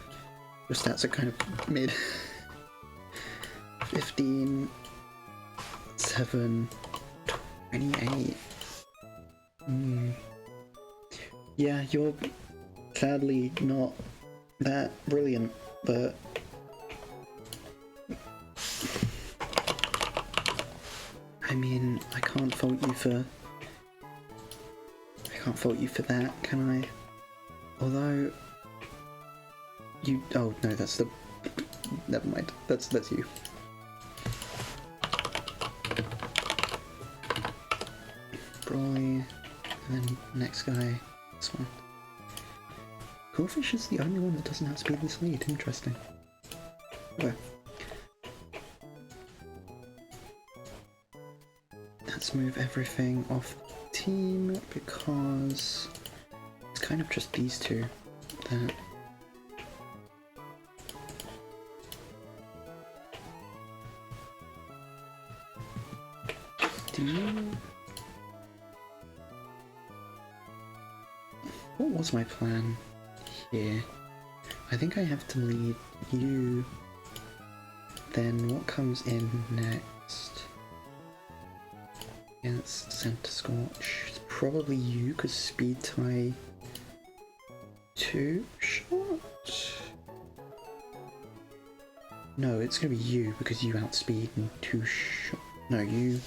Your stats are kind of mid. 15. 7. 28. Yeah, you're sadly not that brilliant, but I mean, I can't fault you for that, can I? Although you... oh no, that's the... never mind. That's you. Brawly, and then next guy, this one. Goldfish is the only one that doesn't have speed and sleed. Interesting. Okay. Let's move everything off team because it's kind of just these two that... Do you... what was my plan here? I think I have to lead you. Then what comes in next? Against Center Scorch. It's probably you, because speed tie 2 shot? No, it's gonna be you because you outspeed and 2 shot. No, you.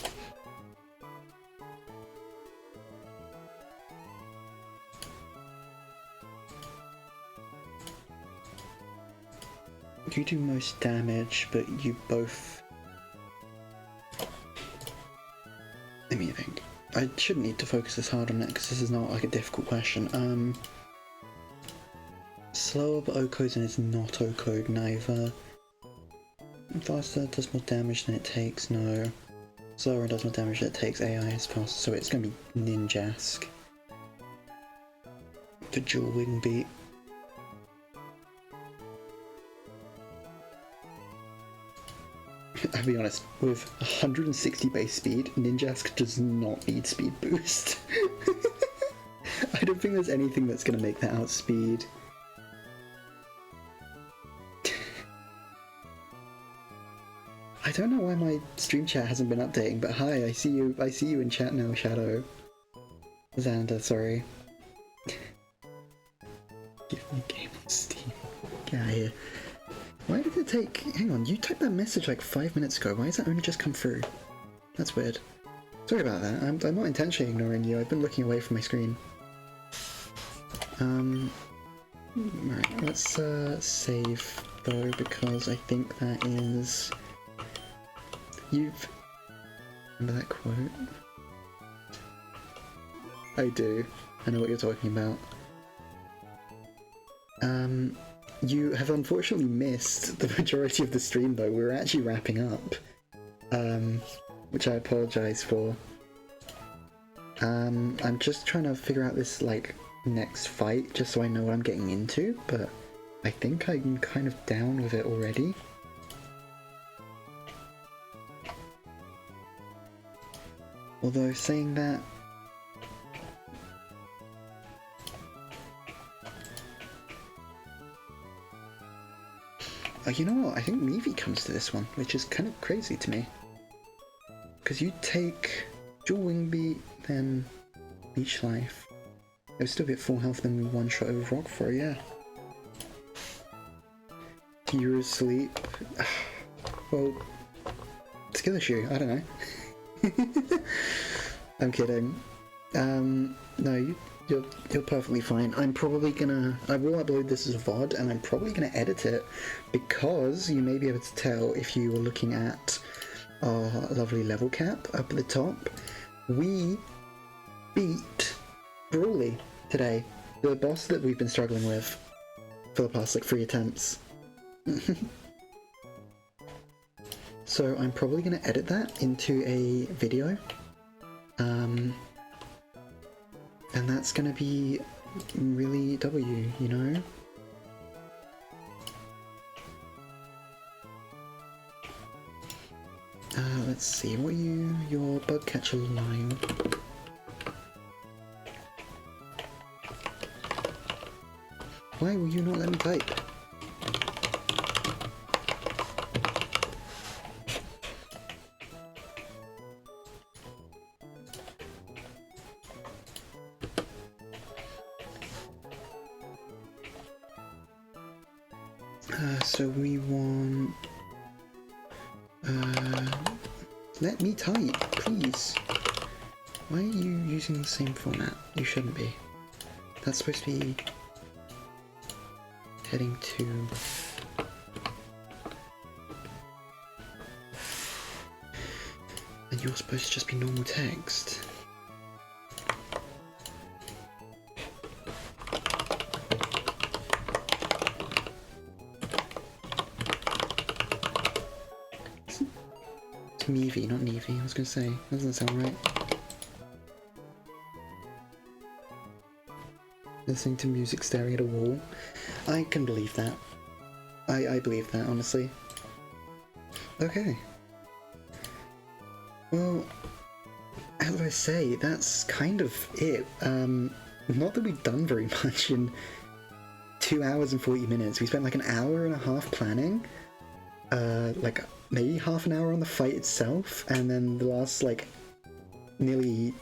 You do most damage, but you both... let me think. I shouldn't need to focus this hard on it because this is not like a difficult question. Slower but O-code and it's not O-code neither. Faster does more damage than it takes, no. Slower does more damage than it takes, AI is faster, so it's gonna be Ninjask. The dual wing beat. I'll be honest, with 160 base speed, Ninjask does not need speed boost. I don't think there's anything that's going to make that outspeed. I don't know why my stream chat hasn't been updating, but hi, I see you in chat now, Shadow. Xander, sorry. Give me a game on Steam. Get out of here. Why did it take... hang on, you typed that message like 5 minutes ago. Why has that only just come through? That's weird. Sorry about that. I'm not intentionally ignoring you. I've been looking away from my screen. Right, let's save though, because I think that is You've... Remember that quote? I do. I know what you're talking about. You have unfortunately missed the majority of the stream though. We're actually wrapping up. Which I apologize for. I'm just trying to figure out this, like, next fight, just so I know what I'm getting into, but I think I'm kind of down with it already. Although, saying that... you know what, I think Meavy comes to this one, which is kind of crazy to me. Because you take Dual Wing Beat, then Leech Life. It would still be at full health, then we one-shot over Rock Throw, yeah. You're asleep. Well, skill issue, I don't know. I'm kidding. No, you're perfectly fine. I'm probably gonna... I will upload this as a VOD, and I'm probably gonna edit it, because you may be able to tell if you were looking at our lovely level cap up at the top. We beat Brawly today, the boss that we've been struggling with for the past, like, 3 attempts. So I'm probably gonna edit that into a video. And that's gonna be really W, you know? Let's see, what are you? Your bug catcher Lyle. Why will you not let me type? So we want... let me type, please. Why are you using the same format? You shouldn't be. That's supposed to be heading to... And you're supposed to just be normal text. Meavy, not Neevy, I was gonna say. That doesn't sound right. Listening to music, staring at a wall. I can believe that. I believe that, honestly. Okay. Well, as I say, that's kind of it. Not that we've done very much in 2 hours and 40 minutes. We spent like an hour and a half planning. Like maybe half an hour on the fight itself, and then the last like nearly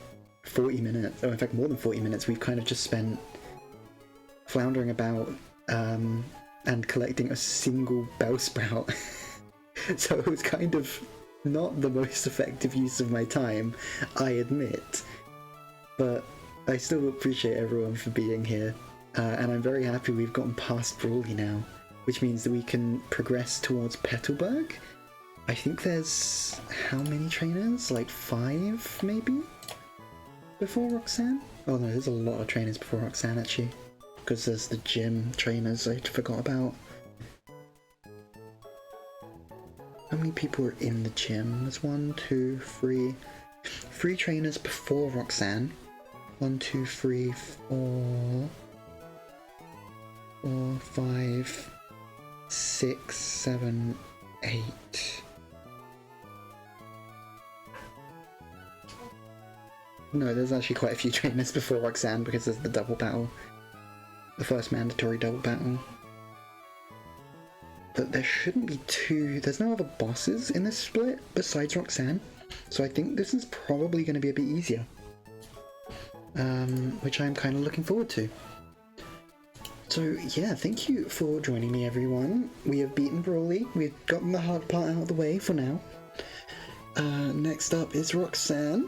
40 minutes, or in fact more than 40 minutes, we've kind of just spent floundering about and collecting a single Bellsprout. So it was kind of not the most effective use of my time, I admit, but I still appreciate everyone for being here, and I'm very happy we've gotten past Brawly now, which means that we can progress towards Petalburg. I think there's... how many trainers? Like 5, maybe? Before Roxanne? Oh no, there's a lot of trainers before Roxanne, actually. Because there's the gym trainers I forgot about. How many people are in the gym? There's 1, 2, 3... 3 trainers before Roxanne. 1, 2, 3, 4... 4, 5... 6, 7, 8... No, there's actually quite a few trainers before Roxanne because there's the double battle. The first mandatory double battle. But there shouldn't be there's no other bosses in this split besides Roxanne. So I think this is probably going to be a bit easier. Which I'm kind of looking forward to. So yeah, thank you for joining me, everyone. We have beaten Brawly. We've gotten the hard part out of the way for now. Next up is Roxanne,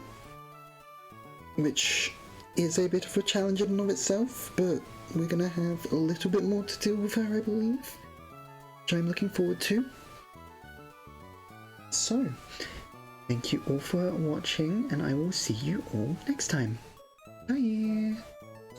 which is a bit of a challenge in and of itself, but we're gonna have a little bit more to deal with her, I believe, which I'm looking forward to. So, Thank you all for watching, and I will see you all next time. Bye!